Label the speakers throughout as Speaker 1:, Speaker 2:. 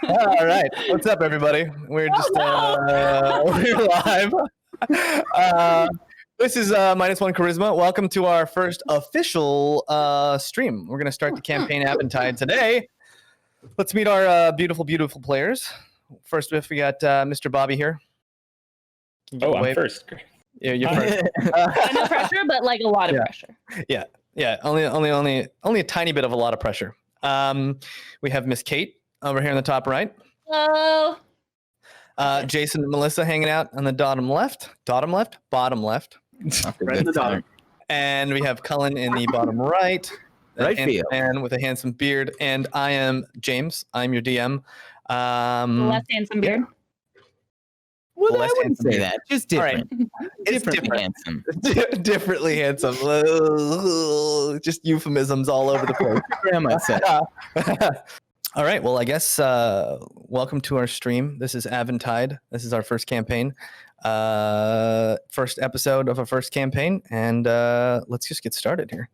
Speaker 1: All right. What's up, everybody? We're just we're live. This is MinusOneCHarisma. Welcome to our first official stream. We're going to start the campaign Aventide today. Let's meet our beautiful, beautiful players. First, if we got Mr. Bobby here.
Speaker 2: I'm first.
Speaker 1: Yeah, you're first.
Speaker 3: No pressure, but like a lot of pressure.
Speaker 1: Yeah. Only a tiny bit of a lot of pressure. We have Miss Kate over here on the top right.
Speaker 3: Hello.
Speaker 1: Jason and Melissa hanging out on the bottom left. Bottom left.
Speaker 4: Right in the bottom.
Speaker 1: And we have Cullen in the bottom right.
Speaker 4: Right field.
Speaker 1: Man with a handsome beard. And I am Jaymes. I'm your DM.
Speaker 3: Less handsome beard.
Speaker 4: Well, I wouldn't say that. Just different.
Speaker 1: Right. It's different.
Speaker 4: Handsome.
Speaker 1: Differently handsome. Just euphemisms all over the place.
Speaker 4: Grandma said.
Speaker 1: All right. Well, I guess welcome to our stream. This is Aventide. This is our first campaign. First episode of our first campaign. And let's just get started here.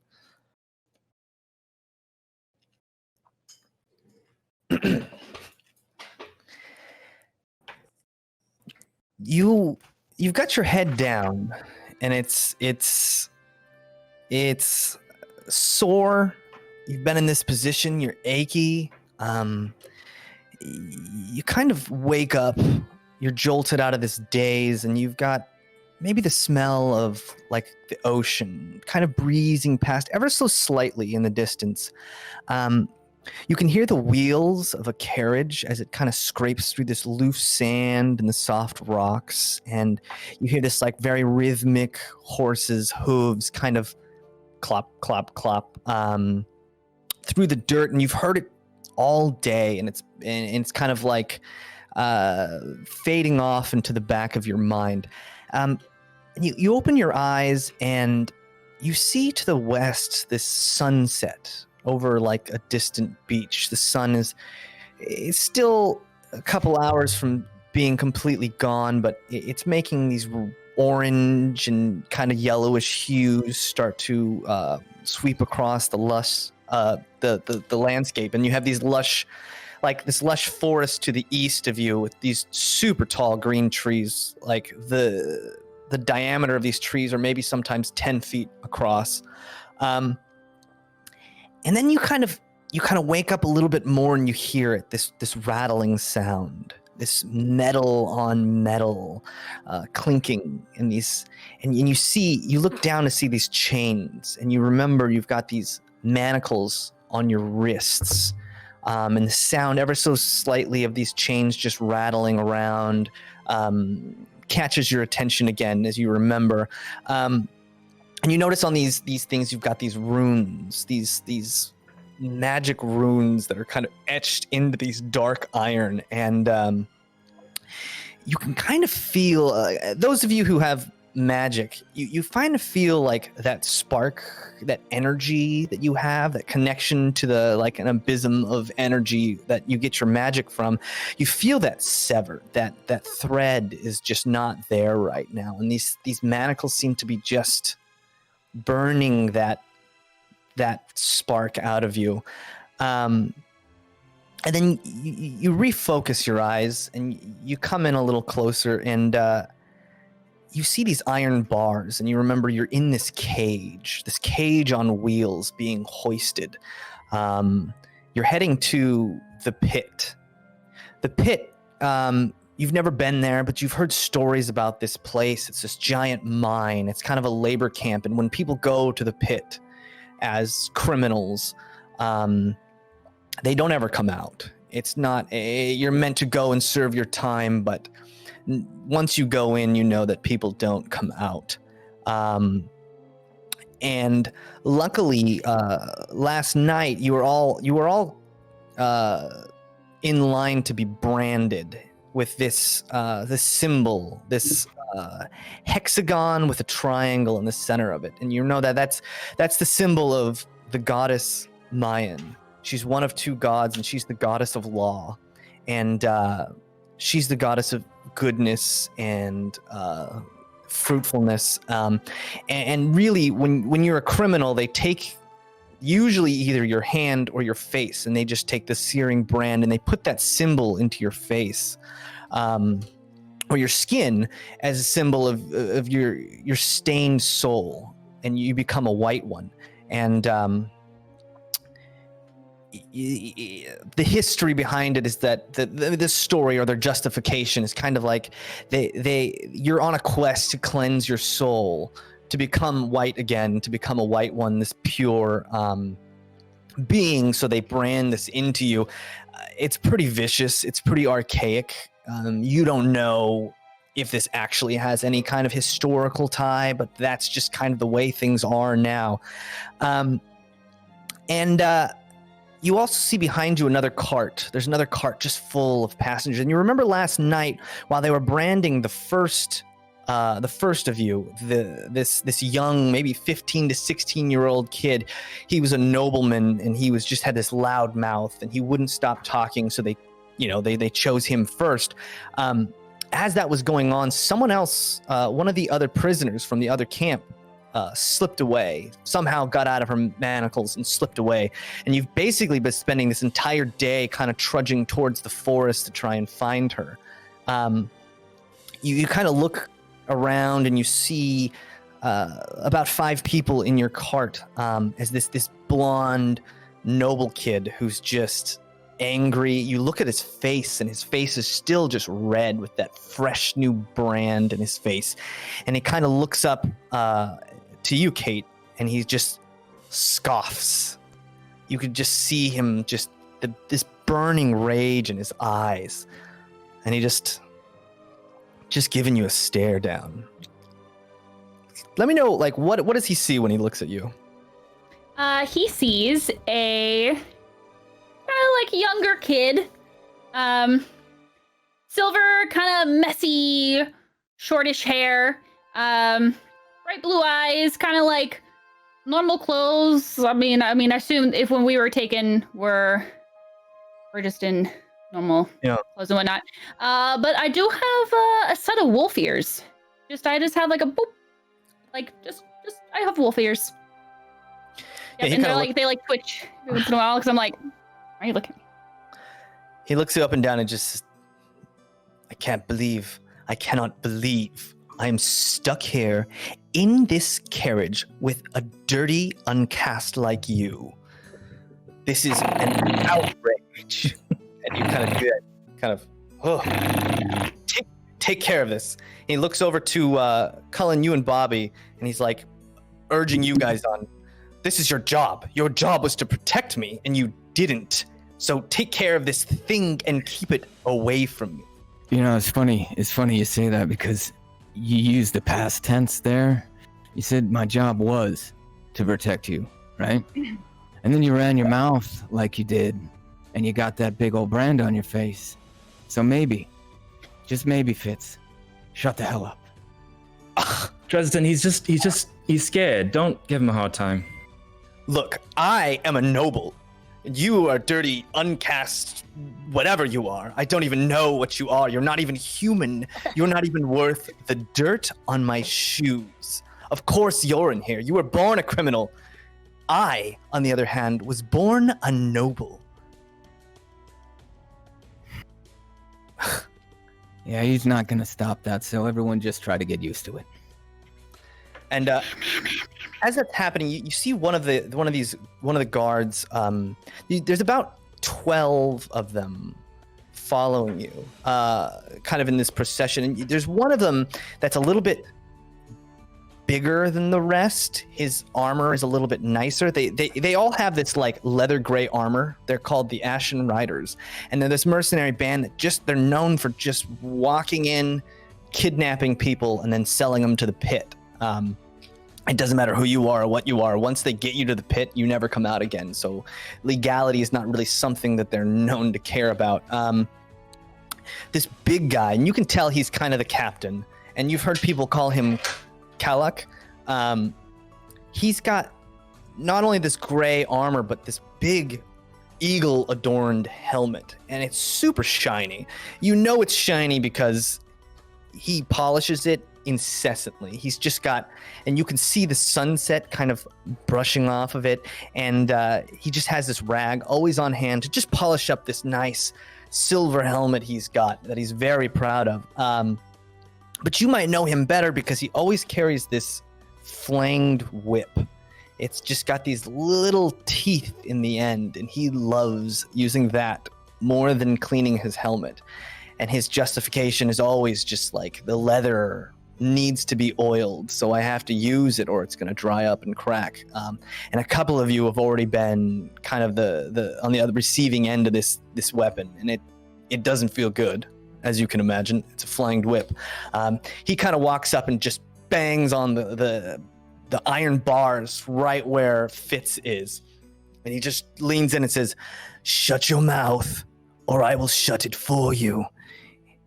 Speaker 1: You've got your head down, and it's sore. You've been in this position. You're achy. You kind of wake up. You're jolted out of this daze, and you've got maybe the smell of like the ocean, kind of breezing past ever so slightly in the distance. You can hear the wheels of a carriage as it kind of scrapes through this loose sand and the soft rocks, and you hear this like very rhythmic horse's hooves kind of clop, clop, clop through the dirt, and you've heard it all day, and it's kind of like fading off into the back of your mind. And you open your eyes, and you see to the west this sunset over like a distant beach. The sun is still a couple hours from being completely gone, but it's making these orange and kind of yellowish hues start to sweep across the lush, the landscape, and you have these lush, like this lush forest to the east of you with these super tall green trees. Like the diameter of these trees are maybe sometimes 10 feet across. And then you kind of wake up a little bit more, and you hear it, this rattling sound, this metal on metal clinking, and you look down to see these chains, and you remember you've got these manacles on your wrists, and the sound ever so slightly of these chains just rattling around catches your attention again as you remember. And you notice on these things, you've got these runes, these magic runes that are kind of etched into these dark iron. And you can kind of feel, those of you who have magic, you kind of feel like that spark, that energy that you have, that connection to the like an abysm of energy that you get your magic from. You feel that severed, that thread is just not there right now. And these manacles seem to be just burning that spark out of you, and then you refocus your eyes, and you come in a little closer, and you see these iron bars, and you remember you're in this cage on wheels being hoisted. You're heading to the pit. You've never been there, but you've heard stories about this place. It's this giant mine. It's kind of a labor camp. And when people go to the pit as criminals, they don't ever come out. It's not you're meant to go and serve your time, but once you go in, you know that people don't come out. And luckily, last night you were all in line to be branded with this symbol, this hexagon with a triangle in the center of it. And you know that's the symbol of the goddess Mayan. She's one of two gods, and she's the goddess of law. And she's the goddess of goodness and fruitfulness. And really, when you're a criminal, they take usually either your hand or your face, and they just take the searing brand and they put that symbol into your face, or your skin, as a symbol of your stained soul, and you become a white one. And the history behind it is that this story, or their justification, is kind of like you're on a quest to cleanse your soul, to become white again, to become a white one, this pure being. So they brand this into you. It's pretty vicious. It's pretty archaic. You don't know if this actually has any kind of historical tie, but that's just kind of the way things are now. You also see behind you another cart. There's another cart just full of passengers. And you remember last night, while they were branding the first of you, this young, maybe 15 to 16-year-old kid. He was a nobleman, and he just had this loud mouth, and he wouldn't stop talking. So they chose him first. As that was going on, someone else, one of the other prisoners from the other camp, slipped away, somehow got out of her manacles and slipped away. And you've basically been spending this entire day kind of trudging towards the forest to try and find her. You kind of look around and you see about 5 people in your cart, as this blonde noble kid who's just angry. You look at his face, and his face is still just red with that fresh new brand in his face. And he kind of looks up to you, Kate, and he just scoffs. You could just see him, just this burning rage in his eyes, and he just giving you a stare down. Let me know, like, what does he see when he looks at you?
Speaker 3: He sees a kind of like younger kid, silver, kind of messy, shortish hair, bright blue eyes, kind of like normal clothes. I mean, I assume if when we were taken, we're just in normal clothes and whatnot. But I do have a set of wolf ears. I just have like a boop, like just I have wolf ears. Yep, and they twitch every once in a while because I'm like, why are you looking at me?
Speaker 1: He looks you up and down and just, I cannot believe I'm stuck here in this carriage with a dirty uncast like you. This is an outrage. And you kind of do that, take care of this. And he looks over to Cullen, you and Bobby, and he's like urging you guys on. This is your job. Your job was to protect me, and you didn't. So take care of this thing and keep it away from me.
Speaker 4: You know, it's funny. It's funny you say that because you used the past tense there. You said my job was to protect you, right? And then you ran your mouth like you did, and you got that big old brand on your face. So maybe, just maybe, Fitz, shut the hell up.
Speaker 2: Dresden, he's scared. Don't give him a hard time.
Speaker 1: Look, I am a noble. You are dirty, uncast, whatever you are. I don't even know what you are. You're not even human. You're not even worth the dirt on my shoes. Of course you're in here. You were born a criminal. I, on the other hand, was born a noble.
Speaker 4: Yeah, he's not gonna stop that, so everyone just try to get used to it.
Speaker 1: And as that's happening, you see one of the guards. There's about 12 of them following you, kind of in this procession. And there's one of them that's a little bit bigger than the rest. His armor is a little bit nicer. They all have this like leather gray armor. They're called the Ashen Riders, and they're this mercenary band that they're known for just walking in, kidnapping people, and then selling them to the pit. It doesn't matter who you are or what you are. Once they get you to the pit, you never come out again. So legality is not really something that they're known to care about. This big guy, and you can tell he's kind of the captain, and you've heard people call him Kalak. He's got not only this gray armor, but this big eagle-adorned helmet, and it's super shiny. You know it's shiny because he polishes it incessantly. He's just got, and you can see the sunset kind of brushing off of it, and he just has this rag always on hand to just polish up this nice silver helmet he's got that he's very proud of. But you might know him better because he always carries this flanged whip. It's just got these little teeth in the end, and he loves using that more than cleaning his helmet. And his justification is always just like, the leather needs to be oiled, so I have to use it or it's going to dry up and crack. And a couple of you have already been kind of the on the other receiving end of this weapon, and it doesn't feel good, as you can imagine. It's a flanged whip. He kind of walks up and just bangs on the iron bars right where Fitz is, and he just leans in and says, "Shut your mouth, or I will shut it for you.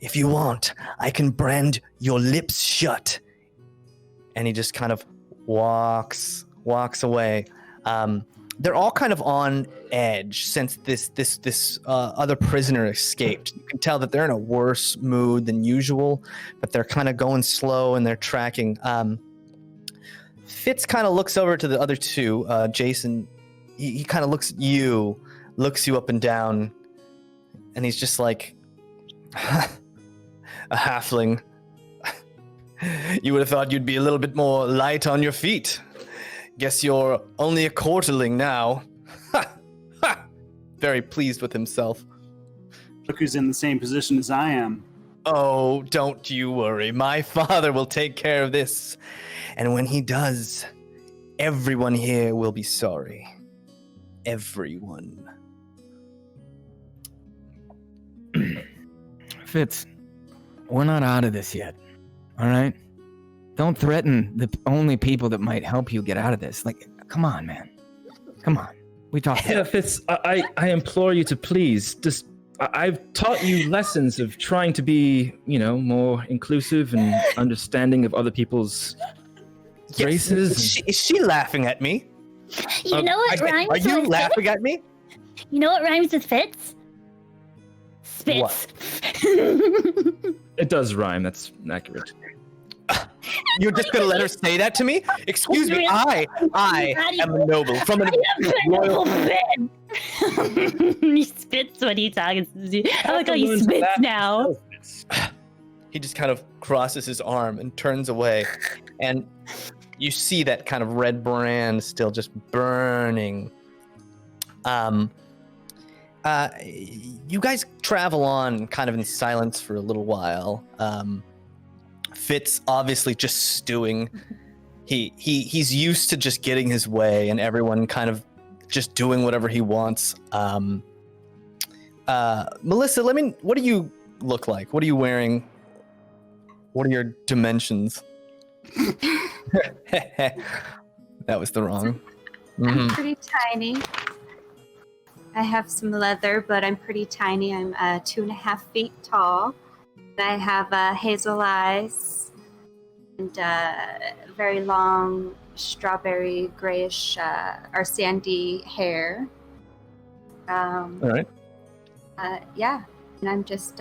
Speaker 1: If you want, I can brand your lips shut." And he just kind of walks away. They're all kind of on edge since this other prisoner escaped. You can tell that they're in a worse mood than usual, but they're kind of going slow and they're tracking. Fitz kind of looks over to the other two. Jason, he kind of looks you up and down, and he's just like, "A halfling. You would have thought you'd be a little bit more light on your feet. Guess you're only a quarterling now." Very pleased with himself.
Speaker 5: Look who's in the same position as I am.
Speaker 1: "Oh, don't you worry. My father will take care of this. And when he does, everyone here will be sorry. Everyone."
Speaker 4: Fitz, we're not out of this yet, all right? Don't threaten the only people that might help you get out of this. Like, come on, man. Come on. We talked.
Speaker 2: Yeah, Fitz, I implore you to please just. I've taught you lessons of trying to be, more inclusive and understanding of other people's races.
Speaker 1: Is she laughing at me?
Speaker 6: You know what rhymes
Speaker 1: Are you
Speaker 6: with
Speaker 1: laughing at me?
Speaker 6: You know what rhymes with Fitz? Spitz.
Speaker 1: What?
Speaker 2: It does rhyme. That's accurate.
Speaker 1: You're just gonna let her say that to me? Excuse me, I am a noble from a royal.
Speaker 6: He spits when he talks. I like how he spits now.
Speaker 1: He just kind of crosses his arm and turns away, and you see that kind of red brand still just burning. You guys travel on kind of in silence for a little while. Fitz obviously just stewing. He's used to just getting his way and everyone kind of just doing whatever he wants. Melissa, what do you look like? What are you wearing? What are your dimensions? That was the wrong.
Speaker 7: I'm pretty tiny. I have some leather, but I'm pretty tiny. I'm 2.5 feet tall. I have hazel eyes and very long strawberry grayish or sandy hair.
Speaker 1: All right.
Speaker 7: Yeah, and I'm just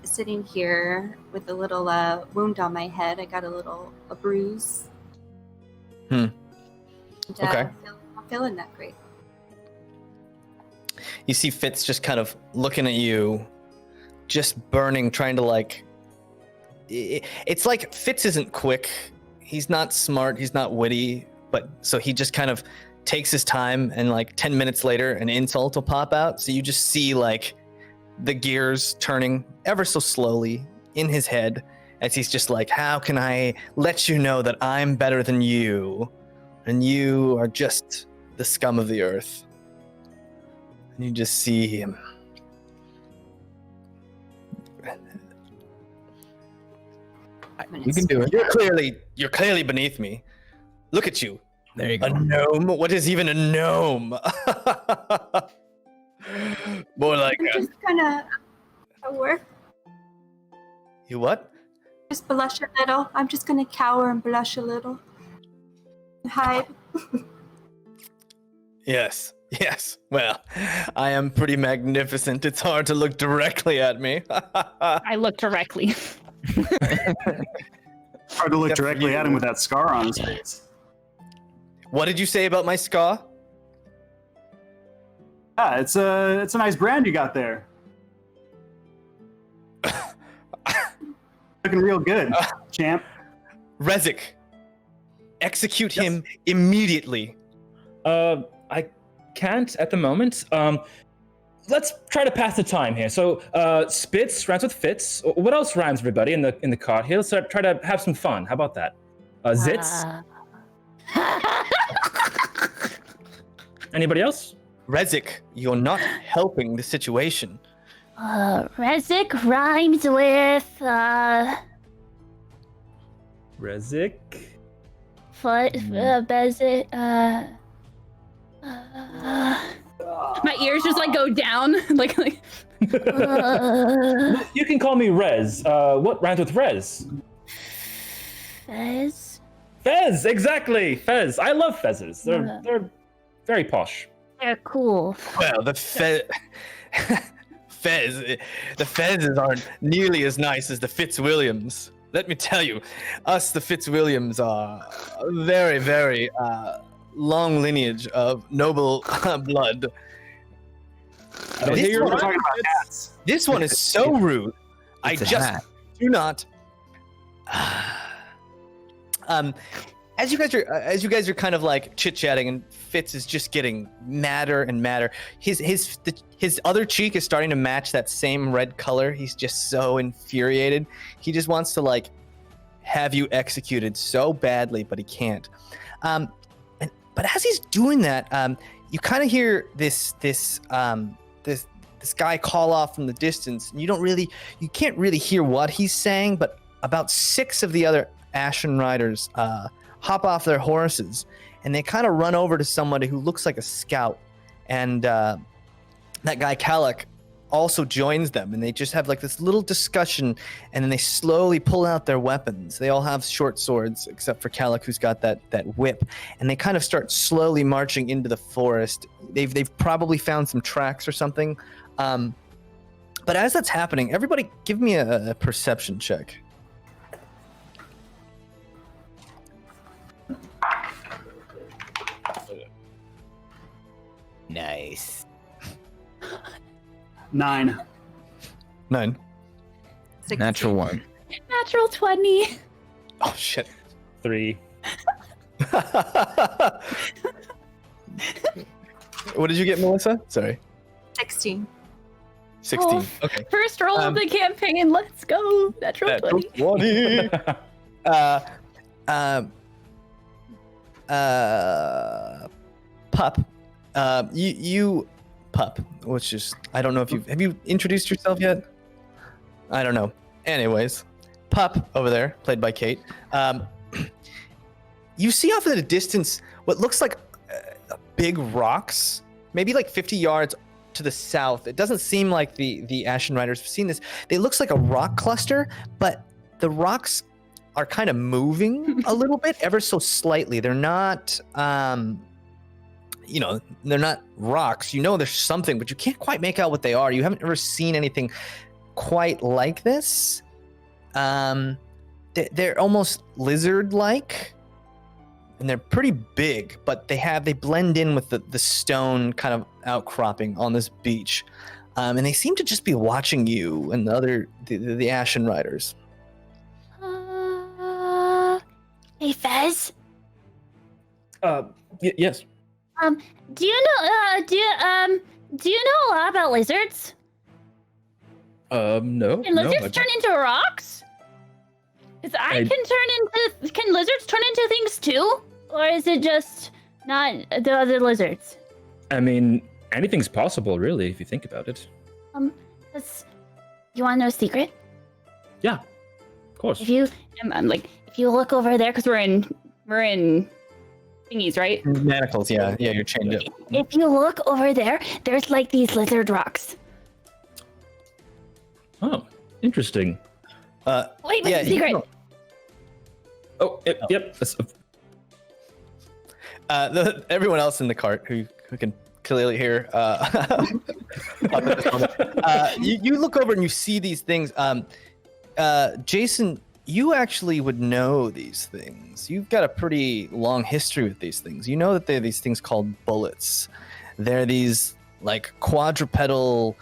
Speaker 7: sitting here with a little wound on my head. I got a bruise.
Speaker 1: Okay.
Speaker 7: I'm feeling not great.
Speaker 1: You see Fitz just kind of looking at you, just burning, trying to it's like Fitz isn't quick. He's not smart. He's not witty. But so he just kind of takes his time, and 10 minutes later, an insult will pop out. So you just see the gears turning ever so slowly in his head as he's just like, how can I let you know that I'm better than you? And you are just the scum of the earth. And you just see him.
Speaker 4: You can do it.
Speaker 1: You're clearly beneath me. Look at you.
Speaker 4: There you go.
Speaker 1: A gnome? What is even a gnome? More like
Speaker 7: I'm just gonna work.
Speaker 1: You what?
Speaker 7: Just blush a little. I'm just gonna cower and blush a little. Hide.
Speaker 1: Yes. Well, I am pretty magnificent. It's hard to look directly at me.
Speaker 3: I look directly.
Speaker 5: Hard to look directly at him with that scar on his face.
Speaker 1: What did you say about my scar?
Speaker 5: Yeah, it's a nice brand you got there. Looking real good, champ.
Speaker 1: Rezik, execute him immediately.
Speaker 2: I can't at the moment. Let's try to pass the time here. So, Spitz rhymes with Fitz. What else rhymes, everybody, in the cart here? Let's try to have some fun. How about that? Zitz. Anybody else?
Speaker 1: Rezik, you're not helping the situation.
Speaker 6: Rezik rhymes with
Speaker 2: Rezik.
Speaker 6: foot, Bezic,
Speaker 3: My ears just like go down, like.
Speaker 2: You can call me Rez. What rhymes with Rez?
Speaker 6: Fez.
Speaker 2: Fez, exactly. Fez. I love Fezzes. They're very posh.
Speaker 6: They're cool.
Speaker 1: Well, the Fezzes aren't nearly as nice as the Fitzwilliams. Let me tell you, us, the Fitzwilliams, are a very, very long lineage of noble blood.
Speaker 2: I don't hear you
Speaker 5: We're talking about hats.
Speaker 1: This one is so rude. I
Speaker 4: It's a
Speaker 1: just
Speaker 4: hat.
Speaker 1: do not. As you guys are kind of like chit-chatting, and Fitz is just getting madder and madder. His other cheek is starting to match that same red color. He's just so infuriated. He just wants to like have you executed so badly, but he can't. But as he's doing that, you kind of hear this guy call off from the distance, and you can't really hear what he's saying, but about 6 of the other Ashen Riders hop off their horses, and they kind of run over to somebody who looks like a scout, and that guy Kalak also joins them, and they just have like this little discussion, and then they slowly pull out their weapons. They all have short swords except for Kalak, who's got that whip, and they kind of start slowly marching into the forest. They've probably found some tracks or something, but as that's happening, everybody give me a perception check.
Speaker 4: Nice.
Speaker 5: 9.
Speaker 1: 9.
Speaker 7: 16.
Speaker 4: Natural 1.
Speaker 6: Natural 20.
Speaker 1: Oh shit.
Speaker 2: 3.
Speaker 1: What did you get, Melissa? Sorry.
Speaker 7: 16.
Speaker 1: 16.
Speaker 3: Oh,
Speaker 1: Okay.
Speaker 3: First roll of the campaign. Let's go. Natural 20.
Speaker 1: 20. Pup. You Pup, which is, I don't know if have you introduced yourself yet? I don't know. Anyways, Pup over there, played by Kate. You see off in the distance what looks like big rocks, maybe like 50 yards to the south. It doesn't seem like the Ashen Riders have seen this. It looks like a rock cluster, but the rocks are kind of moving a little bit, ever so slightly. They're not, they're not rocks. You know there's something, but you can't quite make out what they are. You haven't ever seen anything quite like this. They're almost lizard-like, and they're pretty big, but they blend in with the stone kind of outcropping on this beach. And they seem to just be watching you and the Ashen Riders.
Speaker 6: Hey, Fez.
Speaker 2: Yes.
Speaker 6: Do you know a lot about lizards?
Speaker 2: No.
Speaker 3: Can lizards
Speaker 2: no,
Speaker 3: turn into rocks? Can lizards turn into things too? Or is it just not the other lizards?
Speaker 2: I mean, anything's possible, really, if you think about it.
Speaker 6: You want to know a secret?
Speaker 2: Yeah, of course.
Speaker 3: If you look over there, because we're in thingies, right?
Speaker 1: Manacles, yeah, you're chained up.
Speaker 6: If you look over there, there's like these lizard rocks.
Speaker 2: Oh, interesting.
Speaker 3: Wait,
Speaker 1: yeah,
Speaker 3: what's the secret?
Speaker 2: Oh, yep.
Speaker 1: Everyone else in the cart who can clearly hear you look over and you see these things. Jason, you actually would know these things. You've got a pretty long history with these things. You know that they're these things called bullets. They're these like quadrupedal,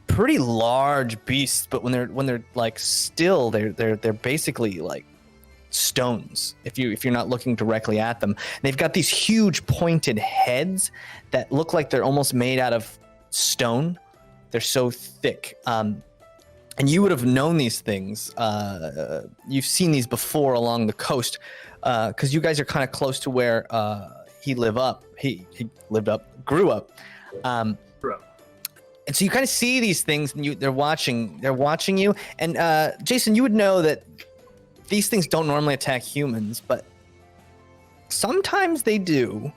Speaker 1: pretty large beasts, but when they're like still, they're basically like stones. If you're not looking directly at them, they've got these huge pointed heads that look like they're almost made out of stone. They're so thick. And you would have known these things. You've seen these before along the coast, because you guys are kind of close to where he grew up. And so you kind of see these things, and they're watching you. And Jason, you would know that these things don't normally attack humans, but sometimes they do.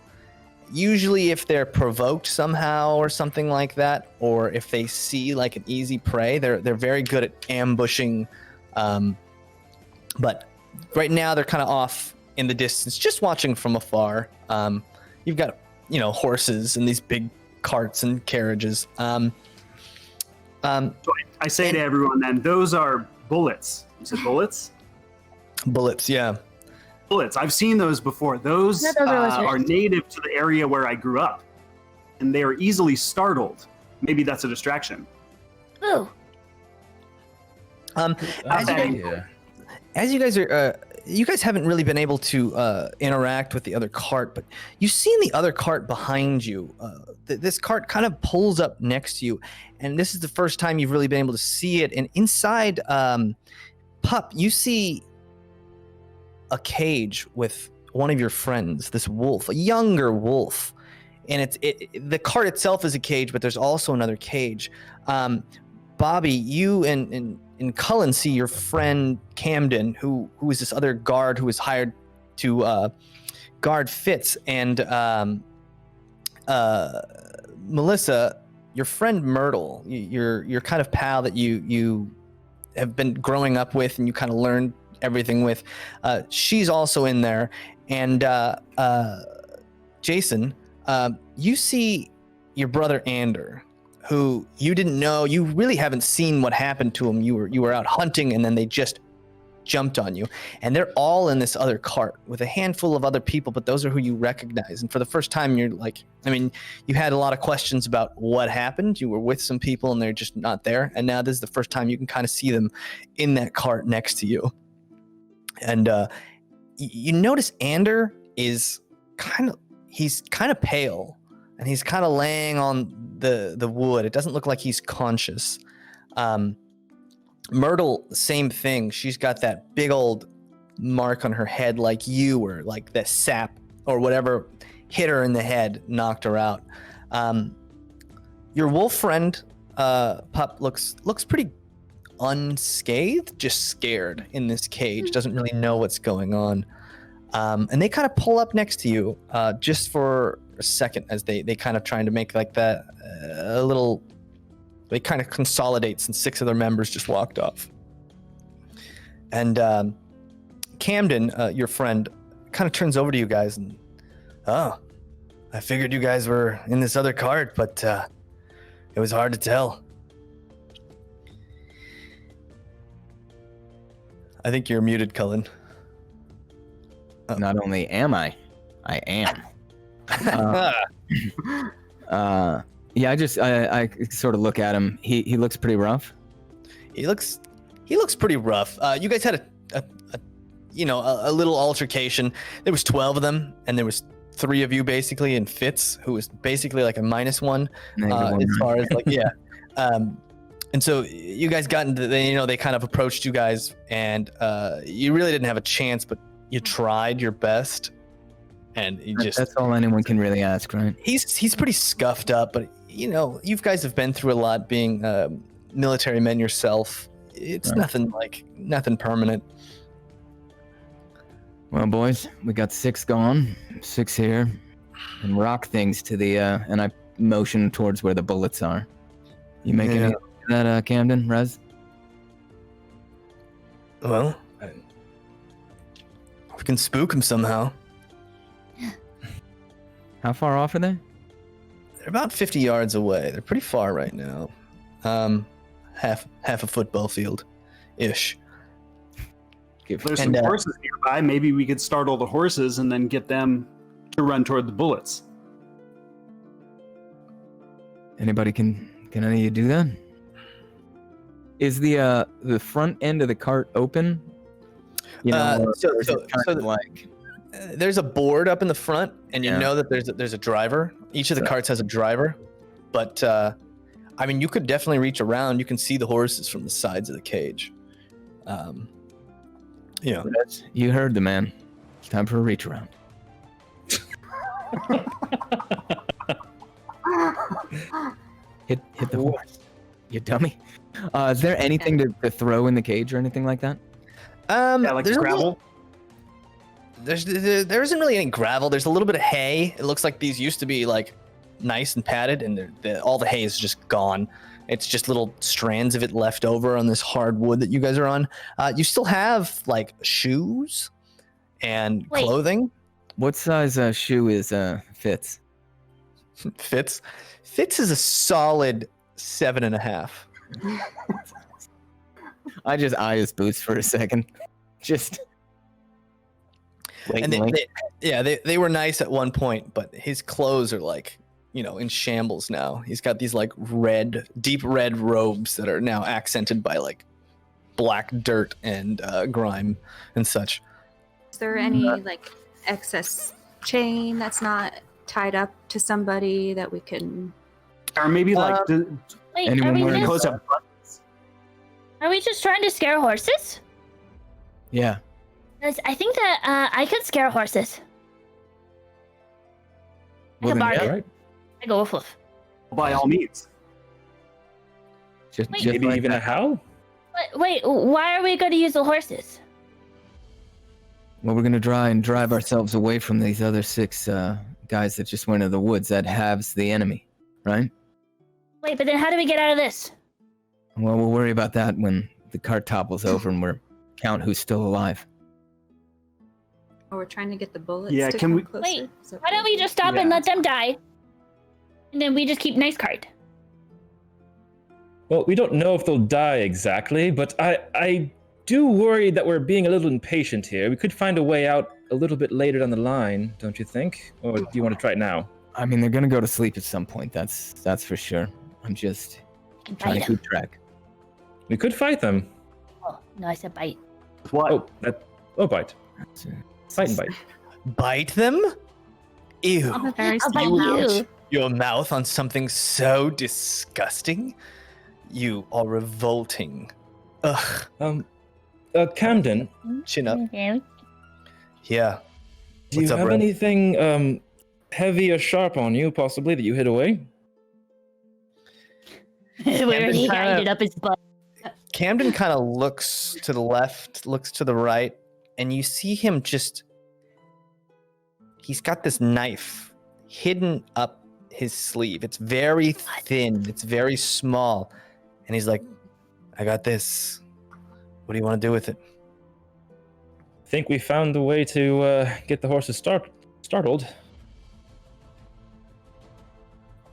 Speaker 1: Usually if they're provoked somehow or something like that, or if they see like an easy prey, they're very good at ambushing. But right now they're kind of off in the distance, just watching from afar. You've got, horses and these big carts and carriages.
Speaker 5: So I say to everyone then, those are bullets. You said bullets?
Speaker 1: Bullets, yeah.
Speaker 5: Bullets. I've seen those before. Those
Speaker 6: No, those are lizards.
Speaker 5: are native to the area where I grew up, and they are easily startled. Maybe that's a distraction.
Speaker 6: Ooh.
Speaker 1: As you guys are, you guys haven't really been able to interact with the other cart, but you've seen the other cart behind you. This cart kind of pulls up next to you, and this is the first time you've really been able to see it. And inside, Pup, you see a cage with one of your friends, this wolf, a younger wolf, and the cart itself is a cage, but there's also another cage. Bobby, you and Cullen see your friend Camden, who is this other guard who was hired to guard Fitz, and Melissa, your friend Myrtle, your kind of pal that you have been growing up with, and you kind of learned everything with. She's also in there, and Jason, you see your brother Ander, who you didn't know. You really haven't seen what happened to him. You were out hunting, and then they just jumped on you, and they're all in this other cart with a handful of other people, but those are who you recognize. And for the first time, you're like, you had a lot of questions about what happened. You were with some people and they're just not there, and now this is the first time you can kind of see them in that cart next to you. And you notice Ander is he's kind of pale, and he's kind of laying on the wood. It doesn't look like he's conscious. Myrtle, same thing. She's got that big old mark on her head, like you, or like the sap or whatever hit her in the head, knocked her out. Your wolf friend, Pup, looks pretty unscathed, just scared in this cage, doesn't really know what's going on. And they kind of pull up next to you just for a second, as they kind of trying to make like that a little. They kind of consolidate since 6 of their members just walked off. And Camden, your friend, kind of turns over to you guys and, I figured you guys were in this other cart, but it was hard to tell. I think you're muted, Cullen.
Speaker 4: Not only am I am. Yeah, I sort of look at him. He looks pretty rough.
Speaker 1: He looks pretty rough. You guys had a little altercation. There was 12 of them, and there was 3 of you basically, and Fitz, who was basically like a -1 as far as like and so you guys got into they kind of approached you guys, and you really didn't have a chance, but you tried your best, and that's
Speaker 4: all anyone can really ask, right?
Speaker 1: He's pretty scuffed up, but you guys have been through a lot being military men yourself. It's nothing permanent.
Speaker 4: Well, boys, we got 6 gone, 6 here, and rock things to the and I motion towards where the bullets are. You making any of that, Camden, Rez?
Speaker 1: Well, we can spook him somehow.
Speaker 4: How far off are they?
Speaker 1: They're about 50 yards away. They're pretty far right now. Half a football field, ish.
Speaker 5: If there's some
Speaker 1: And,
Speaker 5: horses nearby, maybe we could startle the horses and then get them to run toward the bullets.
Speaker 4: Anybody can any of you do that? Is the front end of the cart open? You know, or is it kind of like
Speaker 1: there's a board up in the front, and you
Speaker 4: Yeah.
Speaker 1: know that there's a driver. Each of the carts has a driver, but I mean, you could definitely reach around. You can see the horses from the sides of the cage. You know,
Speaker 4: you heard the man. It's time for a reach around. hit the horse, you dummy. Is there anything to throw in the cage or anything like that?
Speaker 5: Yeah, like
Speaker 1: there's
Speaker 5: gravel.
Speaker 1: there isn't really any gravel. There's a little bit of hay. It looks like these used to be like nice and padded, and all the hay is just gone. It's just little strands of it left over on this hard wood that you guys are on. You still have like shoes and
Speaker 3: Wait.
Speaker 1: clothing.
Speaker 4: What size shoe is Fitz?
Speaker 1: Fitz is a solid 7.5.
Speaker 4: I just eye his boots for a second. Just wait.
Speaker 1: And they were nice at one point, but his clothes are like, you know, in shambles now. He's got these like deep red robes that are now accented by like black dirt and grime and such.
Speaker 7: Is there any like excess chain that's not tied up to somebody that we can?
Speaker 5: Or maybe like
Speaker 3: Wait,
Speaker 4: Anyone wearing
Speaker 5: close up buttons.
Speaker 3: are we just trying to scare horses?
Speaker 4: Yeah.
Speaker 3: 'Cause I think that I could scare horses.
Speaker 4: Well,
Speaker 3: I
Speaker 4: then,
Speaker 3: can
Speaker 4: yeah,
Speaker 3: bargain.
Speaker 2: right.
Speaker 3: I go woof woof.
Speaker 5: By all means.
Speaker 4: Just
Speaker 2: Maybe
Speaker 4: like
Speaker 2: even a
Speaker 4: that.
Speaker 2: howl?
Speaker 3: Wait, why are we going to use the horses?
Speaker 4: Well, we're gonna try and drive ourselves away from these other 6 guys that just went into the woods. That halves the enemy, right?
Speaker 3: Wait, but then how do we get out of this?
Speaker 4: Well, we'll worry about that when the cart topples over and we're count who's still alive.
Speaker 7: Or we're trying to get the bullets.
Speaker 5: Yeah,
Speaker 7: to
Speaker 5: can
Speaker 7: come
Speaker 5: we-
Speaker 7: closer.
Speaker 3: Wait,
Speaker 7: Is that
Speaker 3: Why don't
Speaker 7: what-
Speaker 3: we just stop
Speaker 5: Yeah.
Speaker 3: and let them die? And then we just keep nice card.
Speaker 2: Well, we don't know if they'll die exactly, but I do worry that we're being a little impatient here. We could find a way out a little bit later down the line, don't you think? Or do you want to try it now?
Speaker 4: I mean, they're gonna go to sleep at some point. That's for sure. I'm just
Speaker 3: And
Speaker 4: trying
Speaker 3: bite
Speaker 4: to
Speaker 3: them.
Speaker 4: keep track.
Speaker 2: We could fight them.
Speaker 3: Oh, no, I said bite.
Speaker 5: What?
Speaker 2: Bite.
Speaker 4: That's,
Speaker 2: Fight and bite.
Speaker 1: Bite them? Ew.
Speaker 7: I'm a very
Speaker 3: I'll bite
Speaker 7: small mouth.
Speaker 3: you.
Speaker 1: Your mouth on something so disgusting? You are revolting. Ugh.
Speaker 2: Camden,
Speaker 1: Chin up.
Speaker 3: Okay.
Speaker 1: Yeah.
Speaker 2: do you
Speaker 1: What's up,
Speaker 2: have
Speaker 1: Red?
Speaker 2: anything heavy or sharp on you, possibly, that you hid away?
Speaker 3: Where he
Speaker 1: kinda-
Speaker 3: ended up his butt.
Speaker 1: Camden kind of looks to the left, looks to the right, and you see him just. He's got this knife hidden up his sleeve. It's very thin, it's very small. And he's like, I got this. What do you want to do with it?
Speaker 2: Think we found a way to get the horses startled.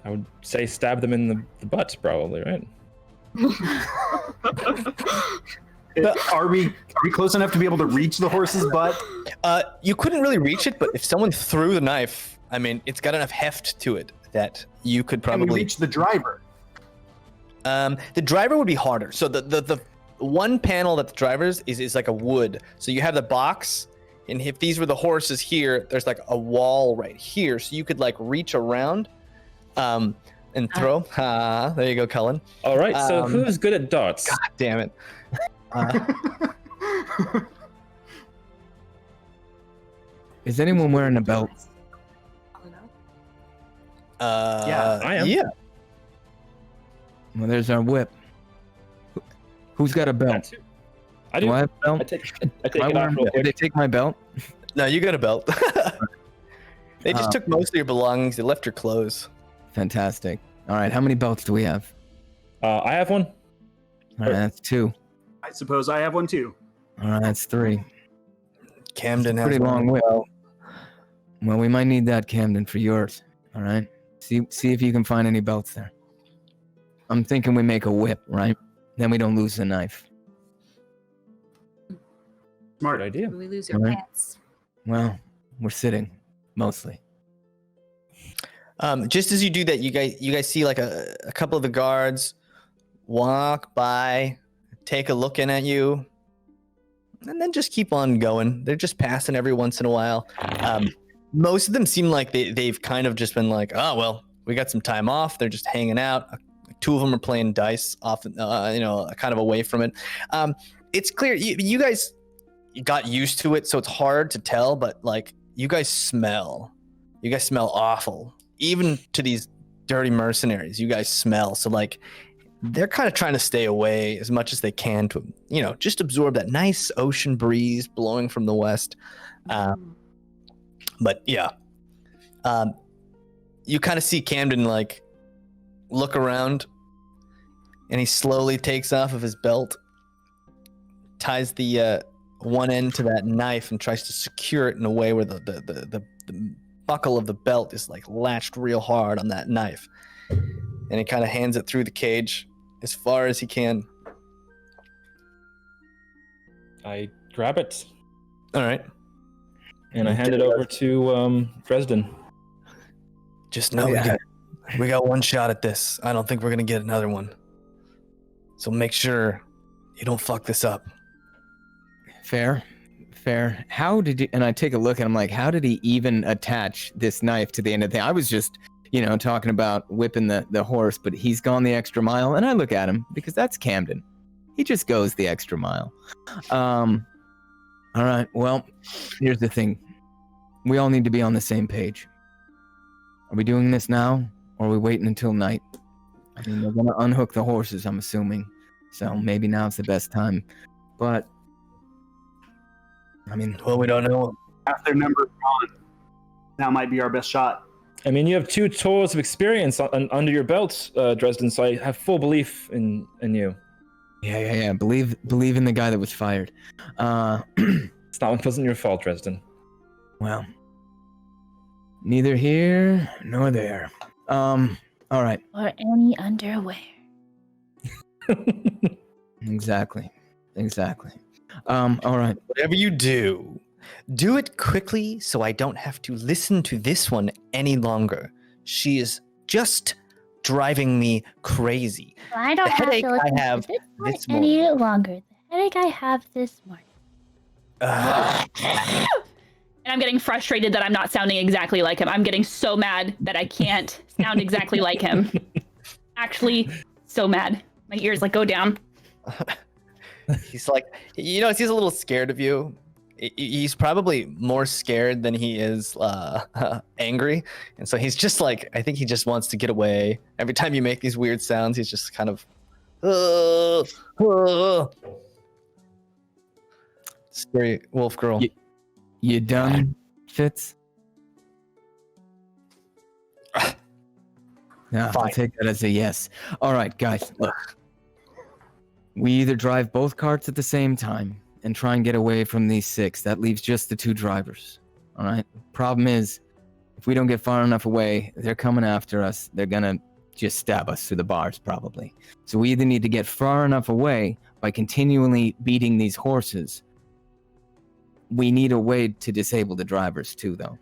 Speaker 2: I would say stab them in the butt, probably, right?
Speaker 5: Are we close enough to be able to reach the horse's butt?
Speaker 1: You couldn't really reach it, but if someone threw the knife, I mean, it's got enough heft to it that you could
Speaker 5: Can we
Speaker 1: probably.
Speaker 5: reach the driver?
Speaker 1: The driver would be harder. So the one panel that the driver's is like a wood. So you have the box, and if these were the horses here, there's like a wall right here. So you could like reach around, and throw. There you go, Cullen.
Speaker 2: All right, so
Speaker 1: Um,
Speaker 2: who's good at darts?
Speaker 1: God damn it.
Speaker 4: Is anyone wearing a belt?
Speaker 5: Yeah,
Speaker 2: I am.
Speaker 1: Yeah.
Speaker 4: Well, there's our whip. Who's got a belt?
Speaker 2: That too. I do.
Speaker 4: Do I have a
Speaker 2: I
Speaker 4: belt?
Speaker 2: take
Speaker 4: Am
Speaker 2: it
Speaker 4: I
Speaker 2: off
Speaker 4: wearing-
Speaker 2: real
Speaker 4: Did they
Speaker 2: quick.
Speaker 4: take my belt?
Speaker 1: No, you got a belt. They just
Speaker 4: Um,
Speaker 1: took most of your belongings. They left your clothes.
Speaker 4: Fantastic. All right, how many belts do we have?
Speaker 2: I have one.
Speaker 4: All right, that's 2.
Speaker 5: I suppose I have one too.
Speaker 4: All right, that's 3.
Speaker 1: Camden has
Speaker 4: Pretty
Speaker 1: one
Speaker 4: long
Speaker 1: as
Speaker 4: whip.
Speaker 1: well.
Speaker 4: Well, we might need that, Camden, for yours. All right. See if you can find any belts there. I'm thinking we make a whip, right? Then we don't lose the knife.
Speaker 5: Smart.
Speaker 2: Good idea.
Speaker 7: We lose our
Speaker 4: Alright.
Speaker 7: pants.
Speaker 4: Well, we're sitting mostly.
Speaker 1: Just as you do that, you guys see like a couple of the guards walk by, take a look in at you, and then just keep on going. They're just passing every once in a while. Most of them seem like they've kind of just been like, oh, well, we got some time off. They're just hanging out. 2 of them are playing dice off, kind of away from it. It's clear you guys got used to it, so it's hard to tell, but like you guys smell awful. Even to these dirty mercenaries, you guys smell. So like they're kind of trying to stay away as much as they can to, just absorb that nice ocean breeze blowing from the west. But yeah, you kind of see Camden like look around, and he slowly takes off of his belt, ties the one end to that knife, and tries to secure it in a way where the buckle of the belt is like latched real hard on that knife, and he kind of hands it through the cage as far as he can.
Speaker 2: I grab it
Speaker 1: All right.
Speaker 2: and I hand it over to Dresden.
Speaker 1: Just know we got one shot at this. I don't think we're gonna get another one. So make sure you don't fuck this up.
Speaker 4: Fair. How did you, and I take a look and I'm like, how did he even attach this knife to the end of the thing? I was just, talking about whipping the horse, but he's gone the extra mile, and I look at him because that's Camden. He just goes the extra mile. All right, well, here's the thing. We all need to be on the same page. Are we doing this now, or are we waiting until night? I mean, they're going to unhook the horses, I'm assuming. So maybe now's the best time. But, I mean...
Speaker 1: Well, we don't know.
Speaker 5: Half their numbers gone. Now might be our best shot.
Speaker 2: I mean, you have 2 tours of experience under your belt, Dresden, so I have full belief in you.
Speaker 4: Yeah. Believe in the guy that was fired.
Speaker 2: It wasn't your fault, Dresden.
Speaker 4: Well, neither here nor there. All right.
Speaker 6: Or any underwear.
Speaker 4: Exactly. All right.
Speaker 1: Whatever you do, do it quickly so I don't have to listen to this one any longer. She is just driving me crazy.
Speaker 6: Well, I don't
Speaker 1: The
Speaker 6: have
Speaker 1: headache
Speaker 6: to listen
Speaker 1: I have
Speaker 6: to this one
Speaker 1: this
Speaker 6: any
Speaker 1: morning.
Speaker 6: longer. The headache I have this morning.
Speaker 3: And I'm getting frustrated that I'm not sounding exactly like him. I'm getting so mad that I can't sound exactly like him. Actually, so mad. My ears like go down.
Speaker 1: He's like, he's a little scared of you. He's probably more scared than he is angry. And so he's just like, I think he just wants to get away. Every time you make these weird sounds, he's just kind of, scary wolf girl.
Speaker 4: You done, Fitz? Yeah, I'll
Speaker 1: Fine.
Speaker 4: take that as a yes. All right, guys, look. We either drive both carts at the same time and try and get away from these 6. That leaves just the 2 drivers. All right? Problem is, if we don't get far enough away, they're coming after us. They're going to just stab us through the bars, probably. So we either need to get far enough away by continually beating these horses. We need a way to disable the drivers too, though,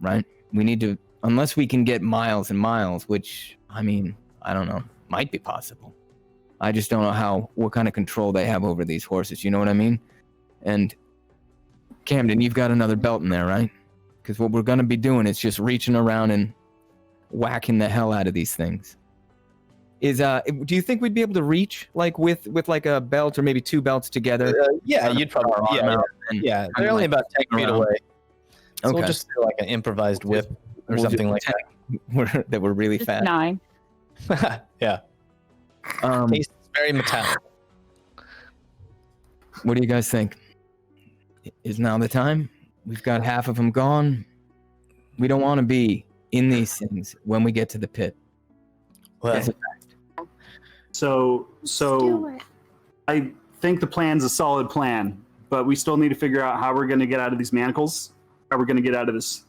Speaker 4: right? We need to, unless we can get miles and miles, which, I mean, I don't know, might be possible. I just don't know what kind of control they have over these horses, you know what I mean? And Camden, you've got another belt in there, right? Because what we're going to be doing is just reaching around and whacking the hell out of these things. Do you think we'd be able to reach like with like a belt or maybe 2 belts together?
Speaker 1: Yeah, you'd probably. Yeah. They're only about 10 feet away. So we'll just do like an improvised whip or
Speaker 4: We'll
Speaker 1: something like
Speaker 4: that. That we're really
Speaker 6: Just
Speaker 4: fast.
Speaker 6: 9.
Speaker 1: that. Yeah. Tastes very metallic.
Speaker 4: What do you guys think? Is now the time? We've got half of them gone. We don't want to be in these things when we get to the pit.
Speaker 1: Well,
Speaker 4: That's a
Speaker 5: So I think the plan's a solid plan, but we still need to figure out how we're going to get out of these manacles, how we're going to get out of this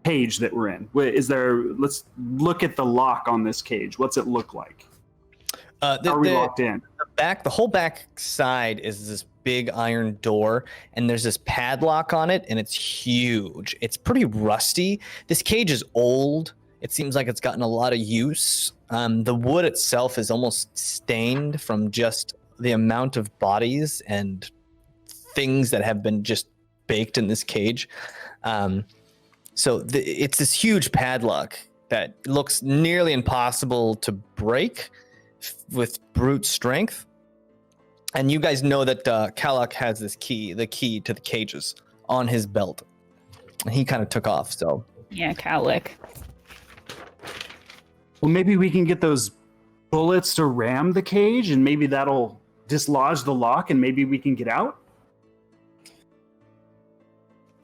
Speaker 5: cage that we're in. Let's look at the lock on this cage. What's it look like? Are we locked in?
Speaker 1: The whole back side is this big iron door, and there's this padlock on it, and it's huge. It's pretty rusty. This cage is old. It seems like it's gotten a lot of use. The wood itself is almost stained from just the amount of bodies and things that have been just baked in this cage. So it's this huge padlock that looks nearly impossible to break with brute strength. And you guys know that Kalak has this key, the key to the cages, on his belt. And he kind of took off, so.
Speaker 3: Yeah, Kalak.
Speaker 5: Well, maybe we can get those bullets to ram the cage, and maybe that'll dislodge the lock, and maybe we can get out.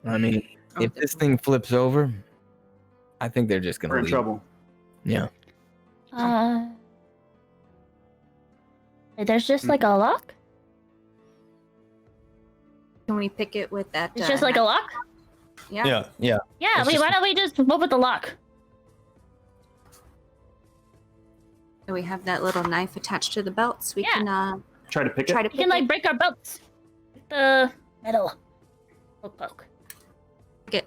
Speaker 4: I mean, if this thing flips over, I think they're just gonna
Speaker 5: We're in
Speaker 4: leave.
Speaker 5: trouble.
Speaker 4: Yeah.
Speaker 6: There's just like a lock?
Speaker 7: Can we pick it with that?
Speaker 6: It's just like a lock?
Speaker 7: Yeah.
Speaker 3: Yeah,
Speaker 1: It's
Speaker 3: wait,
Speaker 1: just-
Speaker 3: why don't we just move with the lock?
Speaker 7: Do we have that little knife attached to the belt, so we
Speaker 3: Yeah.
Speaker 7: can
Speaker 5: Try to pick
Speaker 7: try
Speaker 5: it.
Speaker 7: to
Speaker 3: We
Speaker 7: pick
Speaker 3: can like
Speaker 7: it?
Speaker 3: break our belts with the metal. Poke.
Speaker 7: Get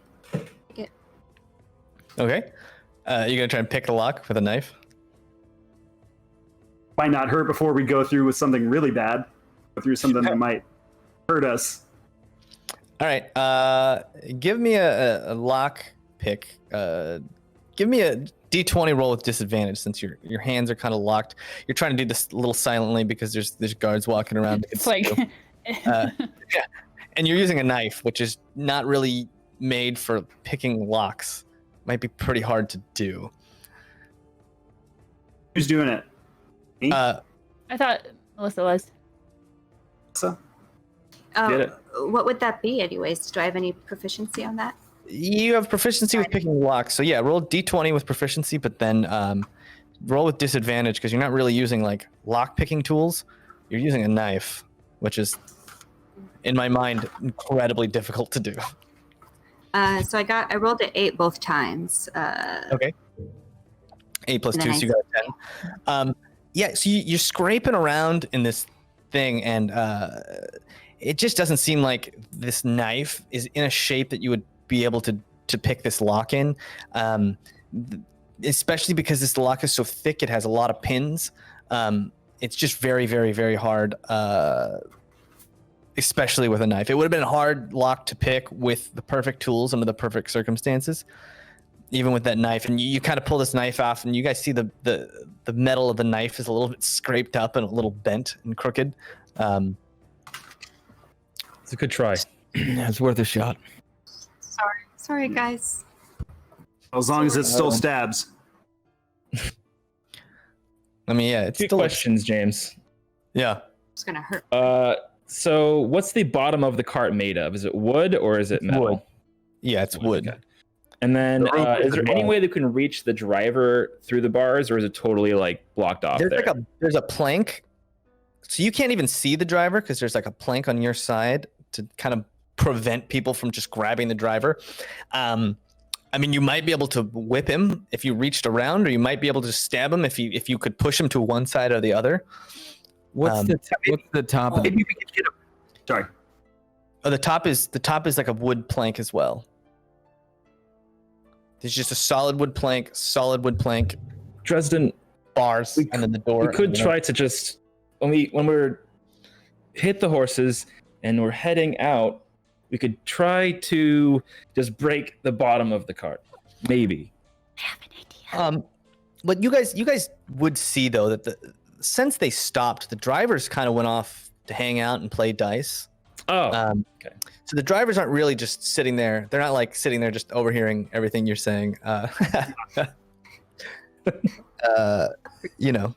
Speaker 1: Okay. You're going to try and pick the lock with a knife?
Speaker 5: Might not hurt before we go through with something really bad. Go through something that might hurt us.
Speaker 1: All right. Give me a lock pick. Give me a D20 roll with disadvantage since your hands are kind of locked. You're trying to do this a little silently because there's guards walking around.
Speaker 3: It's like
Speaker 1: Yeah. And you're using a knife, which is not really made for picking locks. Might be pretty hard to do.
Speaker 5: Who's doing it? Me?
Speaker 1: Uh,
Speaker 3: I thought Melissa was.
Speaker 5: So,
Speaker 7: Oh,
Speaker 5: Get
Speaker 7: what would that be, anyways? Do I have any proficiency on that?
Speaker 1: you have proficiency with picking locks, so yeah, roll D20 with proficiency, but then roll with disadvantage because you're not really using like lock picking tools. You're using a knife, which is, in my mind, incredibly difficult to do.
Speaker 7: So I rolled an 8 both times.
Speaker 1: Okay. 8 plus 2, so you
Speaker 7: Nice.
Speaker 1: got a 10. Yeah, so you're scraping around in this thing, and it just doesn't seem like this knife is in a shape that you would be able to pick this lock in. Especially because this lock is so thick, it has a lot of pins. It's just very, very, very hard, especially with a knife. It would have been a hard lock to pick with the perfect tools under the perfect circumstances, even with that knife. And you kind of pull this knife off, and you guys see the metal of the knife is a little bit scraped up and a little bent and crooked.
Speaker 2: It's a good try.
Speaker 4: It's worth a shot.
Speaker 7: Sorry, guys.
Speaker 5: as long as it still stabs.
Speaker 1: I mean, yeah, it's
Speaker 2: Two
Speaker 1: still
Speaker 2: questions, James.
Speaker 1: Yeah.
Speaker 7: It's gonna hurt.
Speaker 2: So what's the bottom of the cart made of? Is it wood or is it metal?
Speaker 1: Wood. Yeah, it's wood.
Speaker 2: Okay. And then
Speaker 1: The roof
Speaker 2: is
Speaker 1: is
Speaker 2: there any
Speaker 1: above.
Speaker 2: way they can reach the driver through the bars, or is it totally like blocked off
Speaker 1: There's
Speaker 2: there?
Speaker 1: there's a plank, so you can't even see the driver because there's like a plank on your side to kind of prevent people from just grabbing the driver. I mean, you might be able to whip him if you reached around, or you might be able to stab him if you could push him to one side or the other.
Speaker 4: What's the top of the
Speaker 5: Maybe we could get him. Sorry.
Speaker 1: Oh, the top is like a wood plank as well. There's just a solid wood plank,
Speaker 2: Dresden,
Speaker 1: bars, and then the door.
Speaker 2: we could
Speaker 1: you know.
Speaker 2: try to just when we're hit the horses and we're heading out, we could try to just break the bottom of the cart. Maybe.
Speaker 6: I have an idea.
Speaker 1: But you guys would see though that since they stopped, the drivers kind of went off to hang out and play dice.
Speaker 2: Oh,
Speaker 1: Okay. So the drivers aren't really just sitting there. They're not like sitting there just overhearing everything you're saying. You know.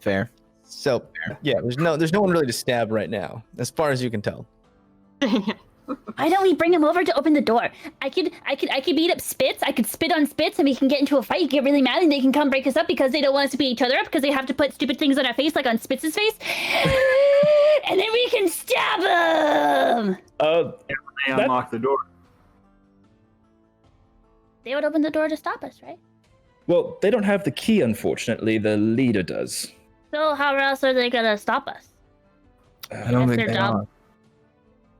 Speaker 4: fair?
Speaker 1: So yeah, there's no one really to stab right now, as far as you can tell.
Speaker 6: Why don't we bring him over to open the door? I could beat up Spitz. I could spit on Spitz, and we can get into a fight, get really mad, and they can come break us up because they don't want us to beat each other up because they have to put stupid things on our face, like on Spitz's face, and then we can stab him.
Speaker 5: They unlock the door.
Speaker 6: They would open the door to stop us, right?
Speaker 2: well, they don't have the key, unfortunately. The leader does.
Speaker 6: So how else are they gonna stop us?
Speaker 4: I don't
Speaker 3: That's
Speaker 4: think
Speaker 3: their
Speaker 4: they
Speaker 3: job.
Speaker 4: are.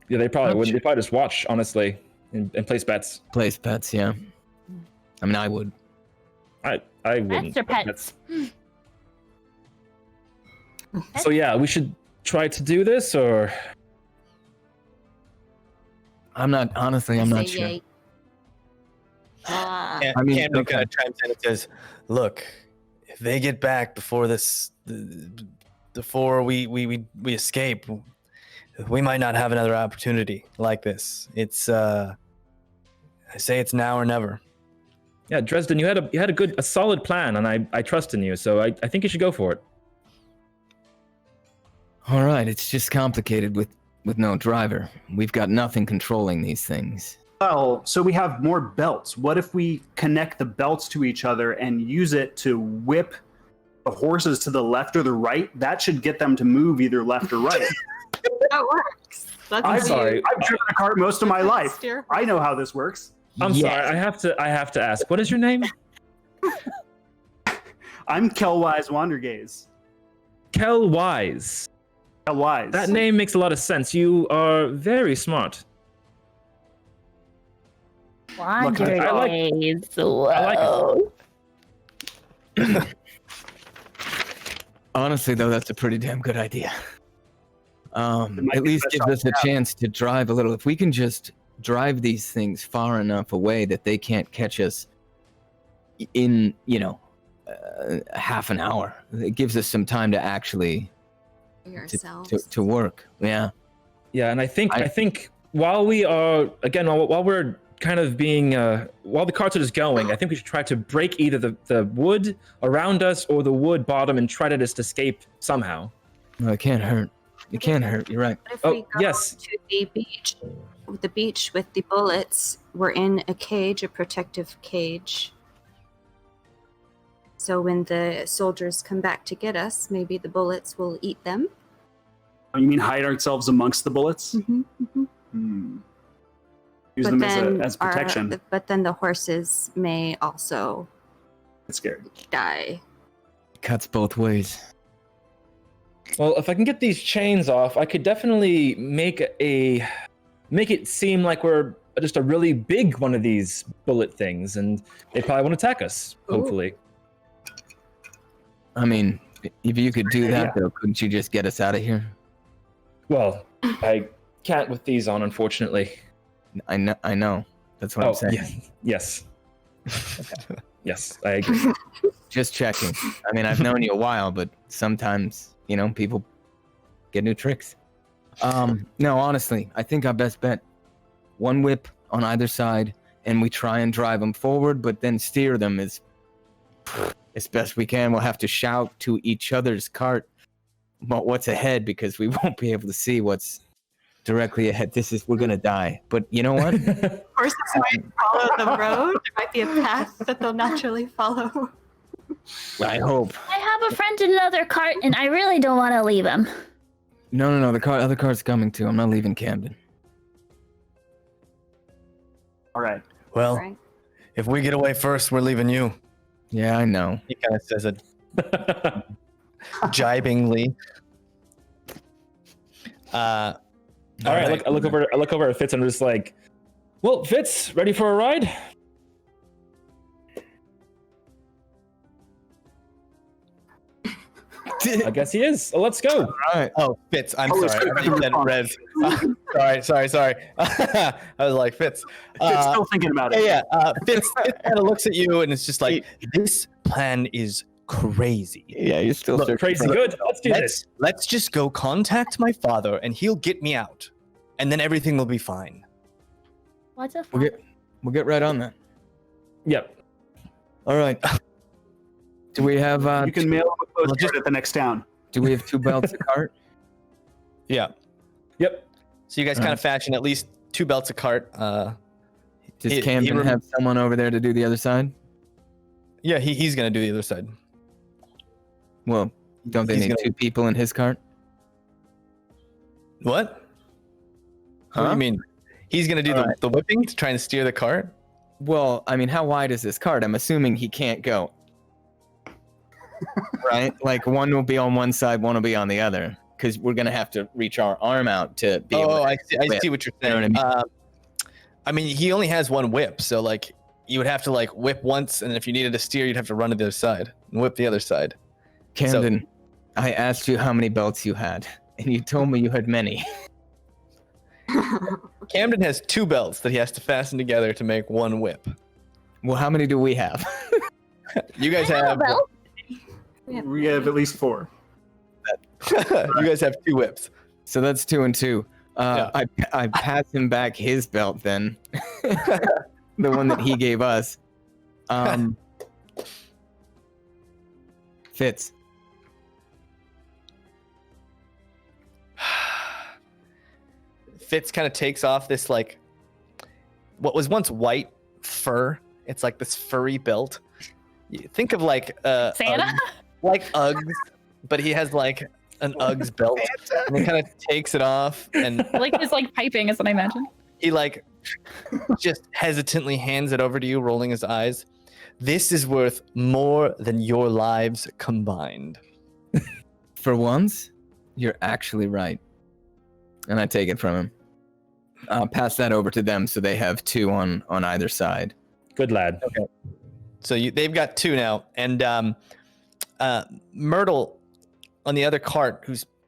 Speaker 2: Yeah, they probably
Speaker 4: Not
Speaker 2: wouldn't.
Speaker 4: sure.
Speaker 2: They probably just watch, honestly, and place bets.
Speaker 4: Place pets, yeah. I mean, I would.
Speaker 2: I wouldn't.
Speaker 3: Pets or
Speaker 2: but
Speaker 3: pets?
Speaker 2: So yeah, we should try to do this, or
Speaker 4: I'm not, honestly, I'm
Speaker 7: Say
Speaker 4: not sure.
Speaker 7: yay. Ah.
Speaker 4: I mean,
Speaker 1: Camden
Speaker 4: okay.
Speaker 1: kind of chimes in and says, "Look, if they get back before before we escape, we might not have another opportunity like this. It's I say it's now or never."
Speaker 2: yeah, Dresden, you had a solid plan, and I trust in you, so I think you should go for it.
Speaker 4: All right, it's just complicated with no driver. We've got nothing controlling these things.
Speaker 5: Well, so we have more belts. What if we connect the belts to each other and use it to whip the horses to the left or the right? That should get them to move either left or right.
Speaker 7: That works. That's
Speaker 2: I'm
Speaker 7: how you-
Speaker 2: sorry.
Speaker 5: I've driven a cart most of my life.
Speaker 7: Steer.
Speaker 5: I know how this works.
Speaker 2: I'm
Speaker 4: Yes.
Speaker 2: sorry. I have to ask. What is your name?
Speaker 5: I'm Kelwise Wandergaze.
Speaker 2: Kel Wise.
Speaker 5: Kelwise.
Speaker 2: That name makes a lot of sense. You are very smart.
Speaker 3: Wander
Speaker 2: I like-
Speaker 3: days.
Speaker 2: I like it.
Speaker 3: Whoa.
Speaker 4: Honestly, though, that's a pretty damn good idea.
Speaker 5: might
Speaker 4: At
Speaker 5: be
Speaker 4: least
Speaker 5: the
Speaker 4: gives us a
Speaker 5: best
Speaker 4: chance to drive a little. If we can just drive these things far enough away that they can't catch us in, half an hour, it gives us some time to actually
Speaker 7: Yourselves.
Speaker 4: to work. Yeah.
Speaker 2: Yeah, and I think
Speaker 4: I-
Speaker 2: I think while we are while we're kind of being while the carts are just going, I think we should try to break either the wood around us or the wood bottom and try to just escape somehow.
Speaker 4: No, it can't hurt. It can't hurt. You're right.
Speaker 7: What if
Speaker 2: Oh,
Speaker 7: we go
Speaker 2: yes.
Speaker 7: to the beach? The beach with the bullets. We're in a cage, a protective cage. So when the soldiers come back to get us, maybe the bullets will eat them.
Speaker 5: Oh, you mean hide ourselves amongst the bullets?
Speaker 7: Mm-hmm.
Speaker 5: Use
Speaker 7: But
Speaker 5: them
Speaker 7: then
Speaker 5: as protection.
Speaker 7: but then the horses may also
Speaker 5: That's scary.
Speaker 7: die.
Speaker 4: Cuts both ways.
Speaker 2: Well, if I can get these chains off, I could definitely make it seem like we're just a really big one of these bullet things, and they probably won't attack us. Hopefully.
Speaker 4: I mean, if you could do that,
Speaker 5: Yeah.
Speaker 4: though, couldn't you just get us out of here?
Speaker 2: Well, I can't with these on, unfortunately.
Speaker 4: I know. That's what I'm saying.
Speaker 2: yeah, yes. Okay. Yes, I agree.
Speaker 4: Just checking. I mean, I've known you a while, but sometimes, people get new tricks. No, honestly, I think our best bet, one whip on either side, and we try and drive them forward, but then steer them as best we can. We'll have to shout to each other's cart about what's ahead because we won't be able to see what's directly ahead. We're gonna die. But you know what?
Speaker 7: Horses might follow the road. There might be a path that they'll naturally follow.
Speaker 4: I hope.
Speaker 6: I have a friend in another cart, and I really don't want to leave him.
Speaker 4: No. The other car's coming too. I'm not leaving Camden.
Speaker 5: All right.
Speaker 1: Well,
Speaker 7: Right.
Speaker 1: if we get away first, we're leaving you.
Speaker 4: Yeah, I know.
Speaker 1: He kind of says it jibingly.
Speaker 2: All right, I look over at Fitz and I'm just like, well, Fitz, ready for a ride? I guess he is. So let's go.
Speaker 1: All right. Oh, Fitz. I'm
Speaker 5: Oh,
Speaker 1: sorry. I think that Rez. Sorry. I was like, Fitz.
Speaker 5: It's still thinking about it.
Speaker 1: Yeah. Fitz kind of looks at you and it's just like, this plan is crazy.
Speaker 4: Yeah, you're still
Speaker 1: Look,
Speaker 2: Crazy good. Let's do this.
Speaker 1: Let's just go contact my father and he'll get me out. And then everything will be fine.
Speaker 6: What's a
Speaker 4: We'll get right on that.
Speaker 2: Yep.
Speaker 4: All right. Do we have
Speaker 5: You can mail them a postcard
Speaker 1: just-
Speaker 5: at the next town.
Speaker 4: do we have 2 belts a cart?
Speaker 1: Yeah.
Speaker 2: Yep.
Speaker 1: So you guys kind of fashion at least 2 belts a cart.
Speaker 4: Does
Speaker 1: He
Speaker 4: Camden have someone over there to do the other side?
Speaker 1: Yeah, he's going to do the other side.
Speaker 4: Well, don't they
Speaker 1: He's
Speaker 4: need
Speaker 1: gonna-
Speaker 4: 2 people in his cart?
Speaker 1: What? What do
Speaker 4: Huh?
Speaker 1: you mean? He's going to do
Speaker 4: Alright.
Speaker 1: the whipping to try and steer the cart?
Speaker 4: Well, I mean, how wide is this cart? I'm assuming he can't go. Right? Like one will be on one side, one will be on the other. because we're gonna have to reach our arm out to be able
Speaker 1: Oh,
Speaker 4: to
Speaker 1: I see what you're
Speaker 4: You know
Speaker 1: saying.
Speaker 4: what
Speaker 1: I mean, he only has one whip, so like you would have to like whip once, and if you needed to steer, you'd have to run to the other side and whip the other side.
Speaker 4: Camden, I asked you how many belts you had, and you told me you had many.
Speaker 1: Camden has 2 belts that he has to fasten together to make one whip.
Speaker 4: Well, how many do we have?
Speaker 1: You guys have
Speaker 6: Well,
Speaker 5: We have at least 4.
Speaker 1: you guys have 2 whips.
Speaker 4: So that's 2 and 2. I pass him back his belt then, the one that he gave us. Fitz.
Speaker 1: Fitz kind of takes off this like what was once white fur. It's like this furry belt. You think of like
Speaker 3: Santa?
Speaker 1: like Uggs, but he has like an Uggs belt, and he kind of takes it off, and
Speaker 3: Like his like piping is what I imagine.
Speaker 1: he like just hesitantly hands it over to you, rolling his eyes. This is worth more than your lives combined.
Speaker 4: For once, you're actually right. And I take it from him. I'll pass that over to them so they have 2 on either side.
Speaker 2: Good lad.
Speaker 1: So they've got 2 now, and Myrtle on the other cart,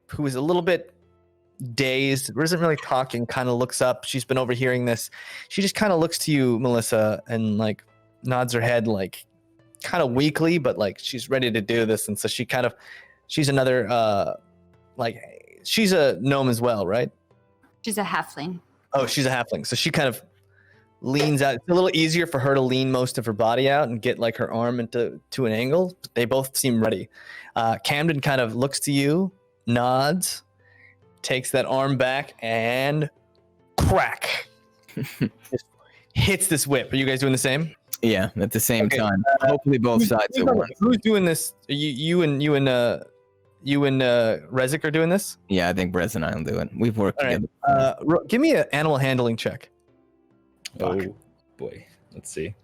Speaker 1: who is a little bit dazed, isn't really talking, kind of looks up. She's been overhearing this. She just kind of looks to you, Melissa, and like nods her head, like kind of weakly, but like she's ready to do this. And so she's another like she's a gnome as well, right?
Speaker 7: She's a halfling.
Speaker 1: Oh, she's a halfling. So she kind of leans out. It's a little easier for her to lean most of her body out and get like her arm into an angle. They both seem ready. Camden kind of looks to you, nods, takes that arm back, and crack. Just hits this whip. Are you guys doing the same?
Speaker 4: Yeah, at the same time. Hopefully both sides at once.
Speaker 1: Who's doing this? You and Rezik are doing this?
Speaker 4: Yeah, I think Brez and I will do it. We've worked
Speaker 1: All right.
Speaker 4: together.
Speaker 1: Give me an animal handling check.
Speaker 2: Oh boy. Let's see.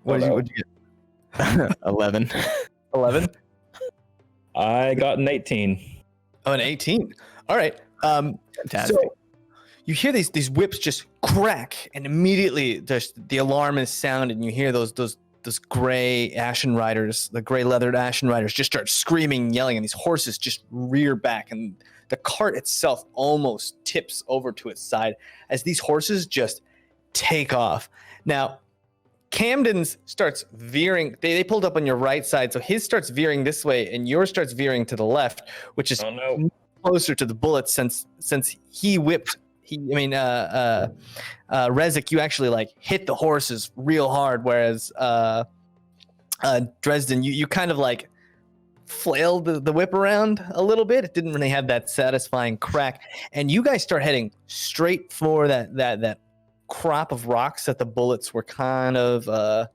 Speaker 1: What'd you get?
Speaker 4: 11.
Speaker 1: 11?
Speaker 2: I got an 18.
Speaker 1: Oh, an 18. All right.
Speaker 4: Fantastic.
Speaker 1: So you hear these whips just crack, and immediately the alarm is sounded, and you hear those gray ashen riders, the gray leathered ashen riders, just start screaming, yelling, and these horses just rear back, and the cart itself almost tips over to its side as these horses just take off. Now, Camden's starts veering. They pulled up on your right side, so his starts veering this way, and yours starts veering to the left, which is
Speaker 2: Oh no.
Speaker 1: closer to the bullets since he whipped. Rezik, you actually like hit the horses real hard, whereas Dresden, you kind of like flailed the whip around a little bit. It didn't really have that satisfying crack, and you guys start heading straight for that crop of rocks that the bullets were kind of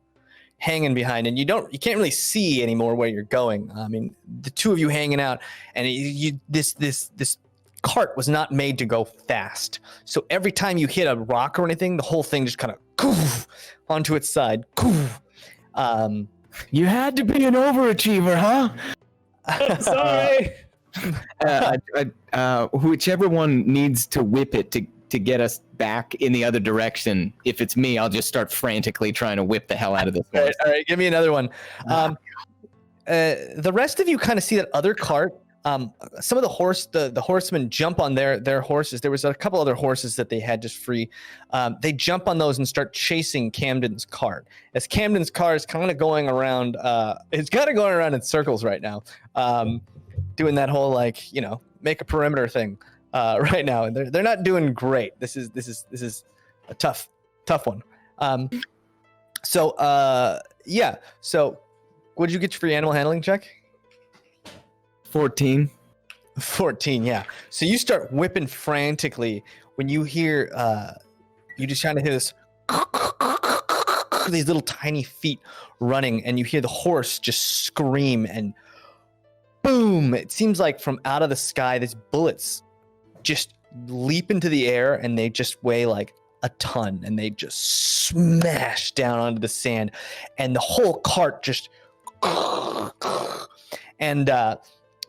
Speaker 1: hanging behind, and you can't really see anymore where you're going. I mean, the 2 of you hanging out, and this cart was not made to go fast. So every time you hit a rock or anything, the whole thing just kind of onto its side.
Speaker 4: You had to be an overachiever, huh?
Speaker 2: Sorry.
Speaker 4: Whichever one needs to whip it to get us back in the other direction. If it's me, I'll just start frantically trying to whip the hell out of this horse.
Speaker 1: All right, give me another one. The rest of you kind of see that other cart. Some of the horsemen jump on their horses. There was a couple other horses that they had just free. They jump on those and start chasing Camden's cart. As Camden's car is kind of going around, it's kind of going around in circles right now, doing that whole like make a perimeter thing right now, and they're not doing great. This is a tough one. So what'd you get for your animal handling check?
Speaker 4: 14.
Speaker 1: 14, yeah. So you start whipping frantically when you hear, you just kind of hear this, these little tiny feet running, and you hear the horse just scream, and boom! It seems like from out of the sky, these bullets just leap into the air, and they just weigh like a ton, and they just smash down onto the sand, and the whole cart just and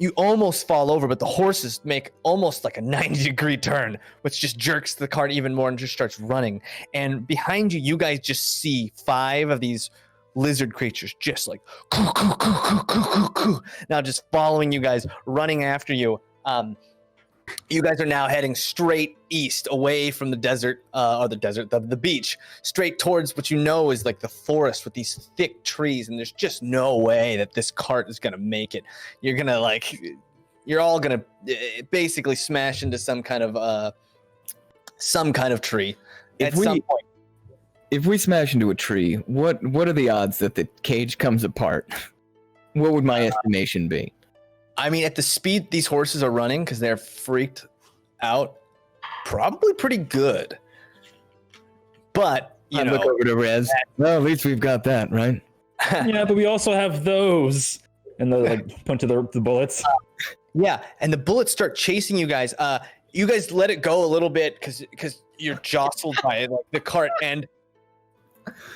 Speaker 1: you almost fall over, but the horses make almost like a 90-degree turn, which just jerks the cart even more and just starts running. And behind you, you guys just see 5 of these lizard creatures just like now just following you guys, running after you. You guys are now heading straight east, away from the desert, the beach, straight towards what you know is like the forest with these thick trees, and there's just no way that this cart is gonna make it. You're all gonna basically smash into some kind of tree at some point.
Speaker 4: If we smash into a tree, what are the odds that the cage comes apart? What would my estimation be?
Speaker 1: I mean, at the speed these horses are running, because they're freaked out, probably pretty good. But, you know.
Speaker 4: Look over to Rez. Well, at least we've got that, right?
Speaker 2: Yeah, but we also have those. And the punch of the bullets.
Speaker 1: Yeah, and the bullets start chasing you guys. You guys let it go a little bit because you're jostled by it, like the cart, and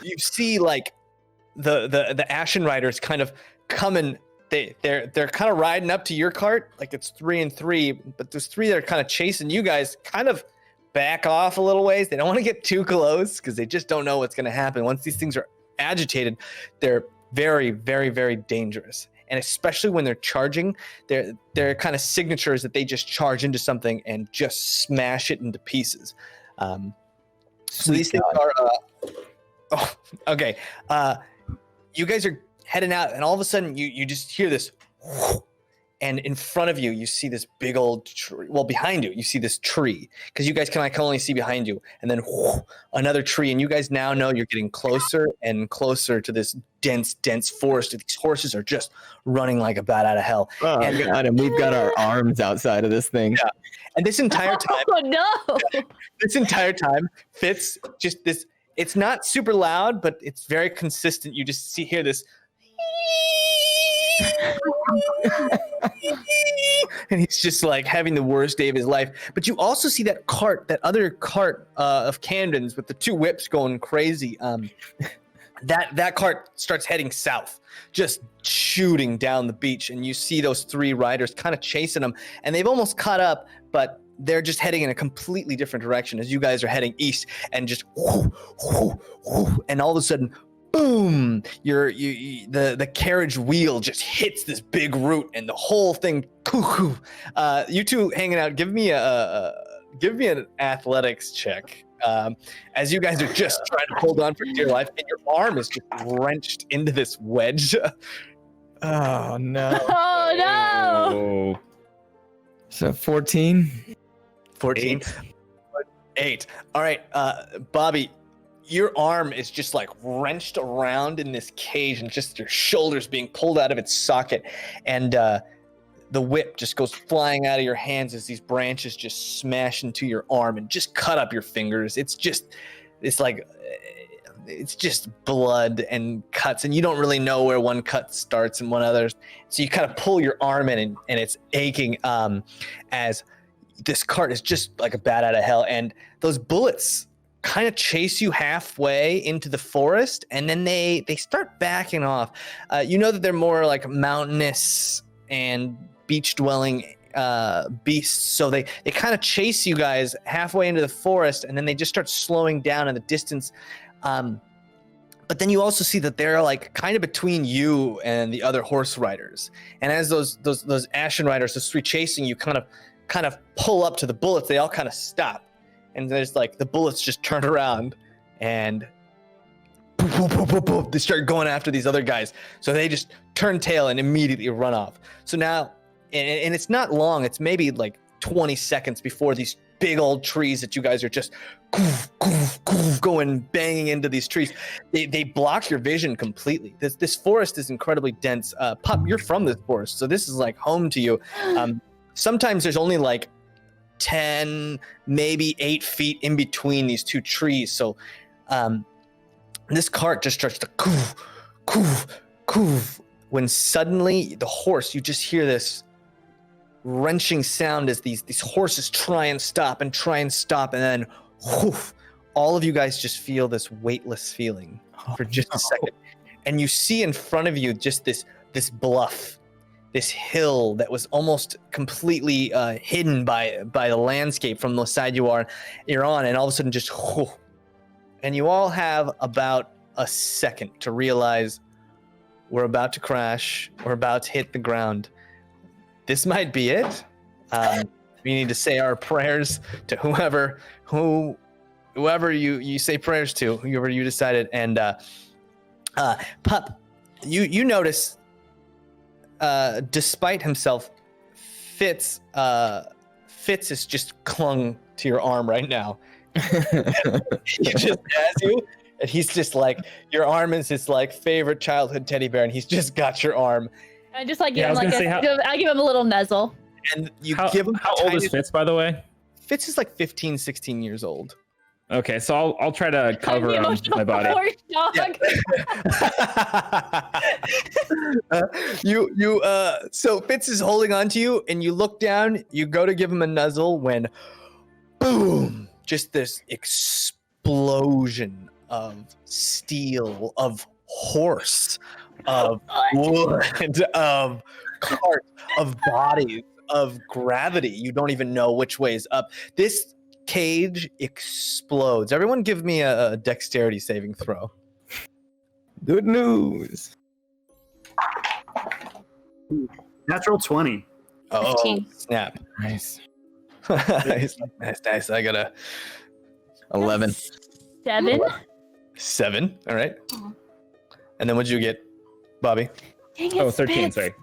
Speaker 1: you see like the Ashen Riders kind of coming. They're kind of riding up to your cart, like it's 3 and 3, but there's 3 that are kind of chasing you guys. Kind of back off a little ways. They don't want to get too close because they just don't know what's going to happen. Once these things are agitated, they're very, very, very dangerous. And especially when they're charging, their kind of signature is that they just charge into something and just smash it into pieces. So these things are okay. You guys are heading out, and all of a sudden you just hear this, and in front of you you see this big old tree. Well, behind you see this tree, because you guys can only see behind you, and then another tree, and you guys now know you're getting closer and closer to this dense forest. These horses are just running like a bat out of hell.
Speaker 4: Oh, and God, and we've got our arms outside of this thing.
Speaker 1: Yeah. And this entire time,
Speaker 6: Oh no!
Speaker 1: this entire time, Fitz just this. It's not super loud, but it's very consistent. You just hear this. And he's just like having the worst day of his life. But you also see that other cart of Camden's with the 2 whips going crazy. That cart starts heading south, just shooting down the beach, and you see those 3 riders kind of chasing them, and they've almost caught up, but they're just heading in a completely different direction as you guys are heading east, and just and all of a sudden, boom! The carriage wheel just hits this big root, and the whole thing. You 2 hanging out. Give me an athletics check. As you guys are just trying to hold on for dear life, and your arm is just wrenched into this wedge.
Speaker 4: Oh no!
Speaker 6: Oh no!
Speaker 2: Oh.
Speaker 4: So 14.
Speaker 1: 14. 8. All right, Bobby. Your arm is just like wrenched around in this cage, and just your shoulders being pulled out of its socket, and the whip just goes flying out of your hands as these branches just smash into your arm and just cut up your fingers. It's just blood and cuts, and you don't really know where one cut starts and one other. So you kind of pull your arm in, and it's aching as this cart is just like a bat out of hell, and those bullets kind of chase you halfway into the forest, and then they start backing off. You know that they're more like mountainous and beach dwelling beasts, so they kind of chase you guys halfway into the forest, and then they just start slowing down in the distance. But then you also see that they're like kind of between you and the other horse riders, and as those Ashen Riders, those 3 chasing you, kind of pull up to the bullets, they all kind of stop. And there's like the bullets just turn around, and they start going after these other guys. So they just turn tail and immediately run off. So now, and it's not long, it's maybe like 20 seconds before these big old trees that you guys are just going banging into these trees. They block your vision completely. This forest is incredibly dense. Pup, you're from this forest, so this is like home to you. Sometimes there's only like 10, maybe 8 feet in between these 2 trees. So this cart just starts to coof, when suddenly the horse, you just hear this wrenching sound as these horses try and stop, and then all of you guys just feel this weightless feeling for just a second. And you see in front of you just this bluff, this hill that was almost completely hidden by the landscape from the side you're on, and all of a sudden just and you all have about a second to realize we're about to crash, we're about to hit the ground. This might be it. We need to say our prayers to whoever you say prayers to, whoever you decided. And Pup, you notice, despite himself, Fitz is just clung to your arm right now. He just has you, and he's just like, your arm is his like favorite childhood teddy bear, and he's just got your arm.
Speaker 3: I just like give him like I give him a little nuzzle.
Speaker 1: And you give him
Speaker 2: how old is Fitz, by the way?
Speaker 1: Fitz is like 15, 16 years old.
Speaker 2: Okay, so I'll try to cover my body.
Speaker 1: So Fitz is holding on to you, and you look down, you go to give him a nuzzle when boom, just this explosion of steel, of horse, of wood, of cart, of bodies, of gravity. You don't even know which way is up. This cage explodes. Everyone give me a dexterity saving throw.
Speaker 4: Good news.
Speaker 5: Natural 20.
Speaker 1: Oh,
Speaker 7: 15.
Speaker 1: snap.
Speaker 4: Nice.
Speaker 1: Nice. I got a
Speaker 4: 11.
Speaker 3: 7.
Speaker 1: All right. And then what'd you get, Bobby?
Speaker 6: Dang it,
Speaker 2: Oh, 13,
Speaker 6: Spitz.
Speaker 2: sorry.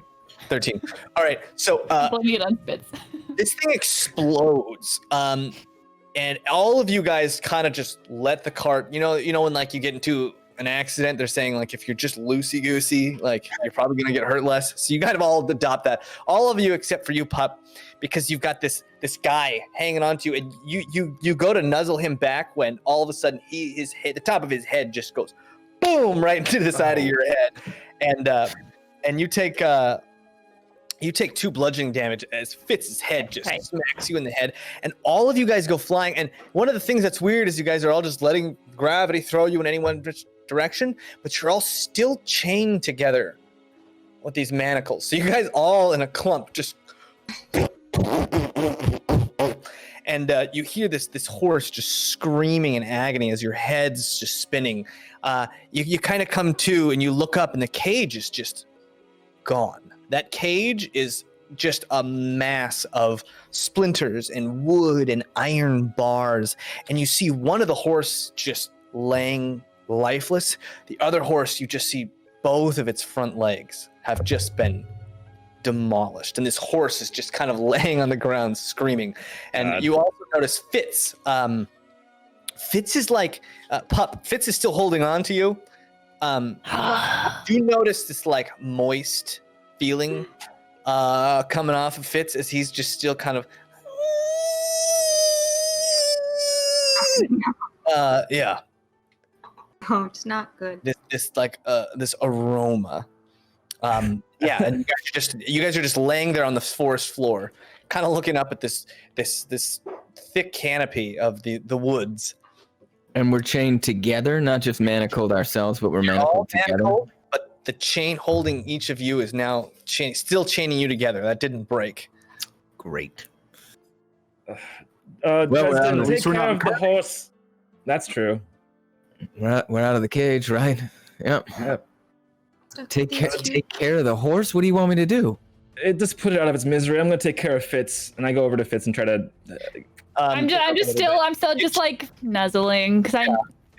Speaker 1: 13. All right. So
Speaker 3: Blame it on Fitz.
Speaker 1: this thing explodes. And all of you guys kind of just let the cart, you know when like you get into an accident, they're saying like if you're just loosey-goosey, like you're probably gonna get hurt less. So you kind of all adopt that. All of you except for you, Pup, because you've got this guy hanging on to you, and you go to nuzzle him back when all of a sudden the top of his head just goes boom right into the side of your head, and you take 2 bludgeoning damage as Fitz's head just smacks you in the head, and all of you guys go flying. And one of the things that's weird is you guys are all just letting gravity throw you in any one direction, but you're all still chained together with these manacles. So you guys all in a clump just, and you hear this horse just screaming in agony as your head's just spinning. You kind of come to and you look up, and the cage is just gone. That cage is just a mass of splinters and wood and iron bars. And you see one of the horse just laying lifeless. The other horse, you just see both of its front legs have just been demolished. And this horse is just kind of laying on the ground screaming. And you also notice Fitz. Fitz is like, Pup, Fitz is still holding on to you. You notice this like moist feeling coming off of Fitz as he's just still kind of yeah.
Speaker 7: Oh, it's not good.
Speaker 1: This aroma. Yeah, and you guys are just laying there on the forest floor, kind of looking up at this thick canopy of the woods.
Speaker 4: And we're chained together, not just manacled ourselves, but we're manacled together.
Speaker 1: Manacled, but the chain holding each of you is now still chaining you together. That didn't break.
Speaker 4: Great.
Speaker 2: Dresden, take
Speaker 5: we're
Speaker 2: care
Speaker 5: not
Speaker 2: of the horse. That's true.
Speaker 4: We're out of the cage, right? Yep. Take care of the horse? What do you want me to do?
Speaker 2: Just put it out of its misery. I'm gonna take care of Fitz, and I go over to Fitz and try to.
Speaker 3: I'm still just like nuzzling because I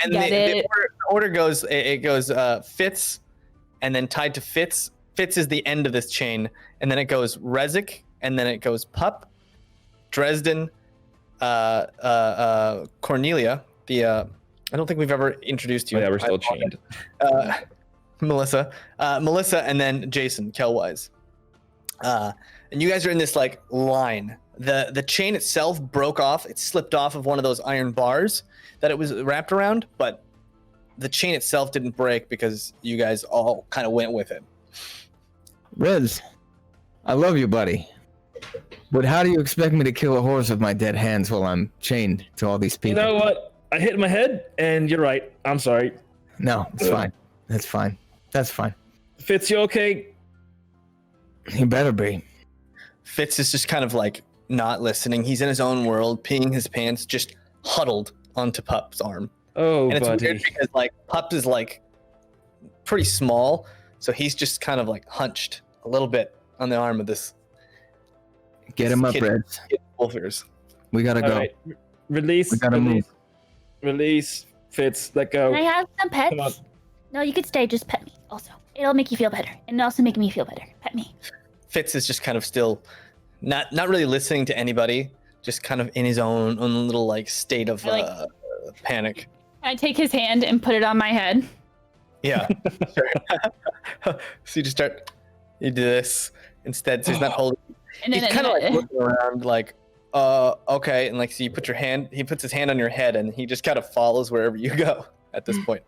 Speaker 1: and
Speaker 3: get it.
Speaker 1: The order goes. It goes Fitz, and then tied to Fitz. Fitz is the end of this chain, and then it goes Rezik, and then it goes Pup, Dresden, Cornelia. I don't think we've ever introduced you.
Speaker 2: Oh, yeah, we're still chained.
Speaker 1: Melissa, and then Jason Kelwise. And you guys are in this like line. The chain itself broke off. It slipped off of one of those iron bars that it was wrapped around, but the chain itself didn't break because you guys all kind of went with it.
Speaker 4: Rez, I love you, buddy. But how do you expect me to kill a horse with my dead hands while I'm chained to all these people?
Speaker 2: You know what? I hit my head, and you're right. I'm sorry.
Speaker 4: No, it's fine. That's fine. That's fine.
Speaker 2: Fitz, you okay?
Speaker 4: He better be.
Speaker 1: Fitz is just kind of like not listening. He's in his own world, peeing his pants, just huddled onto Pup's arm.
Speaker 2: Oh,
Speaker 1: And it's
Speaker 2: buddy.
Speaker 1: weird because like Pup is like pretty small, so he's just kind of like hunched a little bit on the arm of this.
Speaker 4: Get him up,
Speaker 1: kid-
Speaker 4: Red.
Speaker 1: Wolfers.
Speaker 4: We gotta
Speaker 2: All
Speaker 4: go.
Speaker 2: right. Release.
Speaker 4: We gotta move.
Speaker 2: Release. Fitz, let go.
Speaker 6: Can I have some pets?
Speaker 2: Come on.
Speaker 6: No, you could stay. Just pet me. Also, it'll make you feel better, and also make me feel better. Pet me.
Speaker 1: Fitz is just kind of still not really listening to anybody, just kind of in his own little like state of panic.
Speaker 3: I take his hand and put it on my head.
Speaker 1: Yeah. Sure. So you just you do this instead. So he's not holding.
Speaker 3: And
Speaker 1: He's
Speaker 3: then
Speaker 1: kind of like looking around like, okay. And like, so you put your hand, he puts his hand on your head and he just kind of follows wherever you go at this point.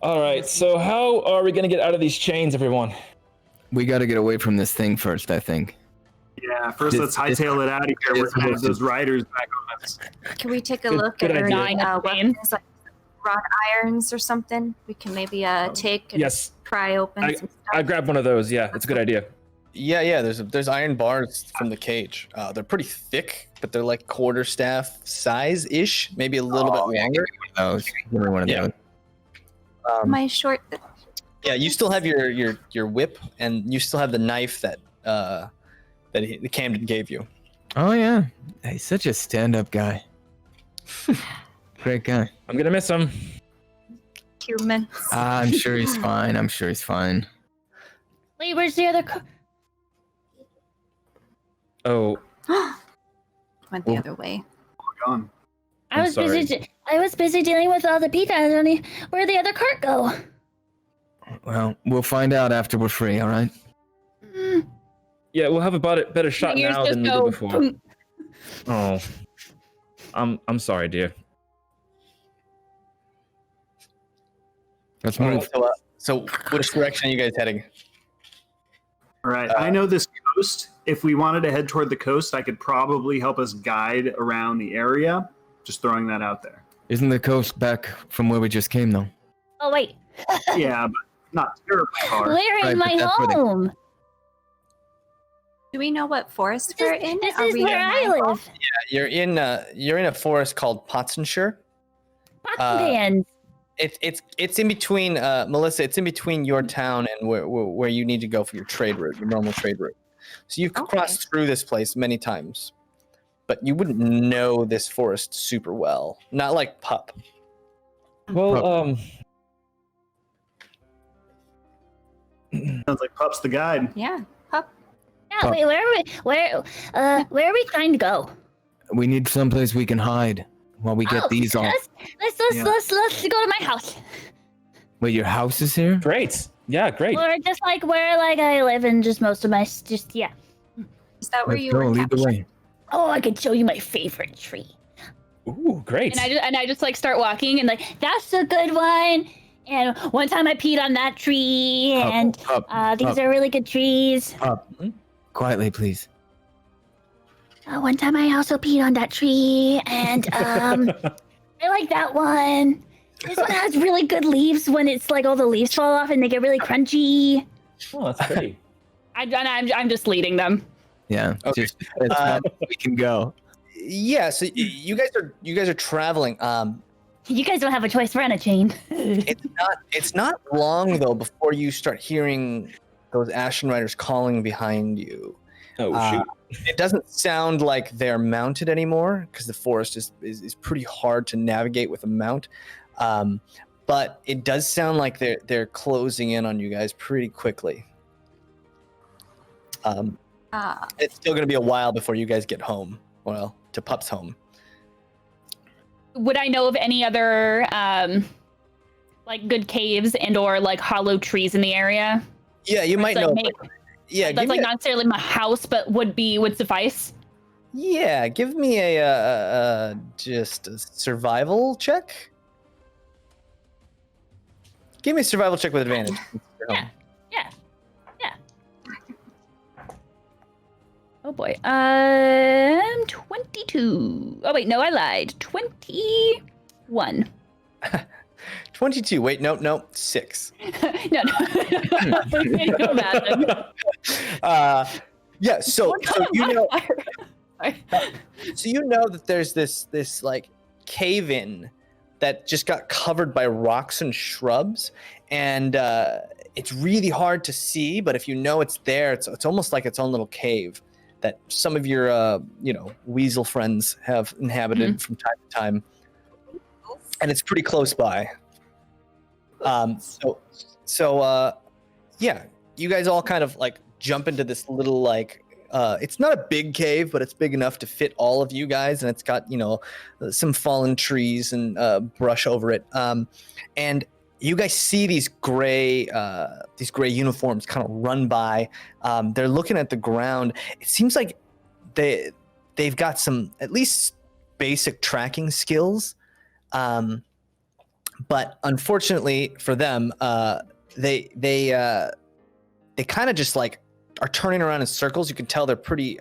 Speaker 2: All right. So how are we going to get out of these chains, everyone?
Speaker 4: We gotta get away from this thing first, I think.
Speaker 5: Yeah, first let's hightail it out of here. We're gonna have those riders back on us.
Speaker 7: Can we take a
Speaker 2: Good-
Speaker 7: look
Speaker 2: good
Speaker 7: at
Speaker 2: idea.
Speaker 7: any
Speaker 3: Nine
Speaker 7: weapons, like wrought irons or something? We can maybe take and
Speaker 2: Yes.
Speaker 7: pry open some stuff.
Speaker 2: I grabbed one of those. Yeah, that's a good idea.
Speaker 1: Yeah. There's iron bars from the cage. They're pretty thick, but they're like quarterstaff size ish, maybe a little bit longer.
Speaker 4: Those. Give me one of
Speaker 1: Yeah.
Speaker 4: those.
Speaker 7: My short.
Speaker 1: Yeah, you still have your whip, and you still have the knife that the Camden gave you.
Speaker 4: Oh yeah. He's such a stand-up guy. Great guy.
Speaker 2: I'm going to miss him.
Speaker 7: Humans.
Speaker 4: I'm sure he's fine. I'm sure he's fine.
Speaker 6: Wait, where's the other car?
Speaker 2: Oh,
Speaker 7: Went the other way.
Speaker 5: Gone.
Speaker 6: I was busy dealing with all the pizza. I don't even, where'd the other cart go?
Speaker 4: Well, we'll find out after we're free, all right?
Speaker 2: yeah, we'll have a better shot
Speaker 3: Ears
Speaker 2: now
Speaker 3: just
Speaker 2: than we
Speaker 3: go
Speaker 2: did before.
Speaker 3: boom.
Speaker 2: Oh, I'm sorry, dear.
Speaker 4: Let's move.
Speaker 1: So which direction are you guys heading?
Speaker 5: All right. I know this coast. If we wanted to head toward the coast, I could probably help us guide around the area. Just throwing that out there.
Speaker 4: Isn't the coast back from where we just came, though?
Speaker 6: Oh wait,
Speaker 5: Yeah, but not terribly far.
Speaker 6: we're
Speaker 4: Right,
Speaker 6: in
Speaker 4: but
Speaker 6: my
Speaker 4: that's where the-
Speaker 6: home.
Speaker 7: Do we know what forest we're in?
Speaker 6: This
Speaker 7: Are
Speaker 6: is
Speaker 7: we
Speaker 6: where
Speaker 7: in
Speaker 6: I
Speaker 7: Michael?
Speaker 6: live.
Speaker 1: You're in a forest called Potsenshire.
Speaker 6: Pottenpans.
Speaker 1: It's in between Melissa. It's in between your town and where you need to go for your trade route, your normal trade route. So you've
Speaker 7: Okay.
Speaker 1: crossed through this place many times, but you wouldn't know this forest super well. Not like Pup.
Speaker 2: Well,
Speaker 5: Sounds like Pup's the guide.
Speaker 7: Yeah. Pup.
Speaker 6: Yeah, wait, where are we trying to go?
Speaker 4: We need someplace we can hide while we get these off.
Speaker 6: Let's go to my house.
Speaker 4: Wait, your house is here?
Speaker 2: great. Yeah, great.
Speaker 6: Or just like where like I live and just most of my yeah.
Speaker 7: Is that where
Speaker 4: Let's
Speaker 7: you
Speaker 4: go,
Speaker 7: were
Speaker 4: lead the
Speaker 7: captured?
Speaker 4: way.
Speaker 6: Oh, I could show you my favorite tree.
Speaker 2: Ooh, great.
Speaker 3: And I just like start walking and like
Speaker 6: That's a good one. And one time I peed on that tree, and these are really good trees.
Speaker 4: Quietly, please.
Speaker 6: One time I also peed on that tree, and I like that one. This one has really good leaves when it's like all the leaves fall off and they get really crunchy.
Speaker 2: Oh, that's great.
Speaker 3: I'm just leading them.
Speaker 4: Yeah.
Speaker 1: Okay.
Speaker 4: Just as far as we can go.
Speaker 1: Yeah. So you guys are traveling.
Speaker 6: You guys don't have a choice. We're on a chain.
Speaker 1: It's not long though before you start hearing those Ashen Riders calling behind you.
Speaker 2: Oh, shoot.
Speaker 1: It doesn't sound like they're mounted anymore because the forest is pretty hard to navigate with a mount. But it does sound like they're closing in on you guys pretty quickly. It's still going to be a while before you guys get home. Well, to Pup's home.
Speaker 3: Would I know of any other like good caves and or like hollow trees in the area?
Speaker 1: Yeah, you might know. Yeah,
Speaker 3: That's like not necessarily my house, but would suffice.
Speaker 1: Yeah, give me a just a survival check. Give me a survival check with advantage.
Speaker 3: Yeah. Oh boy. 20. 22. Oh, wait, no, I lied. 21.
Speaker 1: 22. Wait, no, 6.
Speaker 3: no. Go imagine.
Speaker 1: Yeah. So you know,
Speaker 3: Sorry.
Speaker 1: so you know that there's this like cave in that just got covered by rocks and shrubs, and it's really hard to see. But if you know it's there, it's almost like its own little cave that some of your weasel friends have inhabited from time to time, and it's pretty close by. Yeah, you guys all kind of like jump into this little like it's not a big cave, but it's big enough to fit all of you guys, and it's got some fallen trees and brush over it. And you guys see these gray uniforms kind of run by. They're looking at the ground. It seems like they've got some at least basic tracking skills. But unfortunately for them, they kind of just like are turning around in circles. You can tell they're pretty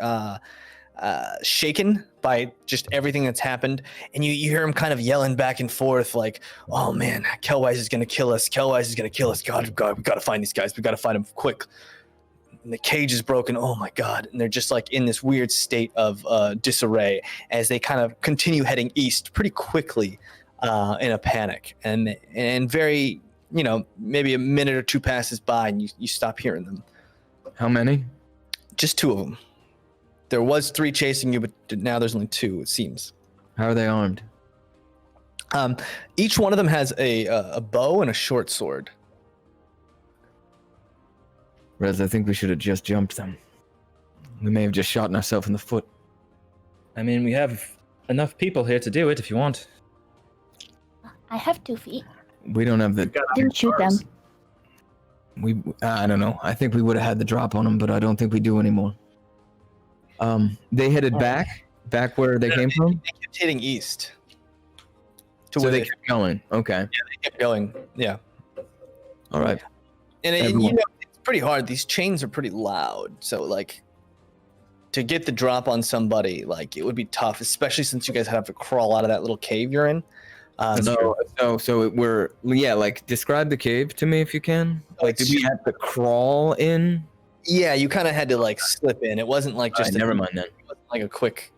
Speaker 1: shaken by just everything that's happened, and you hear them kind of yelling back and forth like, "Oh man, Kelwise is gonna kill us! Kelwise is gonna kill us! God, we gotta find these guys! We gotta find them quick! And the cage is broken! Oh my God!" And they're just like in this weird state of disarray as they kind of continue heading east pretty quickly. In a panic, and very, maybe a minute or two passes by, and you stop hearing them.
Speaker 4: How many?
Speaker 1: Just 2 of them. There was 3 chasing you, but now there's only 2. It seems.
Speaker 4: How are they armed?
Speaker 1: Each one of them has a bow and a short sword.
Speaker 4: Rez, I think we should have just jumped them. We may have just shot ourselves in the foot.
Speaker 2: I mean, we have enough people here to do it if you want.
Speaker 6: I have 2 feet.
Speaker 4: We don't have the.
Speaker 6: Didn't shoot them.
Speaker 4: I don't know. I think we would have had the drop on them, but I don't think we do anymore. They headed back where they came from.
Speaker 1: They kept heading east.
Speaker 4: So they kept going. Okay.
Speaker 1: Yeah, they kept going. Yeah.
Speaker 4: All right.
Speaker 1: And it's pretty hard. These chains are pretty loud, so like to get the drop on somebody, like it would be tough, especially since you guys have to crawl out of that little cave you're in. Describe the cave to me if you can. Like, did we have to crawl in? Yeah, you kind of had to like slip in. It wasn't like just
Speaker 4: never mind then.
Speaker 1: It wasn't like a quick.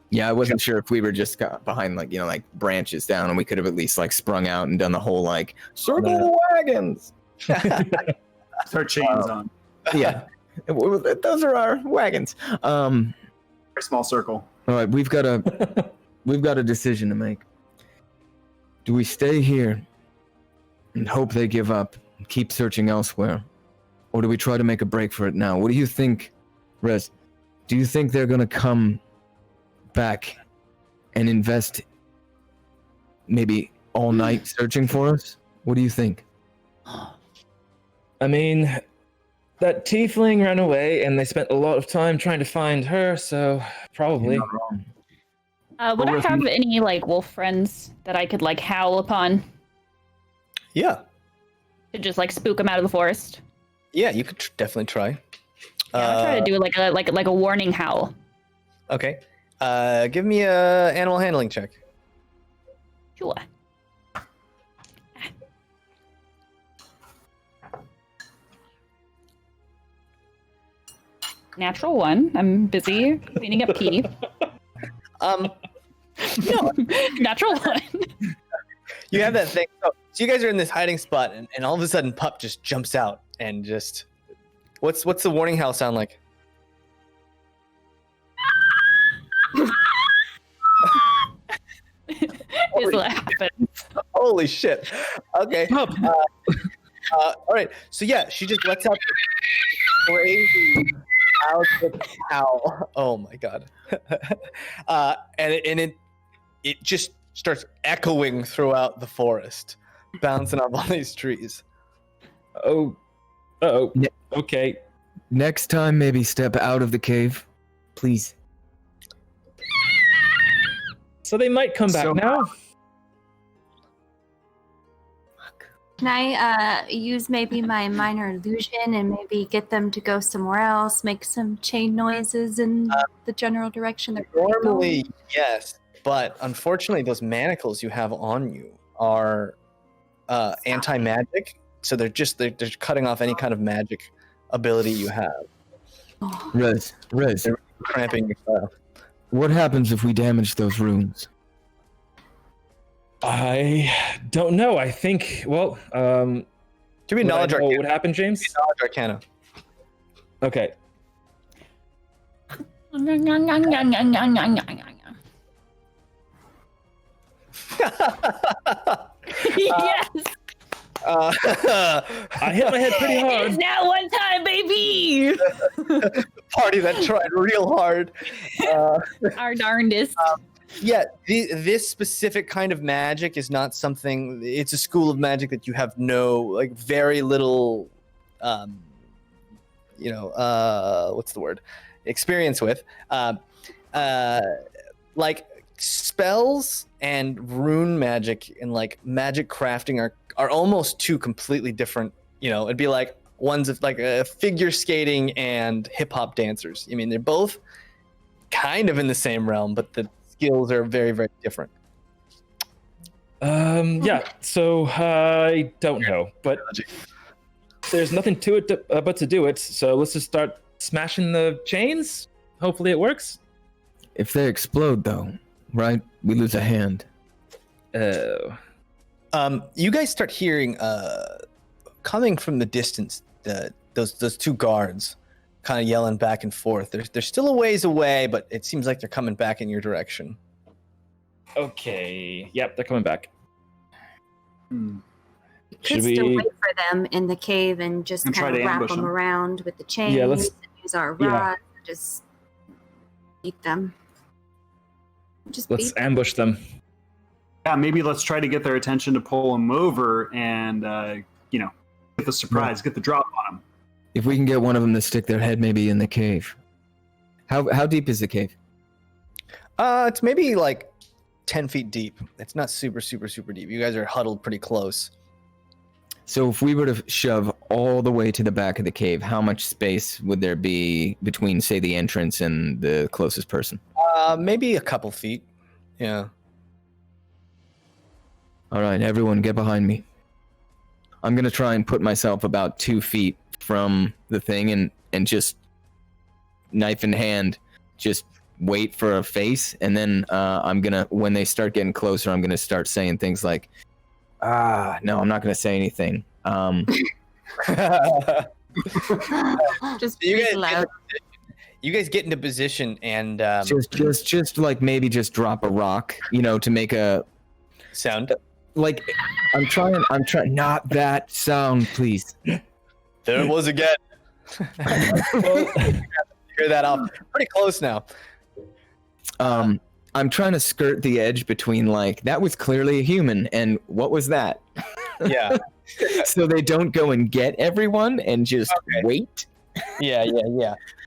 Speaker 4: Yeah, I wasn't sure if we were just got behind like branches down, and we could have at least like sprung out and done the whole like circle the wagons.
Speaker 5: Start chains on.
Speaker 4: Yeah, those are our wagons.
Speaker 5: Very small circle.
Speaker 4: All right, we've got a decision to make. Do we stay here and hope they give up and keep searching elsewhere? Or do we try to make a break for it now? What do you think, Rez? Do you think they're going to come back and invest maybe all night searching for us? What do you think?
Speaker 2: I mean, that tiefling ran away and they spent a lot of time trying to find her, so probably.
Speaker 4: You're not wrong.
Speaker 3: Would I have any like wolf friends that I could like howl upon
Speaker 1: Yeah.
Speaker 3: to just like spook them out of the forest?
Speaker 1: Yeah, you could definitely try.
Speaker 3: Yeah, I'll try to do like a warning howl.
Speaker 1: Okay. Give me a animal handling check.
Speaker 3: Sure. Natural 1. I'm busy cleaning up pee.
Speaker 1: No.
Speaker 3: Natural 1.
Speaker 1: You have that thing. So you guys are in this hiding spot, and all of a sudden, Pup just jumps out and just. What's the warning howl sound like?
Speaker 3: Is what happens.
Speaker 1: Holy shit! Okay. Pup. All right. So yeah, she just lets out the crazy loud howl. Oh my god. And it just starts echoing throughout the forest, bouncing off all these trees.
Speaker 2: Oh. Okay.
Speaker 4: Next time, maybe step out of the cave, please.
Speaker 2: So they might come back now.
Speaker 7: Can I use maybe my minor illusion and maybe get them to go somewhere else, make some chain noises in the general direction they're
Speaker 1: Normally,
Speaker 7: going?
Speaker 1: yes, but unfortunately, those manacles you have on you are anti-magic, so they're cutting off any kind of magic ability you have.
Speaker 4: Rez,
Speaker 1: They're cramping your style.
Speaker 4: what happens if we damage those runes?
Speaker 2: I don't know. I think. Well,
Speaker 1: Give me a knowledge
Speaker 2: what
Speaker 1: arcana.
Speaker 2: would happen, James?
Speaker 1: Knowledge arcana.
Speaker 2: Okay.
Speaker 3: Yes.
Speaker 2: I hit my head pretty hard.
Speaker 3: It's now one time, baby.
Speaker 1: Party that tried real hard.
Speaker 3: Our darndest.
Speaker 1: Yeah, this specific kind of magic is not something. It's a school of magic that you have very little, what's the word? Experience with. Like spells and rune magic and like magic crafting are almost two completely different. It'd be like one's of like figure skating and hip hop dancers. I mean, they're both kind of in the same realm, but the skills are very, very different.
Speaker 2: Yeah. So I don't know, but there's nothing to it but to do it. So let's just start smashing the chains. Hopefully it works.
Speaker 4: If they explode, though, right? We lose a hand.
Speaker 2: Oh.
Speaker 1: You guys start hearing coming from the distance those two guards kind of yelling back and forth. They're still a ways away, but it seems like they're coming back in your direction.
Speaker 2: Okay. Yep, they're coming back.
Speaker 7: Could
Speaker 2: Should
Speaker 7: still
Speaker 2: we?
Speaker 7: wait for them in the cave and just
Speaker 5: And try
Speaker 7: kind of
Speaker 5: to
Speaker 7: wrap
Speaker 5: ambush
Speaker 7: them
Speaker 5: them.
Speaker 7: around with the chains.
Speaker 2: Yeah, let's-
Speaker 7: And use our
Speaker 2: yeah.
Speaker 7: rod. Just beat them. Just
Speaker 2: Let's
Speaker 7: beat them.
Speaker 2: ambush them.
Speaker 5: Yeah, maybe let's try to get their attention to pull them over and, get the surprise, get the drop on them.
Speaker 4: If we can get one of them to stick their head maybe in the cave. How deep is the cave?
Speaker 1: It's maybe like 10 feet deep. It's not super, super, super deep. You guys are huddled pretty close.
Speaker 4: So if we were to shove all the way to the back of the cave, how much space would there be between, say, the entrance and the closest person?
Speaker 1: Maybe a couple feet. Yeah.
Speaker 4: All right, everyone get behind me. I'm going to try and put myself about 2 feet from the thing and just knife in hand, just wait for a face. And then I'm going to, when they start getting closer, I'm going to start saying things like, no, I'm not going to say anything.
Speaker 7: Just
Speaker 1: You
Speaker 7: breathe
Speaker 1: guys,
Speaker 7: loud.
Speaker 1: you guys get into position and
Speaker 4: Just like maybe just drop a rock, to make a,
Speaker 1: sound.
Speaker 4: like, I'm trying, not that sound, please.
Speaker 1: There it was again. Hear that off. Pretty close now.
Speaker 4: I'm trying to skirt the edge between like, that was clearly a human, and what was that?
Speaker 1: Yeah.
Speaker 4: So they don't go and get everyone and just wait.
Speaker 1: Yeah.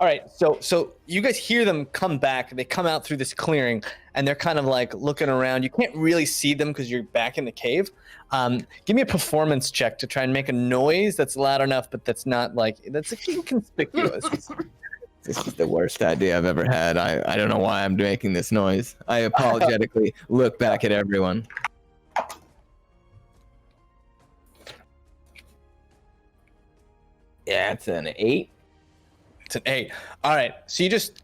Speaker 1: All right. So you guys hear them come back. They come out through this clearing, and they're kind of like looking around. You can't really see them because you're back in the cave. Give me a performance check to try and make a noise that's loud enough, but that's not like that's inconspicuous.
Speaker 4: This is the worst idea I've ever had. I don't know why I'm making this noise. I apologetically look back at everyone. Yeah, it's an 8.
Speaker 1: It's an 8. All right. So you just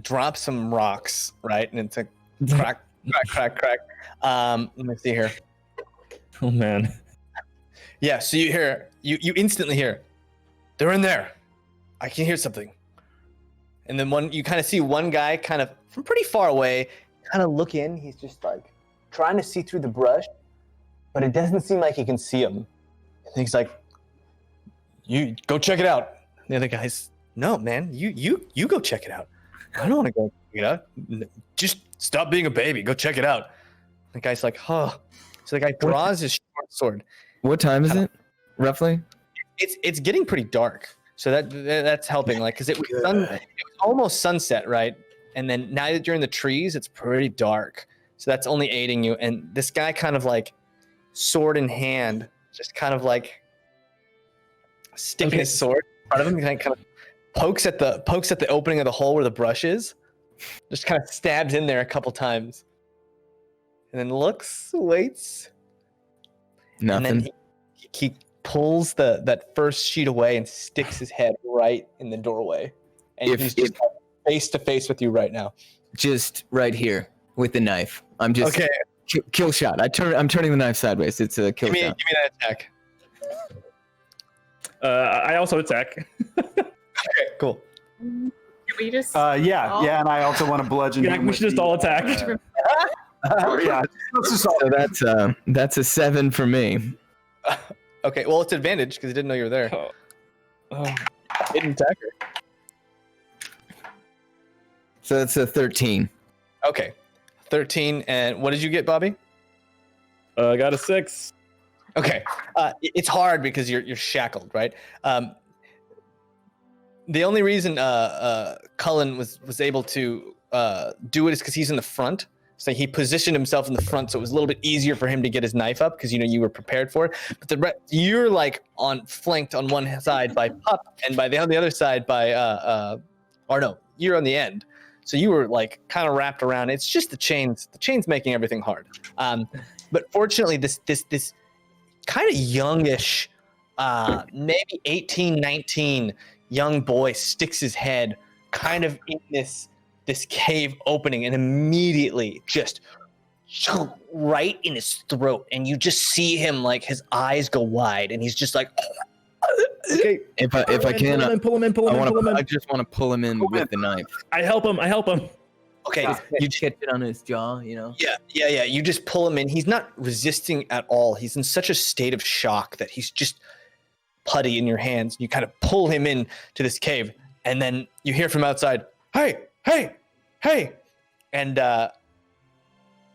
Speaker 1: drop some rocks, right? And it's a crack, crack, crack, crack. Let me see here.
Speaker 2: Oh man.
Speaker 1: Yeah. So you hear, you instantly hear, they're in there. I can hear something. And then you kind of see one guy kind of from pretty far away, kind of look in. He's just like trying to see through the brush, but it doesn't seem like he can see him. And he's like, "You go check it out." And the other guy's, "No, man, you go check it out. I don't want to go check it out. Just stop being a baby. Go check it out." The guy's like, "Huh." So the guy draws his short sword.
Speaker 4: What time is it, roughly?
Speaker 1: It's getting pretty dark. So that's helping, like, because it was almost sunset, right? And then now that you're in the trees, it's pretty dark. So that's only aiding you. And this guy kind of like sword in hand just kind of like sticking his sword in front of him, kind of pokes at the opening of the hole where the brush is, just kind of stabs in there a couple times, and then looks, waits,
Speaker 4: Nothing.
Speaker 1: and then he pulls that first sheet away and sticks his head right in the doorway, and he's just face to face with you right now.
Speaker 4: Just right here with the knife. I'm just
Speaker 1: Okay.
Speaker 4: Kill shot. I'm turning the knife sideways. It's a kill shot.
Speaker 1: Give me that attack.
Speaker 2: I also attack.
Speaker 1: Okay, cool.
Speaker 8: Can we just?
Speaker 5: Yeah, and I also want to bludgeon.
Speaker 2: Yeah,
Speaker 5: him
Speaker 2: we
Speaker 5: with
Speaker 2: should just
Speaker 5: the-
Speaker 2: all attack.
Speaker 5: yeah, let's just all.
Speaker 4: So that's a 7 for me.
Speaker 1: Okay, well, it's advantage because he didn't know you were there.
Speaker 2: Oh.
Speaker 1: Hidden attacker.
Speaker 4: So that's a 13.
Speaker 1: Okay, 13. And what did you get, Bobby?
Speaker 2: I got a 6.
Speaker 1: Okay, it's hard because you're shackled, right? The only reason Cullen was able to do it is because he's in the front. So he positioned himself in the front, so it was a little bit easier for him to get his knife up because you were prepared for it. But you're like flanked on one side by Pup, and by the other side by or no, you're on the end. So you were like kind of wrapped around. It's just the chains. The chains making everything hard. But fortunately, this kind of youngish, maybe 18, 19 young boy sticks his head kind of in this cave opening and immediately just right in his throat, and you just see him like his eyes go wide, and he's just like,
Speaker 2: Okay.
Speaker 4: If I can, I
Speaker 2: pull him in.
Speaker 4: just want to pull him in with the knife.
Speaker 2: I help him.
Speaker 1: okay,
Speaker 4: You catch it on his jaw, you know.
Speaker 1: yeah. You just pull him in. He's not resisting at all. He's in such a state of shock that he's just putty in your hands. You kind of pull him in to this cave, and then you hear from outside, "Hey!" And
Speaker 4: I'm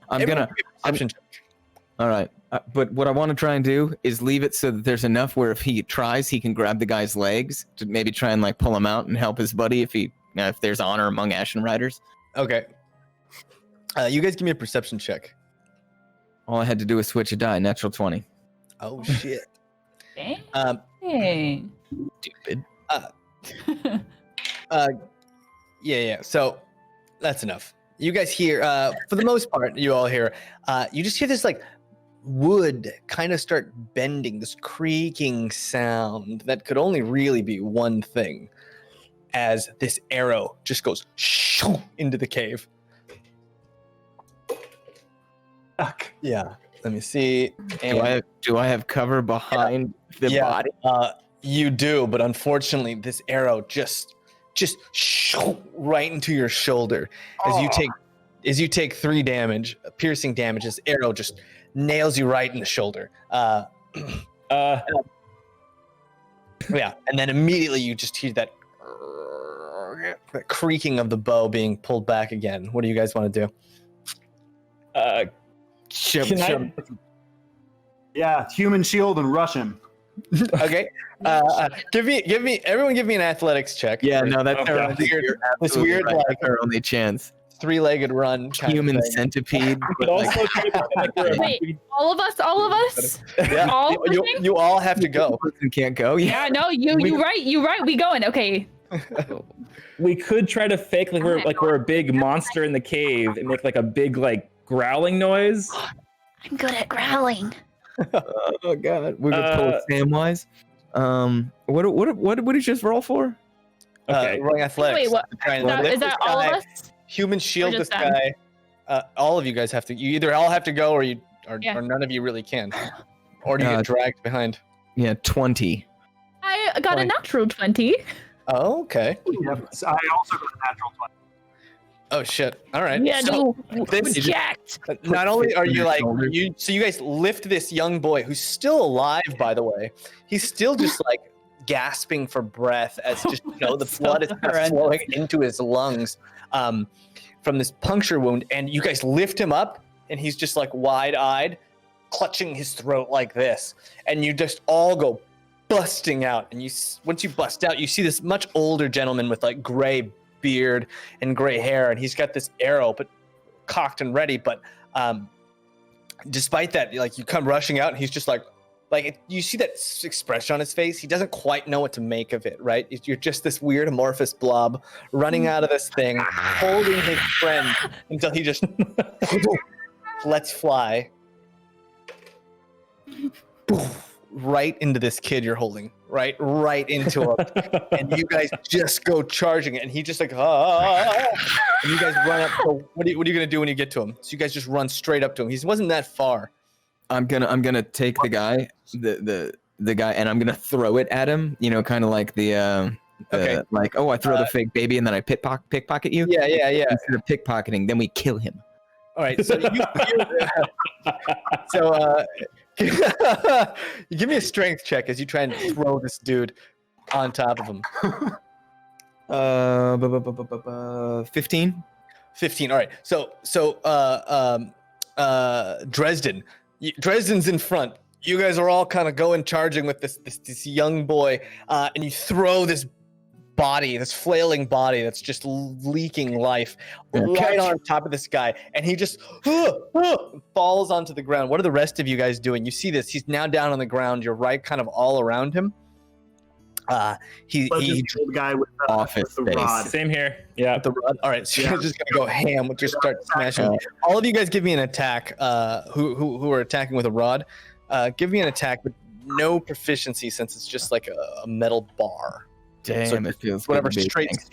Speaker 4: gonna. All right, but what I want to try and do is leave it so that there's enough where if he tries, he can grab the guy's legs to maybe try and like pull him out and help his buddy if there's honor among Ashen Riders.
Speaker 1: Okay. You guys give me a perception check.
Speaker 4: All I had to do was switch a die, natural 20.
Speaker 1: Oh shit.
Speaker 3: Dang.
Speaker 4: Stupid.
Speaker 1: Yeah. So that's enough. You guys hear, for the most part, you all hear, you just hear this like wood kind of start bending, this creaking sound that could only really be one thing, as this arrow just goes shoo into the cave.
Speaker 5: Fuck.
Speaker 1: Yeah. Let me see. And
Speaker 4: Do I have cover behind the body?
Speaker 1: You do, but unfortunately, this arrow just shoo, right into your shoulder as you take 3 damage, piercing damage. This arrow just nails you right in the shoulder. Yeah, and then immediately you just hear that creaking of the bow being pulled back again. What do you guys want to do?
Speaker 5: Yeah, human shield and rush him.
Speaker 1: Okay. Everyone give me an athletics check.
Speaker 4: Yeah, no, that's
Speaker 2: Okay.
Speaker 4: our,
Speaker 1: This weird
Speaker 4: right.
Speaker 1: like
Speaker 4: That's our only chance.
Speaker 1: 3-legged run. kind of
Speaker 4: Human
Speaker 1: thing.
Speaker 4: centipede.
Speaker 2: But also,
Speaker 3: Wait, all of us?
Speaker 1: Yeah.
Speaker 3: All
Speaker 1: You all have to go.
Speaker 4: Person can't go.
Speaker 3: Yeah, no, you right. We going. Okay.
Speaker 2: we could try to fake like we're a big monster in the cave and make like a big like growling noise.
Speaker 6: I'm good at growling.
Speaker 4: Oh god, we're gonna pull Samwise. What did you just roll for?
Speaker 2: Okay.
Speaker 1: Rolling athletics.
Speaker 3: Wait, what?
Speaker 1: to try and
Speaker 3: Is
Speaker 1: lift
Speaker 3: that
Speaker 1: this
Speaker 3: all of
Speaker 1: guy.
Speaker 3: us?
Speaker 1: Human shield
Speaker 3: Or
Speaker 1: this
Speaker 3: just them?
Speaker 1: guy. All of you guys have to. You either all have to go, or none of you really can, or do you get dragged behind?
Speaker 4: Yeah, 20.
Speaker 3: I got a natural 20.
Speaker 1: Oh, okay.
Speaker 5: I also got a natural 20.
Speaker 1: Oh shit! All right.
Speaker 3: Yeah,
Speaker 1: So
Speaker 3: no,
Speaker 1: this-
Speaker 3: jacked.
Speaker 1: not only are you like
Speaker 4: shoulder.
Speaker 1: you guys lift this young boy who's still alive, by the way. He's still just like gasping for breath as just the
Speaker 3: That's
Speaker 1: blood is
Speaker 3: so
Speaker 1: kind of
Speaker 3: horrendous.
Speaker 1: flowing into his lungs from this puncture wound, and you guys lift him up, and he's just like wide-eyed, clutching his throat like this, and you just all go busting out, and once you bust out, you see this much older gentleman with like gray beard and gray hair, and he's got this arrow but cocked and ready, but despite that, like, you come rushing out and he's just like like you see that expression on his face. He doesn't quite know what to make of it, right? You're just this weird amorphous blob running out of this thing, holding his friend until he just lets fly right into this kid you're holding, right into him, and you guys just go charging it, and he just like and you guys run up. So what are you gonna do when you get to him? So you guys just run straight up to him. He wasn't that far.
Speaker 4: I'm gonna take the guy, the guy, and I'm gonna throw it at him. You know, kind of like the
Speaker 1: Okay.
Speaker 4: like, oh, I throw the fake baby and then I pickpocket you.
Speaker 1: Yeah.
Speaker 4: Instead of pickpocketing, then we kill him.
Speaker 1: All right, so you give me a strength check as you try and throw this dude on top of him.
Speaker 4: 15.
Speaker 1: 15. All right. So Dresden's in front. You guys are all kind of going charging with this young boy, and you throw this body, this flailing body that's just leaking life, right on top of this guy, and he just falls onto the ground. What are the rest of you guys doing? You see this? He's now down on the ground. You're right, kind of all around him. He
Speaker 5: the guy with the rod.
Speaker 2: Same here. Yeah.
Speaker 1: with the rod. All right, so you're just gonna go ham. Just start smashing. All of you guys, give me an attack. Who are attacking with a rod? Give me an attack, but no proficiency since it's just like a metal bar.
Speaker 4: Damn, it feels good
Speaker 1: Whatever,
Speaker 4: to be
Speaker 1: straight
Speaker 4: thanks.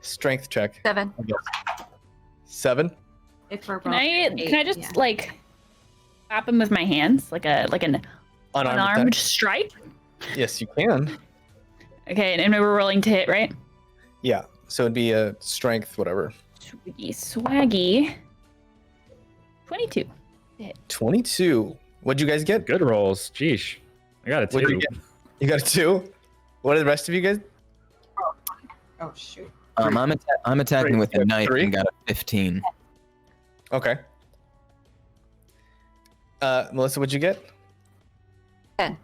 Speaker 1: strength check.
Speaker 7: 7.
Speaker 1: 7.
Speaker 7: If we're
Speaker 3: Can I just like slap him with my hands, like an unarmed
Speaker 1: attack?
Speaker 3: strike?
Speaker 1: Yes, you can.
Speaker 3: Okay, and we're rolling to hit, right?
Speaker 1: Yeah, so it'd be a strength, whatever.
Speaker 3: Swaggy. 22.
Speaker 1: 22. What'd you guys get?
Speaker 2: Good rolls. Jeesh. I got a 2.
Speaker 1: What'd you get? You got a 2. What are the rest of you guys?
Speaker 8: Oh shoot.
Speaker 4: I'm attacking with a knife
Speaker 1: 3.
Speaker 4: and got a 15.
Speaker 1: Okay. Melissa, what'd you get?
Speaker 7: 10.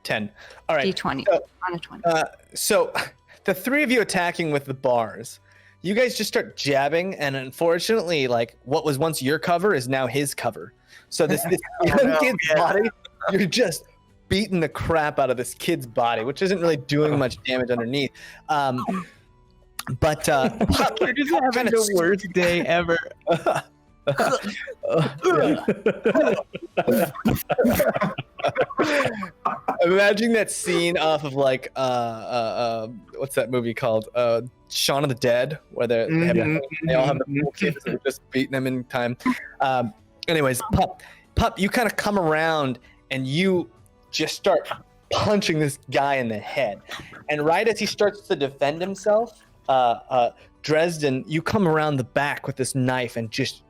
Speaker 1: 10. All right.
Speaker 7: D20
Speaker 1: So,
Speaker 7: on a 20.
Speaker 1: So the three of you attacking with the bars, you guys just start jabbing, and unfortunately, like what was once your cover is now his cover. So this young kid's body, you're just beating the crap out of this kid's body, which isn't really doing much damage underneath. But
Speaker 4: You're just having the worst day ever.
Speaker 1: Imagine that scene off of like what's that movie called? Shaun of the Dead, where they all have the little kids that are just beating them in time. Anyways, Pup, you kind of come around and you just start punching this guy in the head. And right as he starts to defend himself, Dresden, you come around the back with this knife and just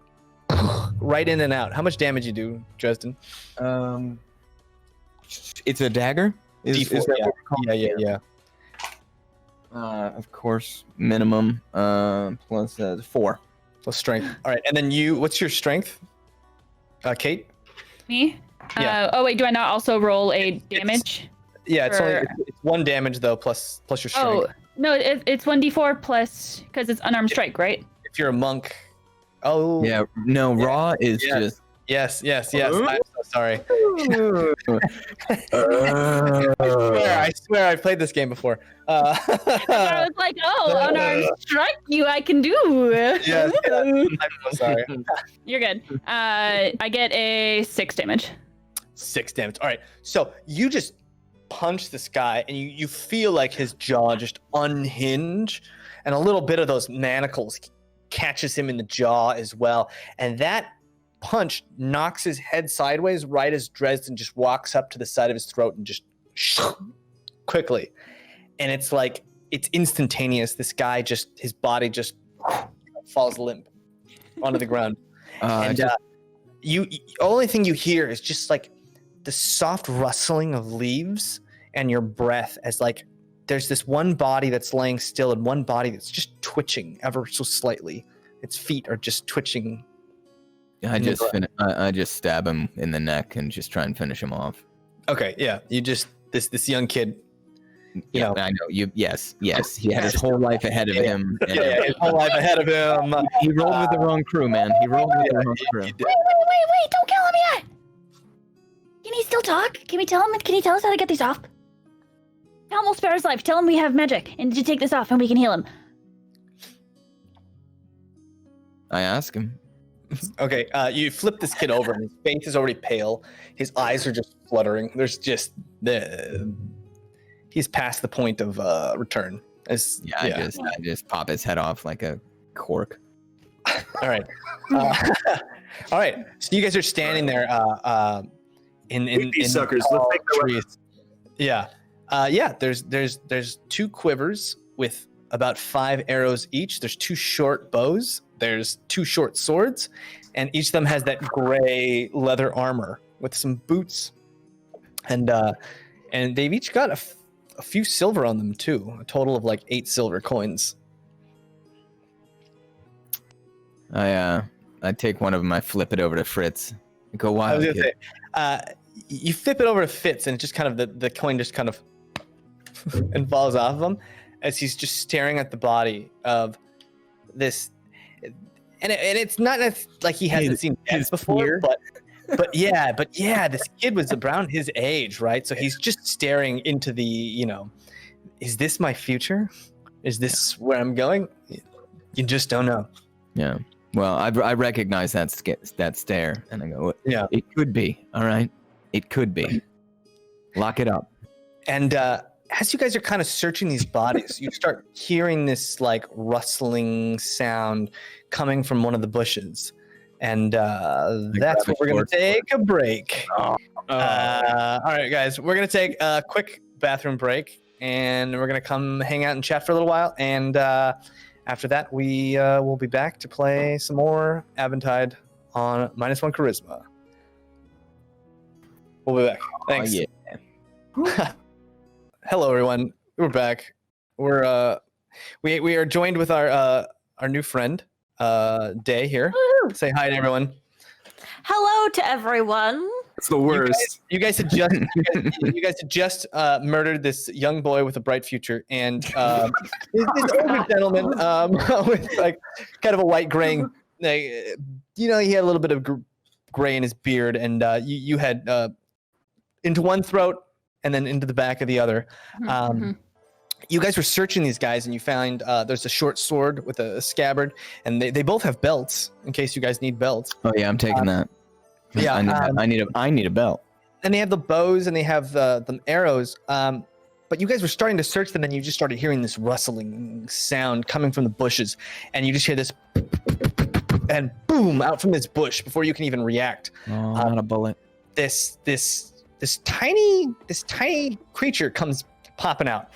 Speaker 1: right in and out. How much damage you do, Dresden?
Speaker 4: It's a dagger?
Speaker 1: D4,
Speaker 4: Is that what we're calling it?
Speaker 1: yeah.
Speaker 4: Of course, minimum plus 4.
Speaker 1: Plus strength. All right, and then what's your strength? Kate?
Speaker 3: Me?
Speaker 1: Yeah.
Speaker 3: Oh wait, do I not also roll a damage?
Speaker 1: It's only 1 damage though, plus your strength.
Speaker 3: Oh no, it's 1d4 plus because it's unarmed strike, right?
Speaker 1: If you're a monk. Oh.
Speaker 4: Yeah, no, raw is just...
Speaker 1: Yes. I'm so sorry. I swear I've played this game before.
Speaker 3: I was like, oh, unarmed strike you, I can do.
Speaker 1: Yes, I'm so sorry.
Speaker 3: You're good. I get a 6 damage.
Speaker 1: 6 damage. All right. So you just punch this guy, and you feel like his jaw just unhinge, and a little bit of those manacles catches him in the jaw as well. And that punch knocks his head sideways right as Dresden just walks up to the side of his throat and just quickly. And it's like, it's instantaneous. This guy his body just falls limp onto the ground. Only thing you hear is just like the soft rustling of leaves and your breath as like there's this one body that's laying still and one body that's just twitching ever so slightly. Its feet are just twitching.
Speaker 4: I just stab him in the neck and just try and finish him off.
Speaker 1: Okay, yeah. You just this young kid. You know.
Speaker 4: I know. Yes. He had his whole life ahead of him.
Speaker 1: Yeah, his whole life ahead of him.
Speaker 4: He rolled with the wrong crew, man. He rolled with the wrong crew.
Speaker 3: Wait! Don't kill him yet!
Speaker 6: Can he still talk? Can we tell him? Can he tell us how to get these off? Tell him we'll spare his life. Tell him we have magic and to take this off and we can heal him.
Speaker 4: I ask him.
Speaker 1: Okay, you flip this kid over, and his face is already pale. His eyes are just fluttering. There's just he's past the point of return.
Speaker 4: I just pop his head off like a cork.
Speaker 1: All right, all right. So you guys are standing there in
Speaker 5: suckers.
Speaker 1: tall
Speaker 5: Let's take the
Speaker 1: trees. Yeah. There's 2 quivers with about 5 arrows each. There's 2 short bows. There's 2 short swords, and each of them has that gray leather armor with some boots, and they've each got a few silver on them too. A total of like 8 silver coins.
Speaker 4: I take one of them. I flip it over to Fritz. I go
Speaker 1: I
Speaker 4: wild.
Speaker 1: was gonna say, you flip it over to Fitz, and it just kind of the coin just kind of and falls off of him as he's just staring at the body of this. And it's not like he hasn't seen death before, but yeah, this kid was around his age, right? So he's just staring into the, is this my future? Is this where I'm going? You just don't know.
Speaker 4: Yeah. Well, I recognize that stare, and I go,
Speaker 1: yeah,
Speaker 4: it could be. All right, it could be. Lock it up.
Speaker 1: And as you guys are kind of searching these bodies, you start hearing this like rustling sound coming from one of the bushes, and that's what we're gonna take a break. All right, guys, we're gonna take a quick bathroom break, and we're gonna come hang out and chat for a little while, and after that, we will be back to play some more Aventide on -1 Charisma. We'll be back. Thanks.
Speaker 4: Yeah.
Speaker 1: Hello, everyone. We're back. We're we are joined with our new friend, Daye here.
Speaker 7: Woo!
Speaker 1: Say hi to everyone.
Speaker 7: Hello to everyone.
Speaker 5: It's the worst.
Speaker 1: You guys had just murdered this young boy with a bright future, and this older gentleman with like kind of a white graying, he had a little bit of gray in his beard, and you had into one throat and then into the back of the other. You guys were searching these guys, and you found there's a short sword with a scabbard, and they both have belts in case you guys need belts.
Speaker 4: Oh yeah, I'm taking that.
Speaker 1: Yeah,
Speaker 4: I need a belt.
Speaker 1: And they have the bows and they have the arrows. But you guys were starting to search them, and you just started hearing this rustling sound coming from the bushes, and you just hear this, and boom, out from this bush before you can even react.
Speaker 4: Oh, not a bullet.
Speaker 1: This tiny creature comes popping out.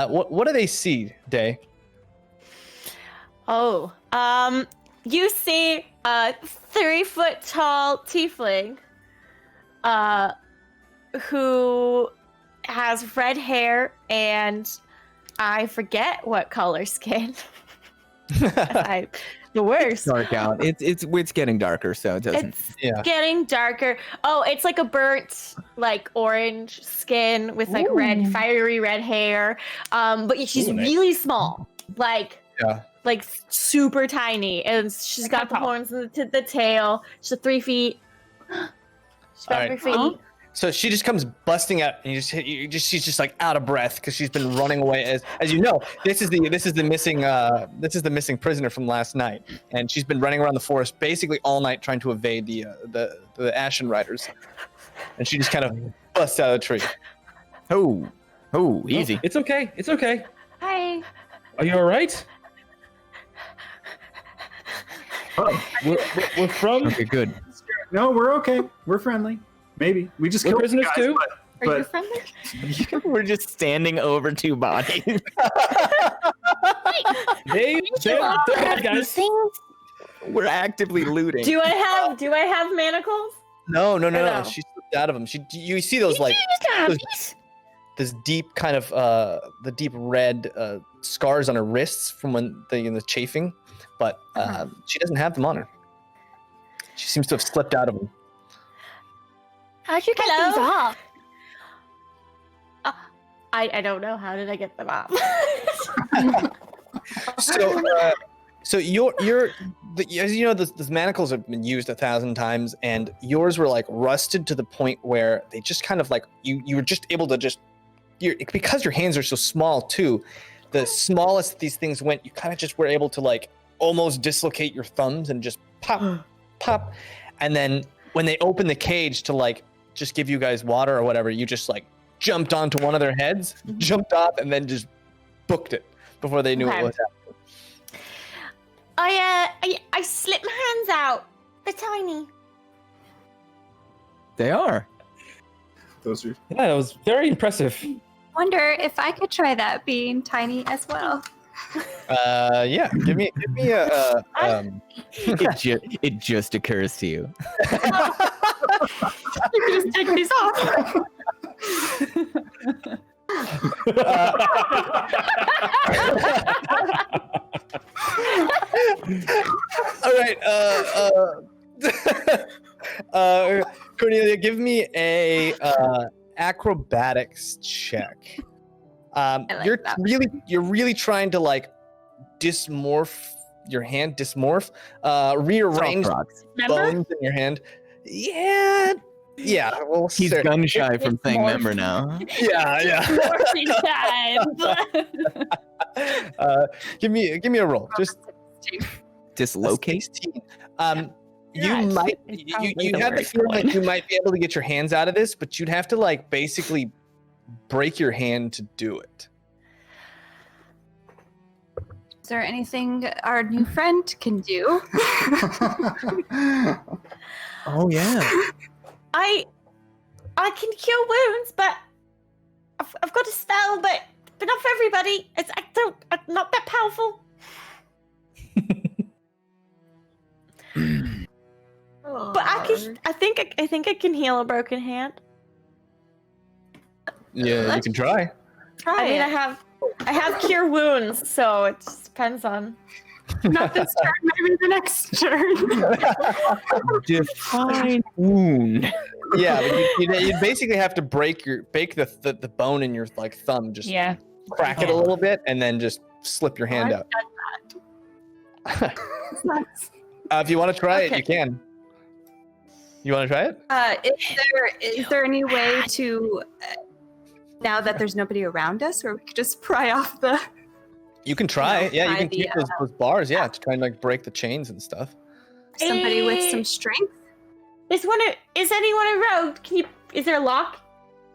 Speaker 1: What do they see, Daye?
Speaker 7: Oh, you see a 3-foot tall tiefling, who has red hair and I forget what color skin. The worst.
Speaker 4: Dark out. It's getting darker, so it doesn't.
Speaker 7: It's getting darker. Oh, it's like a burnt, like orange skin with like red, fiery red hair. But she's really small, like super tiny, and she's got the horns and the tail. She's 3 feet. She's about 3 feet.
Speaker 1: So she just comes busting out, and she's just like out of breath because she's been running away. As you know, this is the missing prisoner from last night, and she's been running around the forest basically all night trying to evade the Ashen Riders, and she just kind of busts out of the tree.
Speaker 4: Oh, easy.
Speaker 2: It's okay. It's okay.
Speaker 7: Hi.
Speaker 2: Are you all right? We're from.
Speaker 4: Okay, good.
Speaker 5: No, we're okay. We're friendly. Maybe we just killed
Speaker 2: prisoners
Speaker 5: guys,
Speaker 2: too.
Speaker 7: Are you friendly?
Speaker 4: We're just standing over 2 bodies.
Speaker 2: They said bad guys.
Speaker 4: We're actively looting.
Speaker 7: Do I have manacles?
Speaker 1: No.
Speaker 7: no?
Speaker 1: She slipped out of them. You see those like this deep kind of the deep red scars on her wrists from when the chafing, but she doesn't have them on her. She seems to have slipped out of them.
Speaker 6: How'd you get these off?
Speaker 7: I don't know. How did I get them off?
Speaker 1: So as you know, the manacles have been used 1,000 times, and yours were like rusted to the point where they just kind of like you were just able to because your hands are so small too. The smallest these things went, you kind of just were able to like almost dislocate your thumbs and just pop, pop, and then when they opened the cage to like just give you guys water or whatever, you just like jumped onto one of their heads, jumped off, and then just booked it before they knew what was happening.
Speaker 9: I slip my hands out. They're tiny.
Speaker 4: They are.
Speaker 5: Those are.
Speaker 2: Yeah, that was very impressive.
Speaker 7: Wonder if I could try that being tiny as well.
Speaker 1: Yeah. Give me a.
Speaker 4: It just occurs to you.
Speaker 9: You can just take these off.
Speaker 1: All right. Cornelia, give me a acrobatics check. You're really trying to like rearrange bones in your hand. Yeah. Well,
Speaker 4: He's gun shy from saying
Speaker 3: morph.
Speaker 4: member now.
Speaker 1: Yeah.
Speaker 3: Morphing time.
Speaker 1: Give me a roll. Just
Speaker 4: Dislocate.
Speaker 1: 16.
Speaker 3: Yeah,
Speaker 1: You might
Speaker 3: it's
Speaker 1: you
Speaker 3: probably the
Speaker 1: have the
Speaker 3: worst
Speaker 1: feeling
Speaker 3: one.
Speaker 1: like you might be able to get your hands out of this, but you'd have to like basically break your hand to do it.
Speaker 7: Is there anything our new friend can do?
Speaker 4: Oh yeah.
Speaker 9: I can cure wounds, but I've got a spell, but not for everybody. I'm not that powerful. But I think I can heal a broken hand.
Speaker 1: Yeah, you can try.
Speaker 7: Try
Speaker 9: I mean,
Speaker 7: it.
Speaker 9: I have cure wounds, so it just depends on.
Speaker 7: Not this turn, maybe the next turn.
Speaker 4: Define wound.
Speaker 1: Yeah, but you'd basically have to break the bone in your like thumb, just
Speaker 3: Yeah.
Speaker 1: crack it a little bit, and then just slip your hand out. If you want to try it,
Speaker 7: Okay.
Speaker 1: you can. You want to try it?
Speaker 7: Is there any way to, now that there's nobody around us, where we could just pry off the?
Speaker 1: You can try.
Speaker 7: know,
Speaker 1: Yeah, you
Speaker 7: try
Speaker 1: can
Speaker 7: the,
Speaker 1: take those bars. Yeah, to try and like break the chains and stuff.
Speaker 7: Somebody with some strength.
Speaker 9: Is anyone a rogue? Is there a lock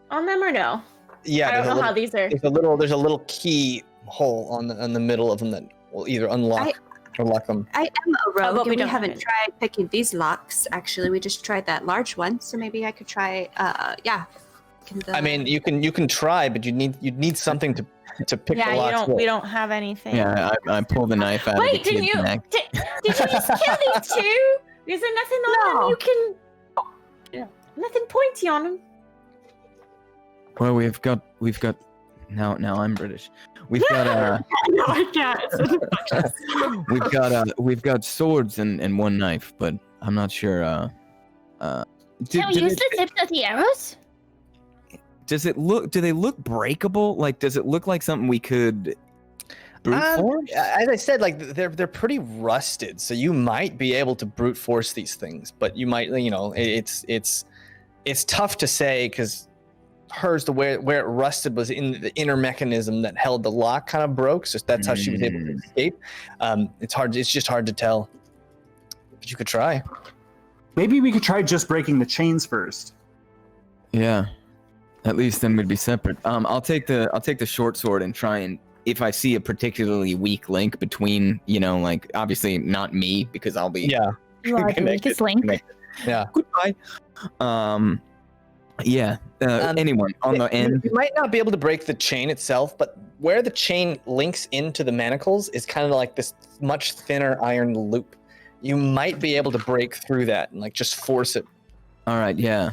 Speaker 9: on them or no?
Speaker 1: Yeah,
Speaker 9: I don't know how these are.
Speaker 1: there's a little key hole on the middle of them that will either unlock or lock them.
Speaker 7: I am a rogue,
Speaker 9: but we
Speaker 7: and we
Speaker 9: don't have
Speaker 7: haven't
Speaker 9: it.
Speaker 7: tried picking these locks. Actually, we just tried that large one, so maybe I could try.
Speaker 1: I mean, you can try, but you'd need something to pick the locks with.
Speaker 9: We don't have anything.
Speaker 4: Yeah, I pull the knife out of the
Speaker 9: Wait, didn't
Speaker 4: kid's
Speaker 9: you?
Speaker 4: neck.
Speaker 9: Did you just kill these two? Is there nothing on them?
Speaker 7: No.
Speaker 9: You can. Nothing pointy on them.
Speaker 4: Well, we've got. Now I'm British. We've got
Speaker 7: no, I can't.
Speaker 4: we've got swords and one knife, but I'm not sure.
Speaker 3: Can we use the tips of the arrows?
Speaker 4: Do they look breakable? Like, does it look like something we could brute force?
Speaker 1: As I said, like they're pretty rusted, so you might be able to brute force these things, but you might, it's tough to say because hers, where it rusted was in the inner mechanism that held the lock kind of broke, so that's how she was able to escape. It's just hard to tell, but you could try.
Speaker 5: Maybe we could try just breaking the chains first.
Speaker 4: Yeah. At least then we'd be separate. I'll take the short sword and try and, if I see a particularly weak link between, like obviously not me because I'll be
Speaker 3: You are the weakest link.
Speaker 1: Yeah.
Speaker 4: Goodbye. Anyone on the end.
Speaker 1: You might not be able to break the chain itself, but where the chain links into the manacles is kind of like this much thinner iron loop. You might be able to break through that and like just force it.
Speaker 4: All right, yeah.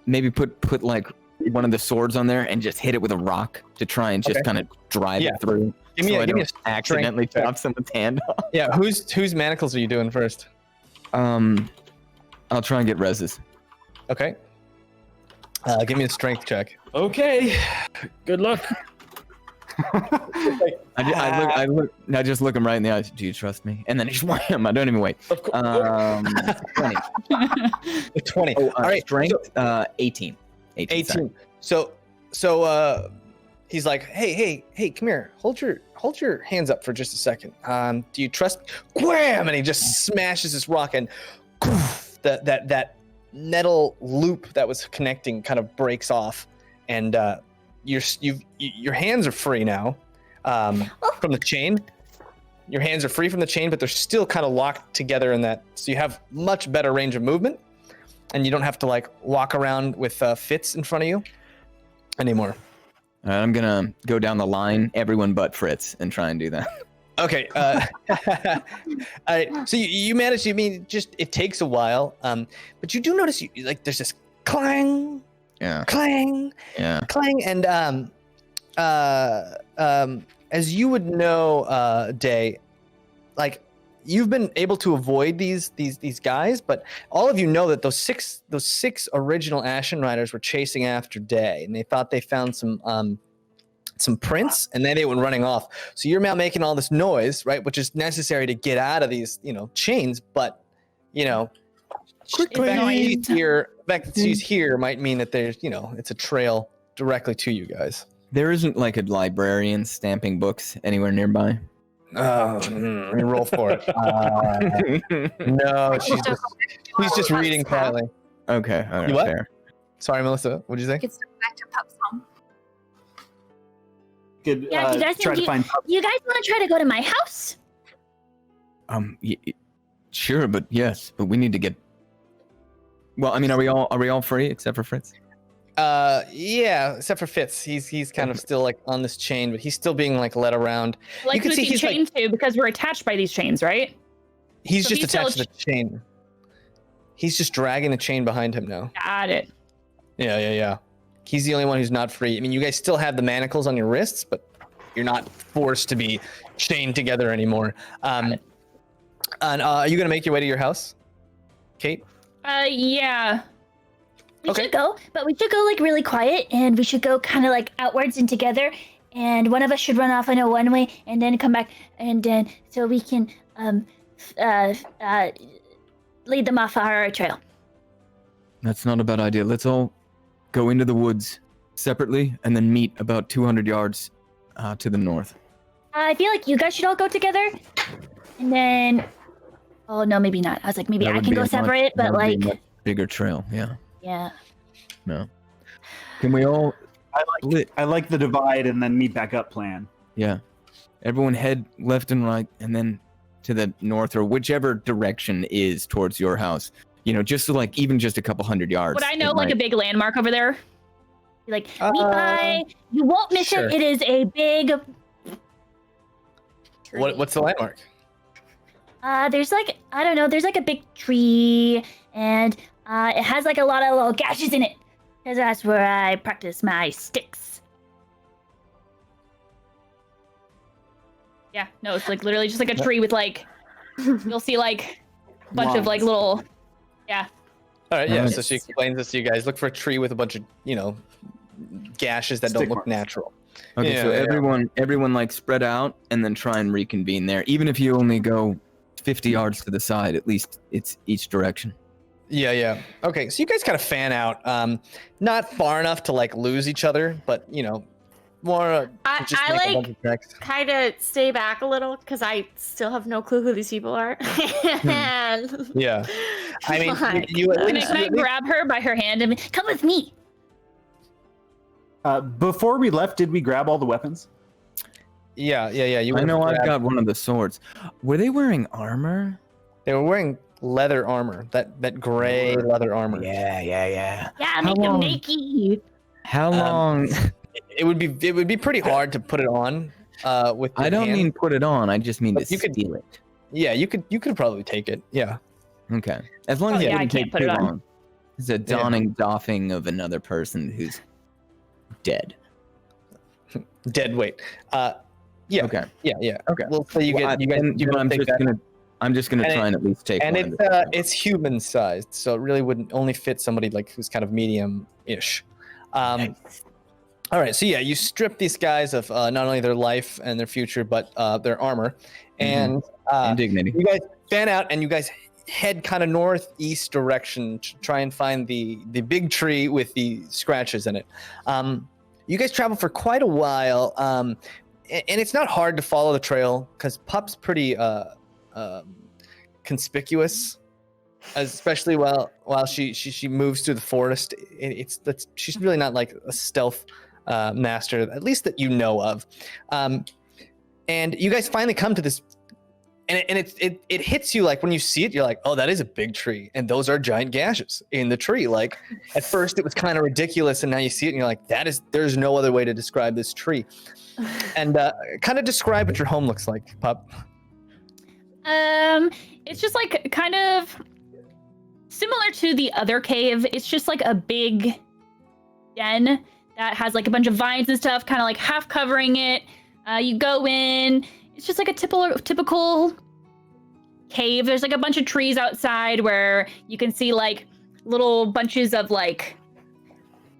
Speaker 4: Maybe put like one of the swords on there and just hit it with a rock to try and just kind of drive it through.
Speaker 1: Give me a
Speaker 4: accidentally
Speaker 1: check.
Speaker 4: chop someone's hand off.
Speaker 1: Yeah, whose manacles are you doing first?
Speaker 4: I'll try and get reses.
Speaker 1: Okay. Give me a strength check.
Speaker 2: Okay. Good luck.
Speaker 4: I look. I just look him right in the eyes. Do you trust me? And then just wham! I don't even wait.
Speaker 1: Of course.
Speaker 4: 20.
Speaker 1: 20.
Speaker 4: Oh,
Speaker 1: All right.
Speaker 4: strength. 18. 18. sorry.
Speaker 1: So he's like, hey, come here. Hold your hands up for just a second. Do you trust me? Wham! And he just smashes this rock, and that metal loop that was connecting kind of breaks off, and your hands are free now from the chain. Your hands are free from the chain, but they're still kind of locked together in that. So you have much better range of movement, and you don't have to like walk around with Fitz in front of you anymore.
Speaker 4: I'm gonna go down the line, everyone but Fritz, and try and do that.
Speaker 1: Okay. So you manage. I mean, just it takes a while. But you do notice, like, there's this clang,
Speaker 4: Yeah.
Speaker 1: clang,
Speaker 4: Yeah.
Speaker 1: clang, and as you would know, Daye, like, you've been able to avoid these guys, but all of you know that those six original Ashen Riders were chasing after Daye, and they thought they found some prints, and then they went running off. So you're now making all this noise, right, which is necessary to get out of these, chains. But the fact that she's here might mean that there's, it's a trail directly to you guys.
Speaker 4: There isn't like a librarian stamping books anywhere nearby.
Speaker 1: Let me roll for it. No, he's just reading quietly.
Speaker 4: Okay. All right,
Speaker 1: You what?
Speaker 4: fair.
Speaker 1: Sorry, Melissa. What'd you say?
Speaker 7: It's back to Pup's home.
Speaker 5: Could
Speaker 6: Yeah, do you guys
Speaker 5: try to find.
Speaker 6: You guys want to try to go to my house?
Speaker 4: Sure, but we need to get. Well, I mean, are we all free except for Fritz?
Speaker 1: Yeah, except for Fitz. He's kind of still like on this chain, but he's still being like led around.
Speaker 3: Like,
Speaker 1: You can
Speaker 3: who's
Speaker 1: see
Speaker 3: he
Speaker 1: he's, like-
Speaker 3: chained to? Because we're attached by these chains, right?
Speaker 1: He's
Speaker 3: So
Speaker 1: just
Speaker 3: he's
Speaker 1: attached to
Speaker 3: still
Speaker 1: the chain. He's just dragging the chain behind him now.
Speaker 3: Got it.
Speaker 1: Yeah. He's the only one who's not free. I mean, you guys still have the manacles on your wrists, but you're not forced to be chained together anymore. And are you gonna make your way to your house, Kate?
Speaker 3: Yeah.
Speaker 6: We
Speaker 1: Okay.
Speaker 6: should go, but we should go like really quiet, and we should go kind of like outwards and together, and one of us should run off in a one way and then come back, and then so we can lead them off our trail.
Speaker 4: That's not a bad idea. Let's all go into the woods separately and then meet about 200 yards to the north.
Speaker 6: I feel like you guys should all go together, and then. Oh no, maybe not. I was like, maybe
Speaker 4: That
Speaker 6: I
Speaker 4: would
Speaker 6: can
Speaker 4: be
Speaker 6: go
Speaker 4: a much-
Speaker 6: separate,
Speaker 4: that
Speaker 6: but
Speaker 4: would be a
Speaker 6: like,
Speaker 4: much bigger trail. Yeah.
Speaker 6: yeah.
Speaker 4: No. Can we all split?
Speaker 5: I like the divide and then meet back up plan.
Speaker 4: Yeah. Everyone head left and right, and then to the north or whichever direction is towards your house. Just so like even just a couple hundred yards.
Speaker 3: Would I know
Speaker 4: it
Speaker 3: like a
Speaker 4: might-
Speaker 3: big landmark over there?
Speaker 6: Be like, meet by. You won't miss
Speaker 1: sure.
Speaker 6: it. It is a big.
Speaker 1: What's the landmark?
Speaker 6: There's like, I don't know, there's like a big tree, and it has like a lot of little gashes in it, because that's where I practice my sticks.
Speaker 3: Yeah, no, it's like literally just like a tree with like, you'll see like a bunch of like
Speaker 5: Lines.
Speaker 3: little, yeah.
Speaker 1: All right, yeah.
Speaker 4: Alright.
Speaker 1: So she explains this to you guys. Look for a tree with a bunch of, gashes that don't
Speaker 5: Stick
Speaker 1: look
Speaker 5: marks.
Speaker 1: natural.
Speaker 4: Okay,
Speaker 1: Yeah,
Speaker 4: so
Speaker 1: yeah.
Speaker 4: everyone like spread out and then try and reconvene there. Even if you only go 50 yards to the side, at least it's each direction.
Speaker 1: Yeah. Okay, so you guys kind of fan out. Not far enough to like lose each other, but more
Speaker 9: I
Speaker 1: just make a
Speaker 9: like
Speaker 1: bunch of tracks.
Speaker 9: kind of stay back a little because I still have no clue who these people are. And
Speaker 1: Yeah. I mean,
Speaker 9: Like,
Speaker 1: you at
Speaker 3: Can I,
Speaker 1: least,
Speaker 3: can I grab her by her hand and
Speaker 6: Come with me.
Speaker 5: Before we left, did we grab all the weapons?
Speaker 1: yeah. You
Speaker 4: I know
Speaker 1: would've
Speaker 4: I've
Speaker 1: grabbed-
Speaker 4: got one of the swords. Were they wearing armor?
Speaker 1: They were wearing leather armor, that gray leather armor.
Speaker 4: Yeah.
Speaker 6: Yeah,
Speaker 4: How
Speaker 6: make them
Speaker 4: long?
Speaker 6: naked.
Speaker 4: How long?
Speaker 1: It would be pretty hard to put it on with your
Speaker 4: I don't
Speaker 1: hand.
Speaker 4: mean put it on. I just mean
Speaker 1: But
Speaker 4: to
Speaker 1: you could-
Speaker 4: steal it.
Speaker 1: Yeah, you could probably take it. Yeah.
Speaker 4: Okay. As long as
Speaker 3: Oh,
Speaker 4: it
Speaker 3: yeah, I
Speaker 4: wouldn't
Speaker 3: can't
Speaker 4: take
Speaker 3: put
Speaker 4: too
Speaker 3: it on.
Speaker 4: long. It's a doffing of another person who's dead.
Speaker 1: Dead weight. Yeah.
Speaker 4: Okay.
Speaker 1: Yeah.
Speaker 4: Okay.
Speaker 1: Well, so you
Speaker 4: Well,
Speaker 1: get you guys
Speaker 4: then-
Speaker 1: you
Speaker 4: then
Speaker 1: both
Speaker 4: I'm
Speaker 1: take
Speaker 4: just
Speaker 1: that.
Speaker 4: gonna
Speaker 1: And
Speaker 4: try and at least take
Speaker 1: And
Speaker 4: one.
Speaker 1: it's human sized, so it really wouldn't only fit somebody like who's kind of medium-ish. All right, so yeah, you strip these guys of not only their life and their future, but their armor, and
Speaker 4: dignity.
Speaker 1: you guys fan out, and you guys head kind of northeast direction to try and find the big tree with the scratches in it. You guys travel for quite a while, and it's not hard to follow the trail because Pup's pretty conspicuous, especially while she moves through the forest. She's really not like a stealth master, at least that you know of. And you guys finally come to this, and it hits you like when you see it, you're like, oh, that is a big tree, and those are giant gashes in the tree. Like at first it was kind of ridiculous, and now you see it and you're like, there's no other way to describe this tree. And kind of describe what your home looks like, Pup.
Speaker 3: It's just like kind of similar to the other cave. It's just like a big den that has like a bunch of vines and stuff, kind of like half covering it. You go in. It's just like a typical cave. There's like a bunch of trees outside where you can see like little bunches of like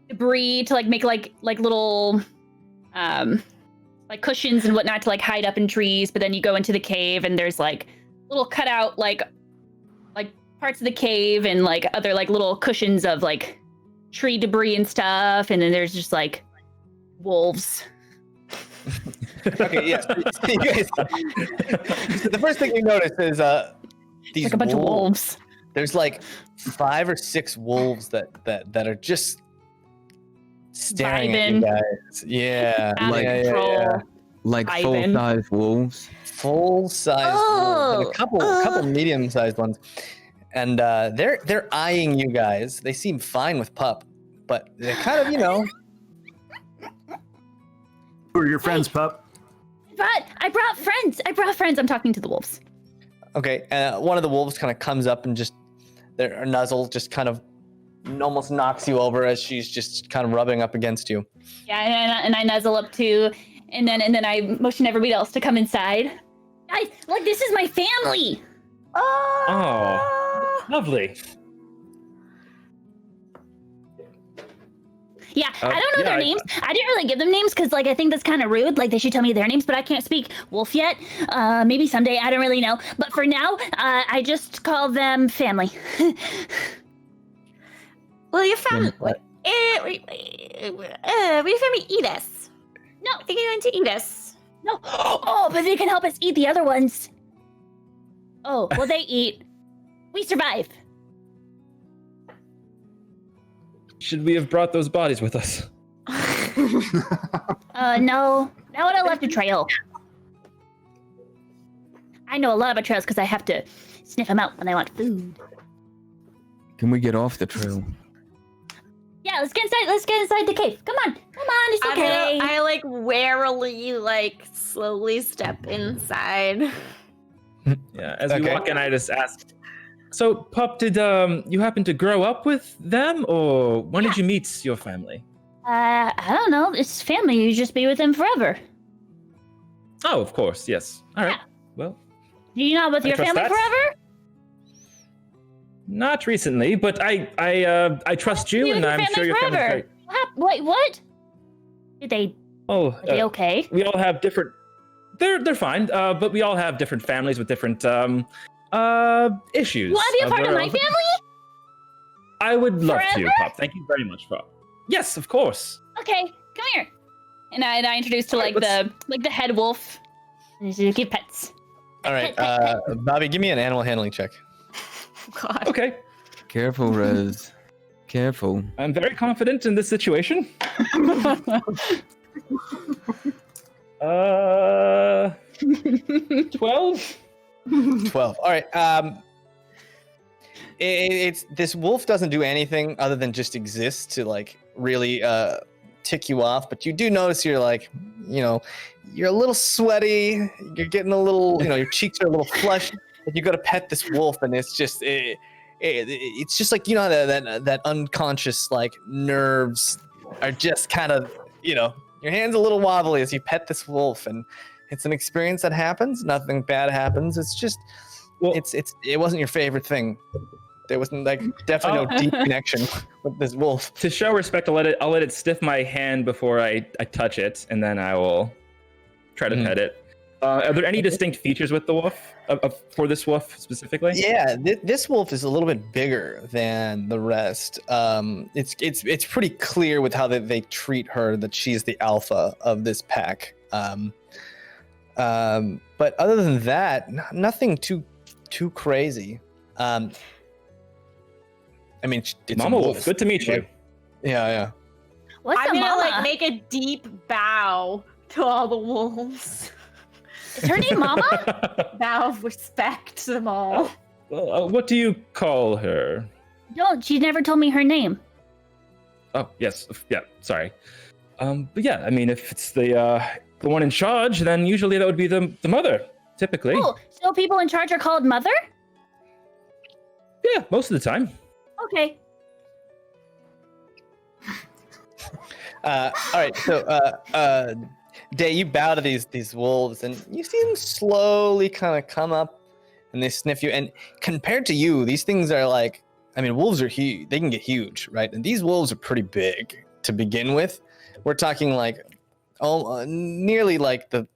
Speaker 3: debris to like make like little like cushions and whatnot to like hide up in trees. But then you go into the cave and there's like little cutout like parts of the cave and like other like little cushions of like tree debris and stuff. And then there's just like wolves.
Speaker 1: Okay, yes. You guys, so the first thing you notice is these
Speaker 3: like a bunch of wolves.
Speaker 1: There's like 5 or 6 wolves that are just staring at you guys. Yeah,
Speaker 3: control.
Speaker 4: Like full-size wolves.
Speaker 1: Full-size wolves. And a couple medium-sized ones. And they're eyeing you guys. They seem fine with Pup, but they're kind of,
Speaker 5: Who are your friends, Pup?
Speaker 6: I brought friends. I'm talking to the wolves.
Speaker 1: Okay, one of the wolves kind of comes up and just their nuzzle just kind of almost knocks you over as she's just kind of rubbing up against you.
Speaker 3: Yeah, and I nuzzle up too, and then I motion everybody else to come inside.
Speaker 6: Guys, look, this is my family.
Speaker 2: Oh, lovely.
Speaker 6: Yeah, I don't know their names. I didn't really give them names because, like, I think that's kind of rude. Like, they should tell me their names, but I can't speak wolf yet. Maybe someday. I don't really know. But for now, I just call them family.
Speaker 9: Well, your family. Will your family eat us?
Speaker 6: No.
Speaker 9: I think you're going to eat us.
Speaker 6: No. Oh, but they can help us eat the other ones. Oh, well, they eat. We survive.
Speaker 2: Should we have brought those bodies with us?
Speaker 6: No. That would have left a trail. I know a lot about trails because I have to sniff them out when I want food.
Speaker 4: Can we get off the trail?
Speaker 6: Yeah, let's get inside. Let's get inside the cave. Come on. It's okay.
Speaker 9: I like warily, like slowly step inside.
Speaker 2: Yeah, as we walk in, I just ask, so Pup, did you happen to grow up with them, or when did you meet your family?
Speaker 6: I don't know. It's family. You just be with them forever.
Speaker 2: Oh, of course, yes. All right.
Speaker 6: Yeah.
Speaker 2: Well,
Speaker 6: You're not with your family forever?
Speaker 2: Not recently, but I trust you, and I'm sure your family's great.
Speaker 6: Wait, what? Did they?
Speaker 2: Oh,
Speaker 6: are they okay?
Speaker 2: We all have different. They're fine, but we all have different families with different issues.
Speaker 6: You want to be a part of my family?
Speaker 2: I would love
Speaker 6: Forever?
Speaker 2: to, Pup. Thank you very much, Pup. Yes, of course.
Speaker 6: Okay, come here.
Speaker 3: And I introduce to like the head wolf.
Speaker 6: And you give pets.
Speaker 1: All right, Bobby, give me an animal handling check.
Speaker 9: God.
Speaker 2: Okay.
Speaker 4: Careful, Rez. Careful.
Speaker 2: I'm very confident in this situation. 12.
Speaker 1: 12. All right. It's this wolf doesn't do anything other than just exist to like really tick you off, but you do notice you're like, you're a little sweaty. You're getting a little, your cheeks are a little flushed. But you got to pet this wolf, and it's just it's just like that unconscious like nerves are just kind of your hand's a little wobbly as you pet this wolf, and it's an experience that happens. Nothing bad happens. It's just it wasn't your favorite thing. There was like definitely no deep connection with this wolf.
Speaker 2: To show respect, I'll let it sniff my hand before I touch it, and then I will try to pet it. Are there any distinct features with the wolf for this wolf specifically?
Speaker 1: Yeah, this wolf is a little bit bigger than the rest. It's pretty clear with how they treat her that she's the alpha of this pack. But other than that, nothing too crazy. I mean, it's
Speaker 2: Mama
Speaker 1: a
Speaker 2: Wolf, good to meet you.
Speaker 1: Yeah.
Speaker 6: What's
Speaker 9: I'm
Speaker 6: a
Speaker 9: gonna
Speaker 6: mama?
Speaker 9: like make a deep bow to all the wolves.
Speaker 6: Is her name Mama?
Speaker 9: Bow of respect to them all.
Speaker 2: What do you call her?
Speaker 6: No, she never told me her name.
Speaker 2: Oh, yes. Yeah, sorry. But yeah, I mean, if it's the one in charge, then usually that would be the mother, typically.
Speaker 6: Oh, so people in charge are called Mother?
Speaker 2: Yeah, most of the time.
Speaker 6: Okay.
Speaker 1: All right. So, Daye, you bow to these wolves, and you see them slowly kind of come up, and they sniff you. And compared to you, these things are like, I mean, wolves are huge. They can get huge, right? And these wolves are pretty big to begin with. We're talking like, nearly like the,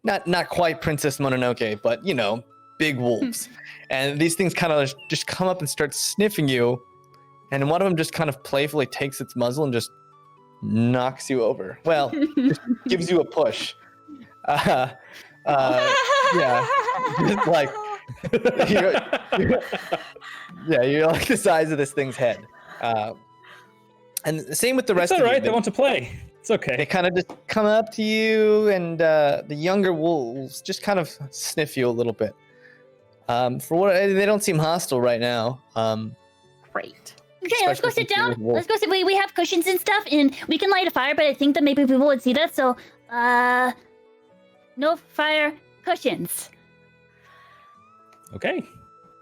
Speaker 1: not quite Princess Mononoke, but you know, big wolves. And these things kind of just come up and start sniffing you. And one of them just kind of playfully takes its muzzle and just knocks you over. Well, just gives you a push. Yeah, just like you're like the size of this thing's head. And the same with the rest.
Speaker 2: It's all
Speaker 1: of
Speaker 2: right.
Speaker 1: you.
Speaker 2: They want to play. It's okay.
Speaker 1: They kind of just come up to you, and the younger wolves just kind of sniff you a little bit. For what they don't seem hostile right now.
Speaker 9: Great.
Speaker 6: Okay, let's go sit down.
Speaker 1: Wolf.
Speaker 6: Let's go sit. We have cushions and stuff, and we can light a fire, but I think that maybe people would see that, so, no fire, cushions.
Speaker 2: Okay.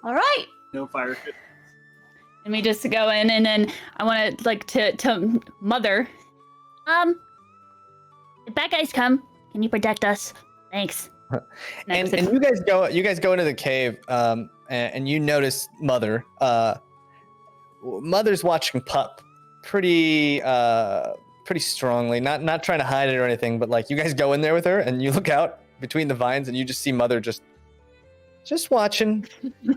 Speaker 9: All right.
Speaker 5: No fire.
Speaker 3: Let me just go in, and then I want to like to Mother.
Speaker 6: If bad guys come, can you protect us? Thanks.
Speaker 1: And you guys go into the cave, and you notice Mother. Mother's watching Pup pretty strongly, not trying to hide it or anything, but like you guys go in there with her, and you look out between the vines, and you just see Mother just watching,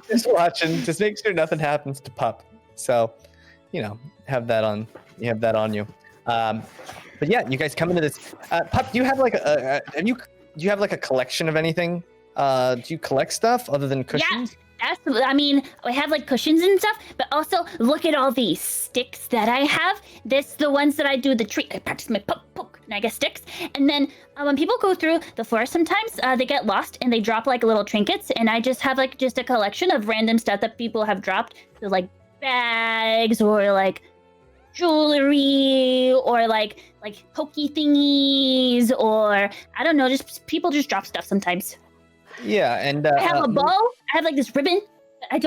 Speaker 1: just make sure nothing happens to Pup. So, you know, have that on you. But yeah, you guys come into this. Pup, do you have like do you have like a collection of anything? Do you collect stuff other than cushions?
Speaker 6: Yeah, I mean, I have like cushions and stuff, but also look at all these sticks that I have. This the ones that I do the tree. I practice my poke, and I get sticks. And then when people go through the forest, sometimes they get lost and they drop like little trinkets. And I just have like just a collection of random stuff that people have dropped, so like bags or like jewelry or like pokey thingies, or I don't know, just people just drop stuff sometimes.
Speaker 1: Yeah, and
Speaker 6: I have a bow. I have like this ribbon. I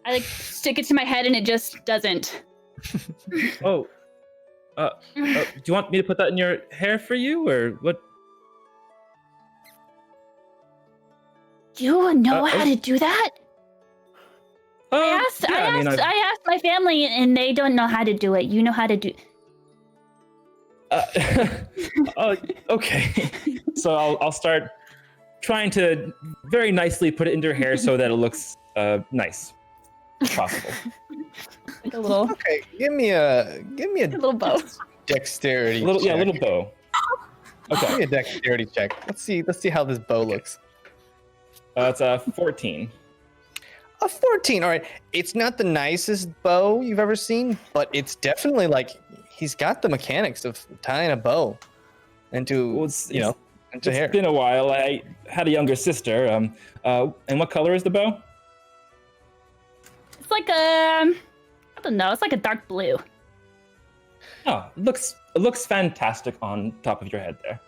Speaker 6: like stick it to my head and it just doesn't.
Speaker 2: Do you want me to put that in your hair for you, or what?
Speaker 6: Do you know how to do that? I asked my family and they don't know how to do it. You know how to do.
Speaker 2: Okay. So I'll start trying to very nicely put it into her hair so that it looks nice, if possible.
Speaker 3: Like a little,
Speaker 1: okay, give me a
Speaker 3: little bow.
Speaker 1: dexterity.
Speaker 2: Little bow. Okay.
Speaker 1: Give me a dexterity check. Let's see how this bow looks.
Speaker 2: It's a 14.
Speaker 1: A 14. All right. It's not the nicest bow you've ever seen, but it's definitely like he's got the mechanics of tying a bow into into hair.
Speaker 2: It's been a while. I had a younger sister. And what color is the bow?
Speaker 3: It's like I don't know. It's like a dark blue.
Speaker 2: Oh, it looks fantastic on top of your head there.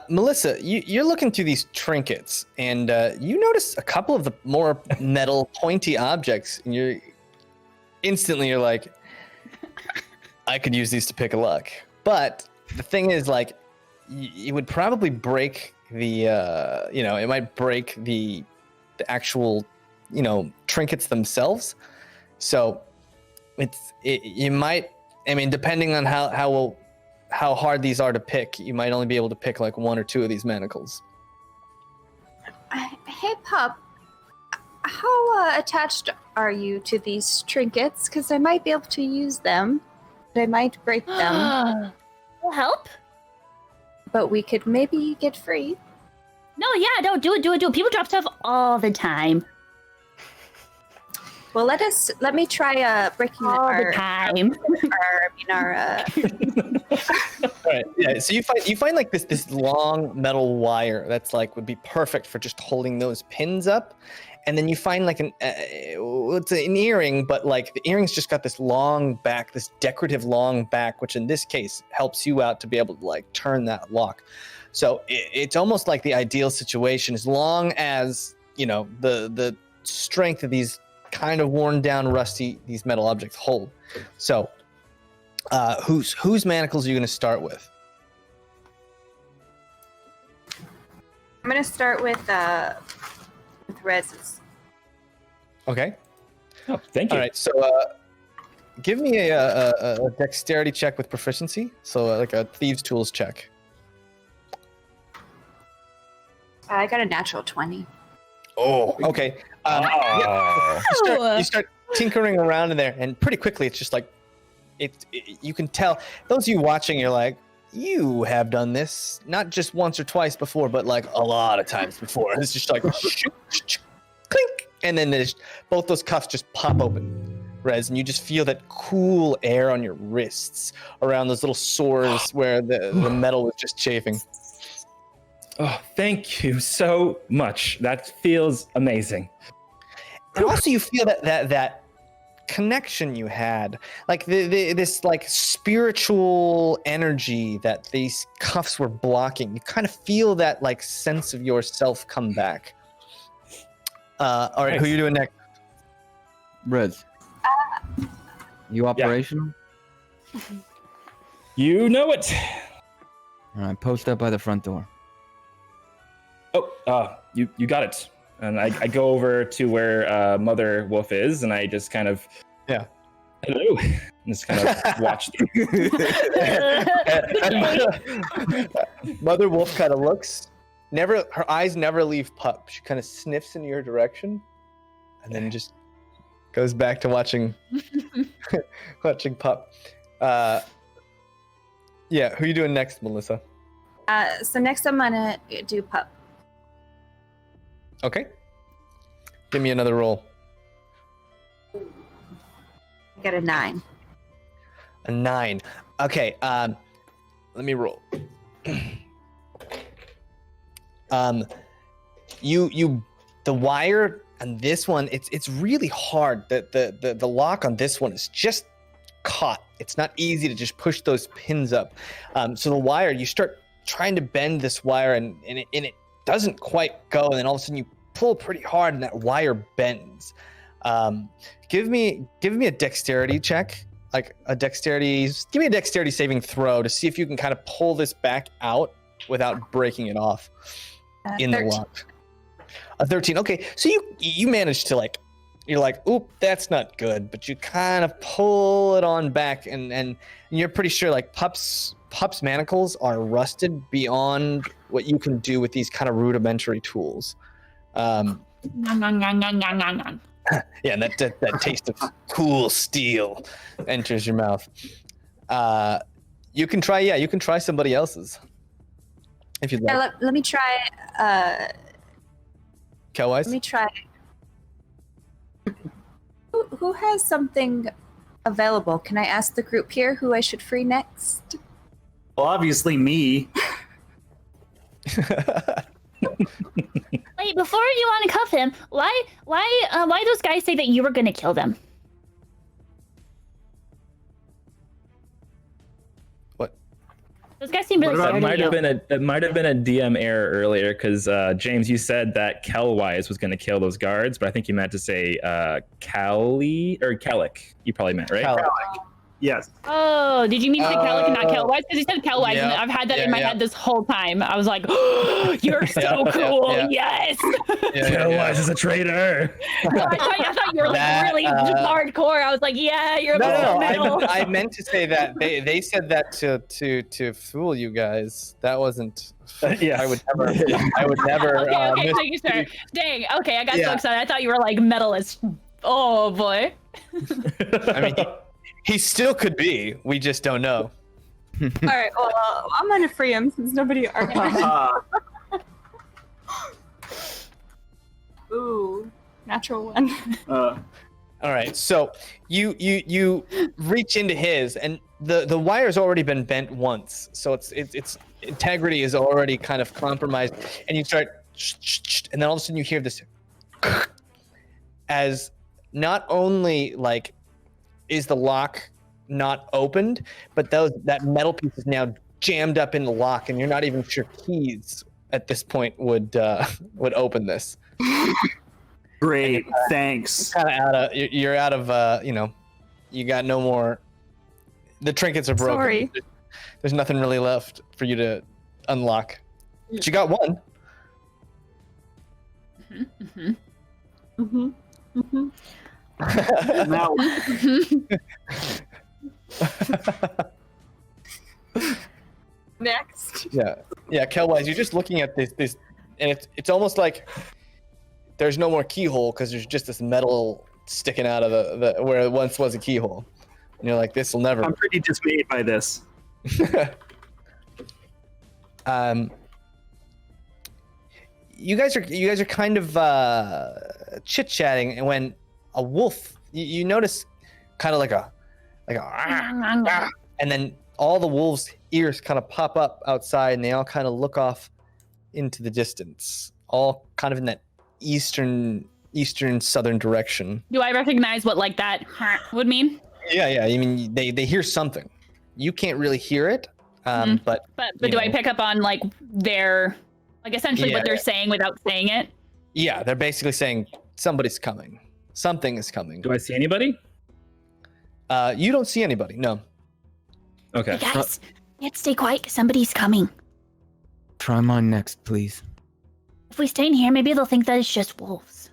Speaker 1: Melissa, you're looking through these trinkets, and you notice a couple of the more metal, pointy objects, and you're like, I could use these to pick a lock. But the thing is, like, it would probably break the, it might break the actual trinkets themselves. So you might, I mean, depending on how hard these are to pick, you might only be able to pick like 1 or 2 of these manacles.
Speaker 7: Hey, Pup. How attached are you to these trinkets? Because I might be able to use them, but I might break them.
Speaker 6: Will help?
Speaker 7: But we could maybe get free.
Speaker 6: No, yeah, no, do it. People drop stuff all the time.
Speaker 7: Well, let me try breaking
Speaker 6: All the time.
Speaker 7: our
Speaker 1: All right. Yeah. So you find like this long metal wire that's like would be perfect for just holding those pins up, and then you find like it's an earring, but like the earring's just got this long back, this decorative long back, which in this case helps you out to be able to like turn that lock. So it's almost like the ideal situation, as long as the strength of these kind of worn down, rusty these metal objects hold. So whose manacles are you going to start with?
Speaker 7: I'm gonna start with Rez's.
Speaker 1: Okay.
Speaker 2: Oh, thank you.
Speaker 1: All right. So give me a dexterity check with proficiency. So like a thieves tools check.
Speaker 7: I got a natural 20.
Speaker 1: Oh, okay. You start tinkering around in there, and pretty quickly it's just like you can tell. Those of you watching, you're like, you have done this not just once or twice before, but like a lot of times before. And it's just like clink, and then both those cuffs just pop open, Rez, and you just feel that cool air on your wrists around those little sores where the metal was just chafing.
Speaker 2: Oh, thank you so much. That feels amazing.
Speaker 1: And also you feel that connection you had, like this like spiritual energy that these cuffs were blocking. You kind of feel that like sense of yourself come back. All right,
Speaker 2: Nice.
Speaker 1: Who you doing next?
Speaker 4: Rez. You operational?
Speaker 2: You know it.
Speaker 4: All right, post up by the front door.
Speaker 2: Oh, you got it. And I go over to where Mother Wolf is, and I just kind of, hello, and just kind of watch.
Speaker 1: Mother Wolf kind of looks. Her eyes never leave Pup. She kind of sniffs in your direction, and then just goes back to watching Pup. Yeah, who you doing next, Melissa?
Speaker 7: So next I'm gonna do Pup.
Speaker 1: Okay. Give me another roll.
Speaker 7: I got a 9.
Speaker 1: A 9. Okay. Let me roll. You the wire on this one, it's really hard. The lock on this one is just caught. It's not easy to just push those pins up. So the wire, you start trying to bend this wire and it doesn't quite go, and then all of a sudden you pull pretty hard and that wire bends. Give me a dexterity check, give me a dexterity saving throw to see if you can kind of pull this back out without breaking it off in
Speaker 7: 13.
Speaker 1: the lock. A 13. Okay, so you managed to you're like, oop, that's not good, but you kind of pull it on back, and you're pretty sure like Pup's manacles are rusted beyond what you can do with these kind of rudimentary tools. Yeah, and that taste of cool steel enters your mouth. You can try somebody else's if you'd like.
Speaker 7: Yeah, let me try.
Speaker 1: Kelwise?
Speaker 7: Let me try. Who has something available? Can I ask the group here who I should free next?
Speaker 5: Well, obviously me.
Speaker 6: Wait, before you uncuff him, why those guys say that you were gonna kill them?
Speaker 1: What?
Speaker 6: Those guys seem really
Speaker 2: That
Speaker 6: scared
Speaker 2: might
Speaker 6: of you.
Speaker 2: have been a DM error earlier, because Jaymes, you said that Kelwise was going to kill those guards, but I think you meant to say Callie or Kellic. You probably meant, right?
Speaker 5: Yes.
Speaker 3: Oh, did you mean to say Kellic and not Kelwise? Because you said Kelwise, and
Speaker 1: yeah,
Speaker 3: I've had that in my
Speaker 1: yeah.
Speaker 3: head this whole time. I was like, oh, you're so cool.
Speaker 1: yeah.
Speaker 3: Yes.
Speaker 2: Otherwise, is a traitor.
Speaker 3: I thought you were like
Speaker 1: That,
Speaker 3: really hardcore. I would like, yeah, you're
Speaker 1: No,
Speaker 3: middle.
Speaker 1: I meant to say that they said that to fool you guys. That wasn't.
Speaker 2: Yes.
Speaker 1: I would never.
Speaker 3: Okay, thank you, sir. Dang. Okay, I got so excited. I thought you were like medalist. Oh boy.
Speaker 1: I mean, he still could be. We just don't know.
Speaker 8: All right. Well, I'm gonna free him since nobody argued. Ooh, natural one.
Speaker 1: All right, so you reach into his, and the wire's already been bent once, so its integrity is already kind of compromised, and you start, and then all of a sudden you hear this, as not only like is the lock not opened, but that metal piece is now jammed up in the lock, and you're not even sure keys at this point would open this.
Speaker 5: Great, thanks.
Speaker 1: You're out of you got no more. The trinkets are broken.
Speaker 8: Sorry.
Speaker 1: There's nothing really left for you to unlock. But you got one.
Speaker 5: Now,
Speaker 8: Next.
Speaker 1: Yeah, Kelwise, you're just looking at this, and it's almost like there's no more keyhole because there's just this metal sticking out of the where it once was a keyhole. And you're like, this will never.
Speaker 5: I'm pretty dismayed by this.
Speaker 1: You guys are kind of chit-chatting, and when a wolf, you notice kind of like a and then all the wolves' ears kind of pop up outside, and they all kind of look off into the distance, all kind of in that eastern southern direction.
Speaker 3: Do I recognize what like that would mean?
Speaker 1: Yeah. I mean, they hear something. You can't really hear it, but
Speaker 3: do I pick up on like their like essentially what they're saying without saying it?
Speaker 1: Yeah, they're basically saying somebody's coming. Something is coming.
Speaker 2: Do I see anybody?
Speaker 1: You don't see anybody. No.
Speaker 2: Okay.
Speaker 6: Hey guys, you have to stay quiet because somebody's coming.
Speaker 4: Try mine next, please.
Speaker 6: If we stay in here, maybe they'll think that it's just wolves.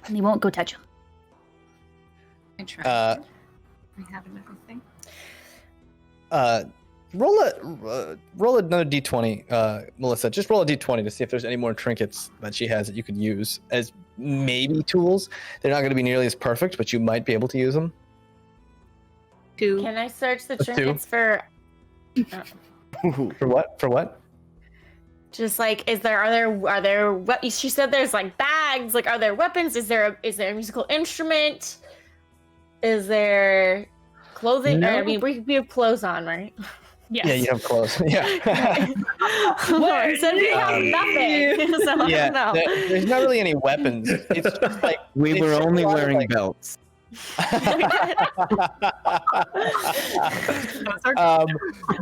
Speaker 6: And they won't go touch them.
Speaker 8: I try. I have another thing.
Speaker 1: Roll another d20, Melissa. Just roll a d20 to see if there's any more trinkets that she has that you could use as maybe tools. They're not going to be nearly as perfect, but you might be able to use them.
Speaker 8: 2.
Speaker 9: Can I search the
Speaker 1: Let's do.
Speaker 9: trinkets for
Speaker 1: For what? For what?
Speaker 9: just like are there what she said there's like bags, like are there weapons? Is there a musical instrument? Is there clothing?
Speaker 1: No.
Speaker 9: I mean we have clothes on, right?
Speaker 3: Yes.
Speaker 1: Yeah, you have clothes. Yeah.
Speaker 9: What? So we have nothing. So
Speaker 1: Yeah.
Speaker 9: I don't know.
Speaker 1: There's not really any weapons. It's just like
Speaker 4: We
Speaker 1: they
Speaker 4: were
Speaker 1: fit a
Speaker 4: only
Speaker 1: lot of,
Speaker 4: wearing
Speaker 1: like-
Speaker 4: belts.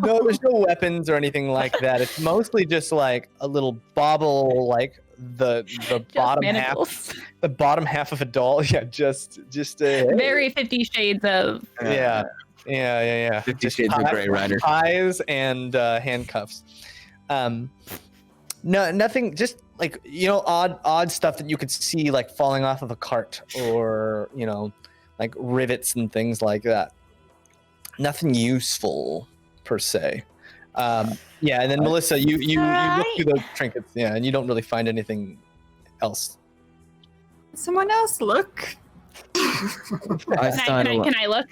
Speaker 1: No, there's no weapons or anything like that. It's mostly just like a little bauble, like the bottom
Speaker 3: manacles.
Speaker 1: half, the bottom half of a doll. Yeah, just
Speaker 3: Very 50 Shades of.
Speaker 1: yeah.
Speaker 4: 50
Speaker 1: Just
Speaker 4: Shades of Grey Rider.
Speaker 1: ties and handcuffs. No, nothing. Just like odd stuff that you could see like falling off of a cart, or like rivets and things like that. Nothing useful per se. Yeah, and then Melissa, you look through those trinkets, yeah, and you don't really find anything else.
Speaker 8: Someone else look.
Speaker 4: I sign a
Speaker 3: Can I look?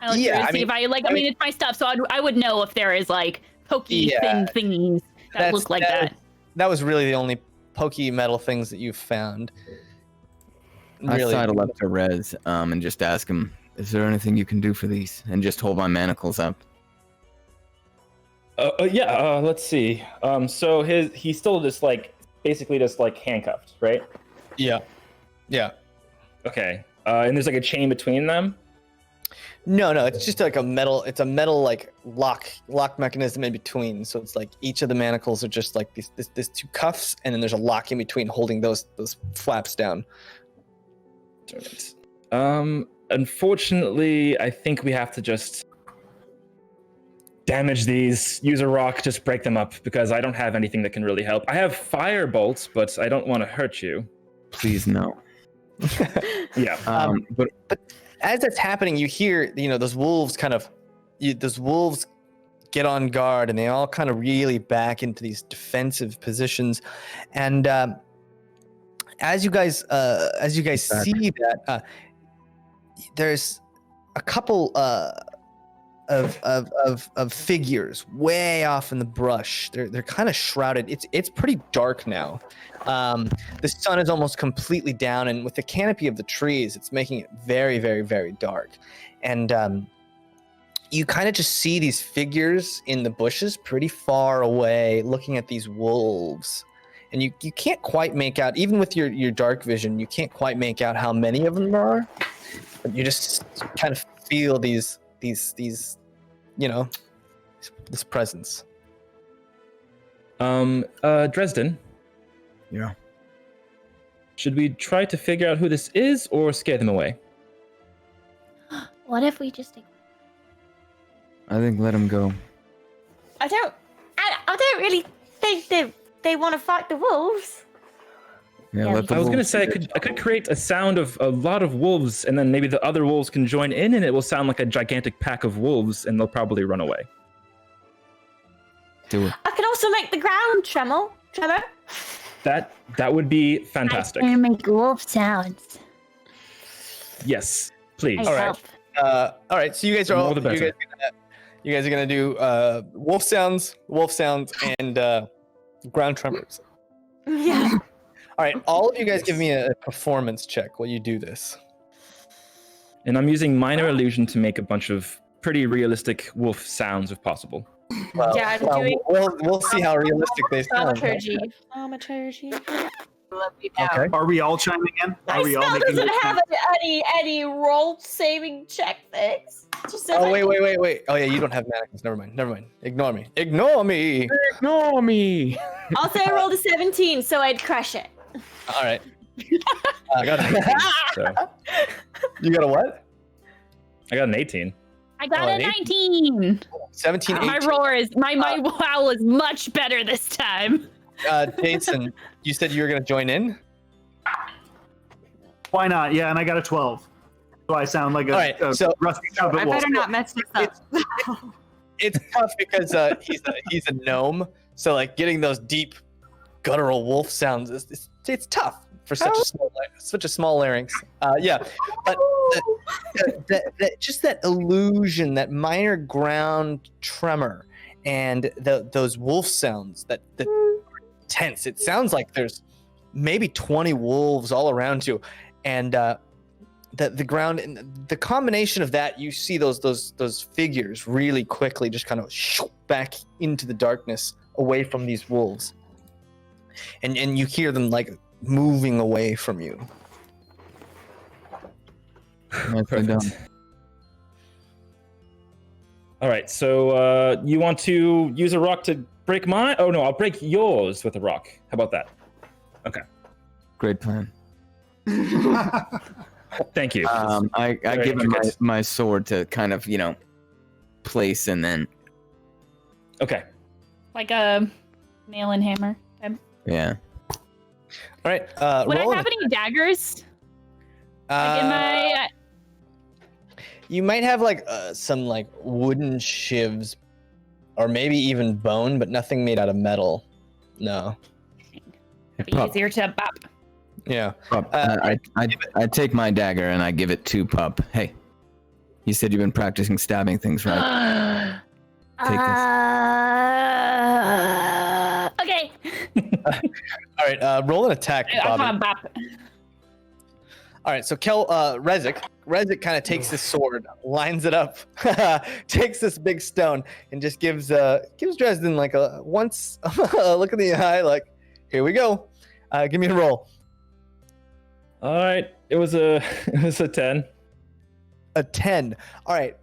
Speaker 3: I look
Speaker 1: Yeah,
Speaker 3: through
Speaker 1: I
Speaker 3: to see
Speaker 1: mean-
Speaker 3: if I like. I mean, it's my stuff, so I would know if there is like pokey
Speaker 1: Yeah.
Speaker 3: thingies that look like that.
Speaker 1: That was really the only pokey metal things that you found.
Speaker 4: I sidle up to Rez and just ask him, is there anything you can do for these? And just hold my manacles up.
Speaker 2: Let's see. So he's still just like basically just like handcuffed, right?
Speaker 1: Yeah.
Speaker 2: Okay. And there's like a chain between them.
Speaker 1: No, it's just like a metal. It's a metal like lock mechanism in between. So it's like each of the manacles are just like these two cuffs, and then there's a lock in between holding those flaps down.
Speaker 2: Unfortunately, I think we have to just damage these. Use a rock, just break them up, because I don't have anything that can really help. I have Firebolt, but I don't want to hurt you.
Speaker 4: Please no.
Speaker 2: Yeah.
Speaker 4: But
Speaker 1: As that's happening, you hear, those wolves those wolves get on guard, and they all kind of really back into these defensive positions. And as you guys see that, there's a couple of figures way off in the brush. They're kind of shrouded. It's pretty dark now. The sun is almost completely down, and with the canopy of the trees, it's making it very, very, very dark. And you kind of just see these figures in the bushes pretty far away looking at these wolves. And you can't quite make out, even with your dark vision, you can't quite make out how many of them there are. But you just kind of feel these this presence.
Speaker 2: Dresden,
Speaker 4: yeah.
Speaker 2: should we try to figure out who this is or scare them away?
Speaker 6: What if we just...
Speaker 4: I think let him go.
Speaker 9: I don't really think they want to fight the wolves.
Speaker 4: Yeah,
Speaker 6: Yeah,
Speaker 4: let the
Speaker 2: I was gonna
Speaker 4: wolves
Speaker 2: say I could create a sound of a lot of wolves, and then maybe the other wolves can join in, and it will sound like a gigantic pack of wolves, and they'll probably run away.
Speaker 4: do it.
Speaker 9: I can also make the ground tremor.
Speaker 2: That would be fantastic.
Speaker 6: I can make wolf sounds.
Speaker 2: Yes, please.
Speaker 6: I
Speaker 1: All right.
Speaker 6: help.
Speaker 1: All right, so you guys are
Speaker 2: The
Speaker 1: all
Speaker 2: more the better.
Speaker 1: you guys are gonna do wolf sounds, and ground tremors.
Speaker 9: Yeah.
Speaker 1: All right, all of you guys give me a performance check while you do this.
Speaker 2: And I'm using minor illusion to make a bunch of pretty realistic wolf sounds, if possible.
Speaker 1: Well,
Speaker 9: Yeah, I'm doing
Speaker 1: we'll see how realistic they sound.
Speaker 9: Thaumaturgy.
Speaker 7: Let me know.
Speaker 1: Okay.
Speaker 5: Are we all chiming in?
Speaker 9: My
Speaker 5: Are we all
Speaker 9: spell
Speaker 5: making
Speaker 9: doesn't
Speaker 5: this
Speaker 9: have any roll saving check things. Just says
Speaker 1: Oh
Speaker 9: I-
Speaker 1: wait. Oh yeah, you don't have manacles. Never mind. Ignore me.
Speaker 4: Ignore me.
Speaker 9: Also, I rolled a 17, so I'd crush it.
Speaker 1: All right.
Speaker 2: I got an 18. So
Speaker 1: You got a what?
Speaker 2: I got an 18.
Speaker 3: I got
Speaker 1: Oh,
Speaker 3: a
Speaker 1: an
Speaker 3: 19.
Speaker 1: 17, 18.
Speaker 3: My roar is my wow is much better this time.
Speaker 1: Jason, you said you were gonna join in.
Speaker 5: Why not? Yeah, and I got a 12. So I sound like a,
Speaker 1: All right,
Speaker 5: a
Speaker 1: so-
Speaker 5: rusty trumpet
Speaker 7: I
Speaker 5: wolf.
Speaker 7: better not mess this up.
Speaker 1: It's tough because he's a gnome, so like getting those deep guttural wolf sounds it's tough for such a small larynx. Yeah, but just that illusion, that minor ground tremor, and those wolf sounds that tense. It sounds like there's maybe 20 wolves all around you, and the ground, and the combination of that, you see those figures really quickly just kind of back into the darkness away from these wolves, and you hear them like moving away from you.
Speaker 4: Nicely done.
Speaker 2: All right, so you want to use a rock to break mine? Oh no, I'll break yours with a rock. How about that? Okay.
Speaker 4: Great plan.
Speaker 2: Thank you.
Speaker 4: I
Speaker 2: Very
Speaker 4: give him
Speaker 2: intricate.
Speaker 4: my sword to kind of, place and then,
Speaker 2: Okay.
Speaker 3: Like a nail and hammer.
Speaker 4: yeah.
Speaker 1: All right.
Speaker 3: Would I
Speaker 1: roll
Speaker 3: have any daggers? Like in my
Speaker 1: You might have like some like wooden shivs, or maybe even bone, but nothing made out of metal. No.
Speaker 3: it'd be
Speaker 4: Pup.
Speaker 3: easier to bop.
Speaker 1: Yeah.
Speaker 4: Pup, I take my dagger and I give it to Pup. Hey, you said you've been practicing stabbing things, right? Take this.
Speaker 6: Okay.
Speaker 1: All right. Roll an attack,
Speaker 3: I
Speaker 1: Bobby.
Speaker 3: want to bop.
Speaker 1: All right, so Rezik kind of takes this sword, lines it up, takes this big stone, and just gives Dresden like a once a look in the eye, like, here we go. Give me a roll.
Speaker 2: All right. It was a 10.
Speaker 1: A 10. All right.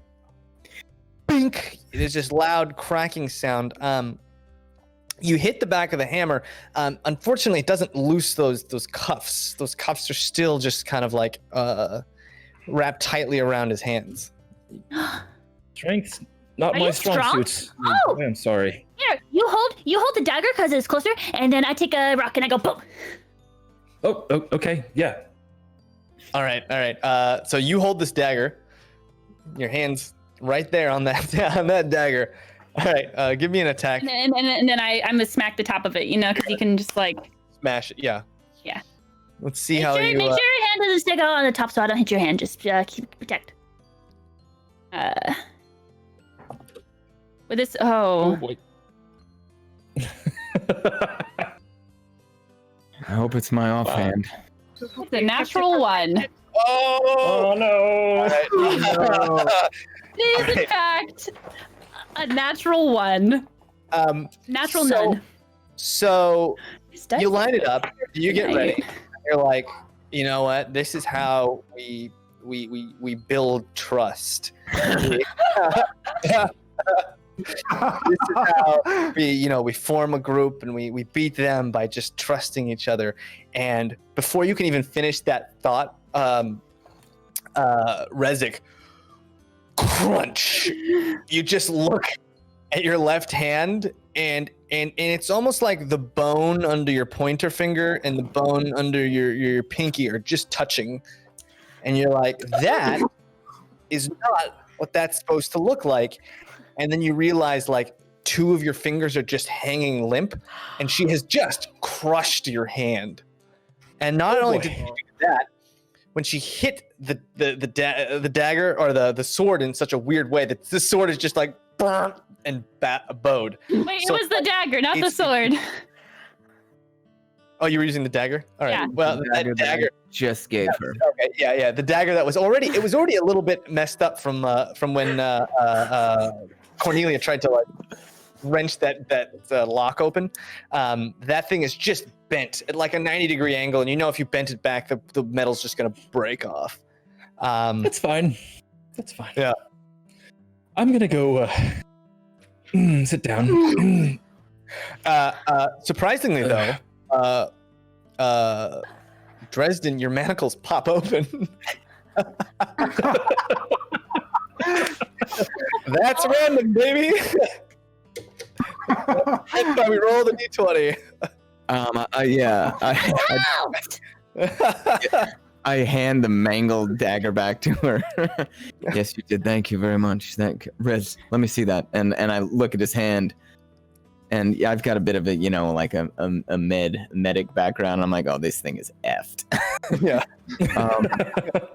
Speaker 1: Bink. It is just loud cracking sound. You hit the back of the hammer. Unfortunately, it doesn't loose those cuffs. Those cuffs are still just kind of like wrapped tightly around his hands.
Speaker 2: Strength's not
Speaker 6: Are
Speaker 2: my
Speaker 6: you
Speaker 2: strong
Speaker 6: strong?
Speaker 2: suit.
Speaker 6: Oh!
Speaker 2: I'm sorry.
Speaker 6: Here, you hold the dagger because it's closer, and then I take a rock and I go boom.
Speaker 2: Oh, okay, yeah.
Speaker 1: All right. So you hold this dagger. Your hands right there on that on that dagger. All right. Give me an attack.
Speaker 3: And then I'm gonna smack the top of it, because you can just like.
Speaker 1: Smash it. Yeah.
Speaker 3: Yeah.
Speaker 1: Let's see
Speaker 6: Make
Speaker 1: how
Speaker 6: sure
Speaker 1: you.
Speaker 6: your hand doesn't stick out on the top, so I don't hit your hand. Just keep protect.
Speaker 3: With this, oh,
Speaker 2: boy.
Speaker 4: I hope it's my offhand.
Speaker 3: it's a natural one.
Speaker 1: Oh
Speaker 2: no.
Speaker 3: It is in
Speaker 1: Alright.
Speaker 3: fact a natural one. Natural
Speaker 1: so-
Speaker 3: none.
Speaker 1: So
Speaker 3: This dice
Speaker 1: you line it
Speaker 3: is
Speaker 1: up. You get
Speaker 3: nice.
Speaker 1: ready. You're like, you know what? This is how we build trust. This is how we form a group and we beat them by just trusting each other. And before you can even finish that thought, Rezik, crunch. You just look at your left hand and it's almost like the bone under your pointer finger and the bone under your pinky are just touching. And you're like, that is not what that's supposed to look like. And then you realize like 2 of your fingers are just hanging limp and she has just crushed your hand. And not only did she do that, when she hit the dagger or the sword in such a weird way that this sword is just like burnt and bowed.
Speaker 3: Wait,
Speaker 1: So
Speaker 3: it was the dagger, not the
Speaker 1: it's-
Speaker 3: sword.
Speaker 1: Oh, you were using the dagger? All right.
Speaker 3: Yeah.
Speaker 1: Well,
Speaker 4: The
Speaker 1: that
Speaker 4: that I
Speaker 1: dagger.
Speaker 4: just gave her.
Speaker 1: Okay. Yeah. The dagger that was already a little bit messed up from when Cornelia tried to like wrench that lock open. That thing is just bent at like a 90-degree angle, and if you bent it back, the metal's just gonna break off.
Speaker 2: That's fine. That's fine.
Speaker 1: Yeah.
Speaker 2: I'm gonna go sit down.
Speaker 1: Surprisingly though, Dresden, your manacles pop open. That's random, baby. That's why we roll the d20.
Speaker 4: I hand the mangled dagger back to her. Yes, you did. Thank you very much. Rez, let me see that. And I look at his hand, and I've got a bit of a like a medic background. I'm like, oh, this thing is effed.
Speaker 1: Yeah.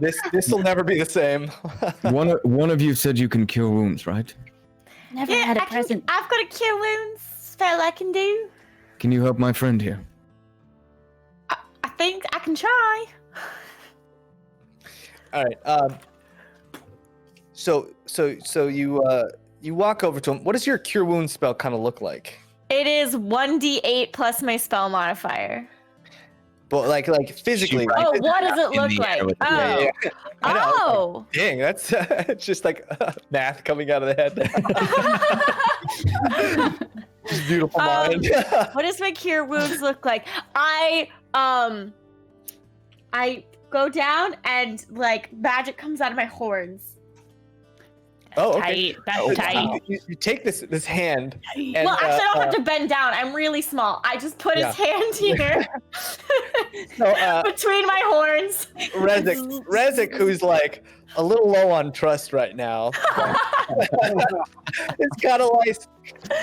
Speaker 1: This will never be the same.
Speaker 4: One of you said you can cure wounds, right?
Speaker 6: Never had a present.
Speaker 9: I've got a cure wounds spell I can do.
Speaker 4: Can you help my friend here?
Speaker 9: I think I can try.
Speaker 1: All right. So you walk over to him. What does your cure wounds spell kind of look like?
Speaker 9: It is 1d8 plus my spell modifier.
Speaker 1: But like physically, right?
Speaker 9: Oh, what does it
Speaker 4: In
Speaker 9: look
Speaker 4: the air
Speaker 9: like?
Speaker 4: with the
Speaker 9: Oh,
Speaker 1: Yeah, I know.
Speaker 9: oh.
Speaker 1: Dang, that's it's just like math coming out of the head. Just beautiful mind.
Speaker 9: What does my cure wounds look like? I go down and like magic comes out of my horns.
Speaker 1: Oh, okay.
Speaker 3: Tight. That's tight.
Speaker 1: You take this hand. And,
Speaker 9: Well, actually, I don't have to bend down. I'm really small. I just put his hand here
Speaker 1: So,
Speaker 9: between my horns.
Speaker 1: Rezik, who's like a little low on trust right now. It's kind of like,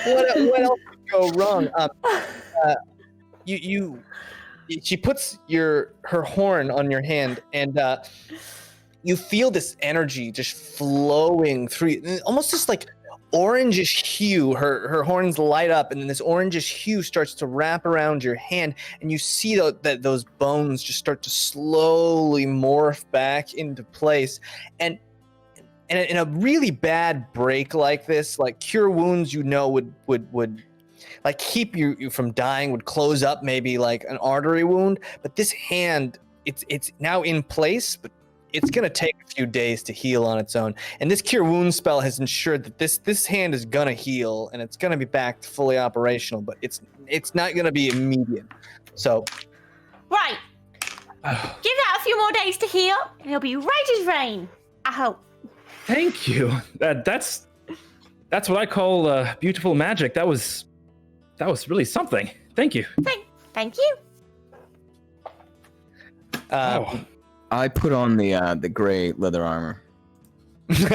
Speaker 1: what else could go wrong? She puts her horn on your hand, and you feel this energy just flowing through you, almost this like orangish hue. Her horns light up, and then this orangish hue starts to wrap around your hand, and you see that those bones just start to slowly morph back into place. And in a really bad break like this, like cure wounds, would like keep you from dying, would close up maybe like an artery wound. But this hand, it's now in place, but it's going to take a few days to heal on its own. And this cure wound spell has ensured that this hand is going to heal, and it's going to be back to fully operational, but it's not going to be immediate. So
Speaker 9: Right. Give that a few more days to heal, and he'll be right as rain. I hope.
Speaker 2: Thank you. That's what I call beautiful magic. That was really something. Thank you.
Speaker 9: Thank you.
Speaker 4: I put on the gray leather armor.
Speaker 9: Take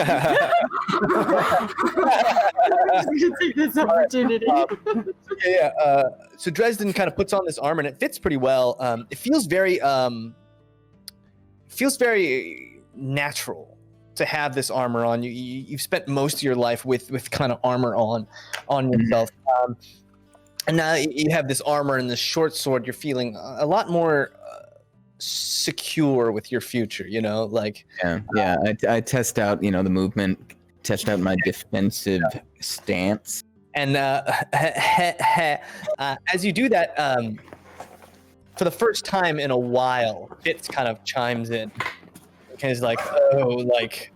Speaker 9: this opportunity.
Speaker 1: So Dresden kind of puts on this armor, and it fits pretty well. It feels very natural to have this armor on. You've spent most of your life with kind of armor on yourself, and now you have this armor and this short sword. You're feeling a lot more secure with your future.
Speaker 4: I test out the movement, test out my defensive stance,
Speaker 1: and as you do that, for the first time in a while, Fitz kind of chimes in. He's like, that's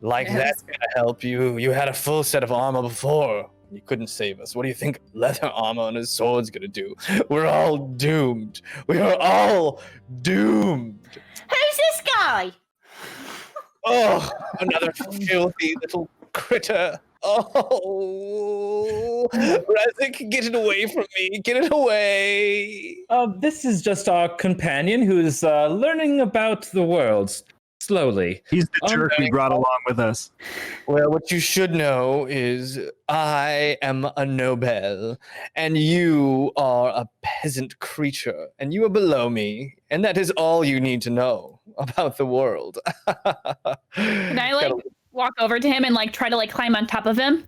Speaker 1: gonna help you. You had a full set of armor before. You couldn't save us. What do you think leather armor and his sword's gonna do? We're all doomed. We are all doomed.
Speaker 9: Who's this guy?
Speaker 1: Oh, another filthy little critter. Oh, Razik, get it away from me. Get it away.
Speaker 2: This is just our companion who's learning about the world slowly.
Speaker 5: He's the jerk we brought along with us.
Speaker 1: Well, what you should know is I am a noble, and you are a peasant creature, and you are below me, and that is all you need to know about the world.
Speaker 3: Can I walk over to him and try to climb on top of him?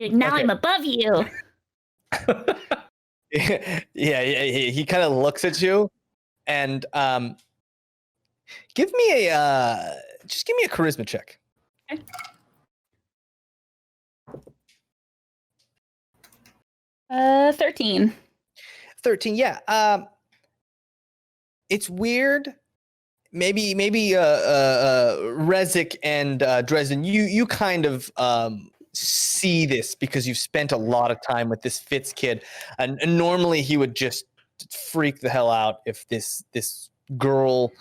Speaker 6: Now I'm above you.
Speaker 1: Yeah. He kind of looks at you, and give me a charisma check.
Speaker 3: Okay. 13.
Speaker 1: 13, yeah. It's weird. Maybe Rezik and Dresden, you kind of see this because you've spent a lot of time with this Fitz kid, and normally he would just freak the hell out if this girl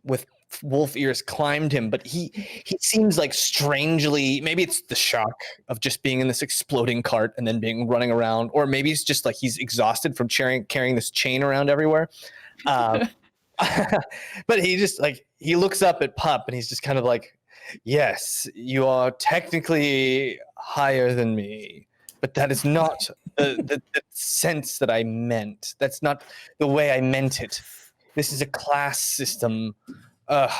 Speaker 1: with wolf ears climbed him, but he seems like strangely, maybe it's the shock of just being in this exploding cart and then running around, or maybe it's just he's exhausted from carrying this chain around everywhere. But he just he looks up at Pup and he's just kind of like, yes, you are technically higher than me, but that is not the sense that I meant. That's not the way I meant it. This is a class system. Can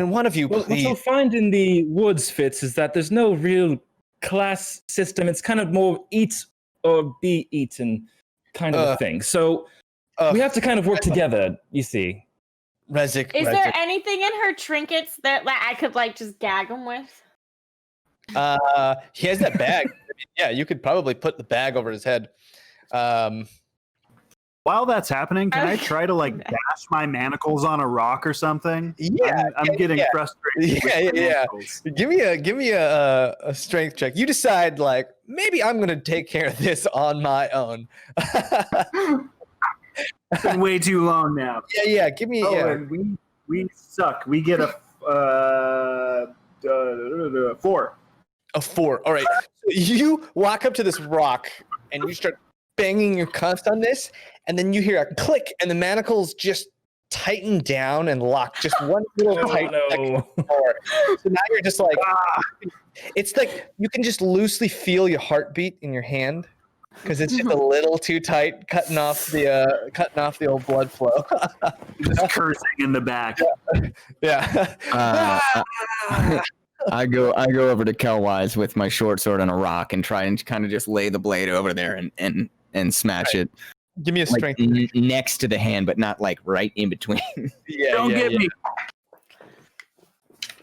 Speaker 1: one of you please?
Speaker 2: What you'll find in the woods, Fitz, is that there's no real class system. It's kind of more eat or be eaten kind of a thing. So we have to kind of work together, you see.
Speaker 1: Rezik.
Speaker 9: Is there anything in her trinkets that I could just gag him with?
Speaker 1: He has that bag. Yeah, you could probably put the bag over his head.
Speaker 5: While that's happening, can I try to dash my manacles on a rock or something?
Speaker 1: Yeah,
Speaker 5: I'm getting frustrated.
Speaker 1: Yeah. Give me a strength check. You decide maybe I'm gonna take care of this on my own.
Speaker 5: It's been way too long now.
Speaker 1: Yeah. Give me.
Speaker 5: And we suck. We get a 4.
Speaker 1: A 4. All right. So you walk up to this rock and you start banging your cuffs on this, and then you hear a click, and the manacles just tighten down and lock. Just one little tight. So now you're just it's you can just loosely feel your heartbeat in your hand because it's just a little too tight, cutting off the old blood flow.
Speaker 5: Just cursing in the back.
Speaker 1: Yeah.
Speaker 4: I go over to Kelwise with my short sword on a rock and try and kind of just lay the blade over there and smash it.
Speaker 1: Give me a strength.
Speaker 4: Next to the hand, but not right in between.
Speaker 5: Don't get me.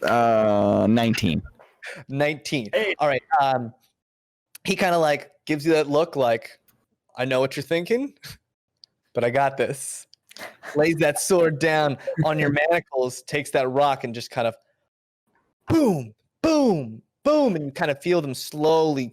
Speaker 4: 19.
Speaker 1: 19.
Speaker 5: Hey.
Speaker 1: All right. He kind of gives you that look I know what you're thinking, but I got this. Lays that sword down on your manacles, takes that rock and just kind of boom, boom, boom, and you kind of feel them slowly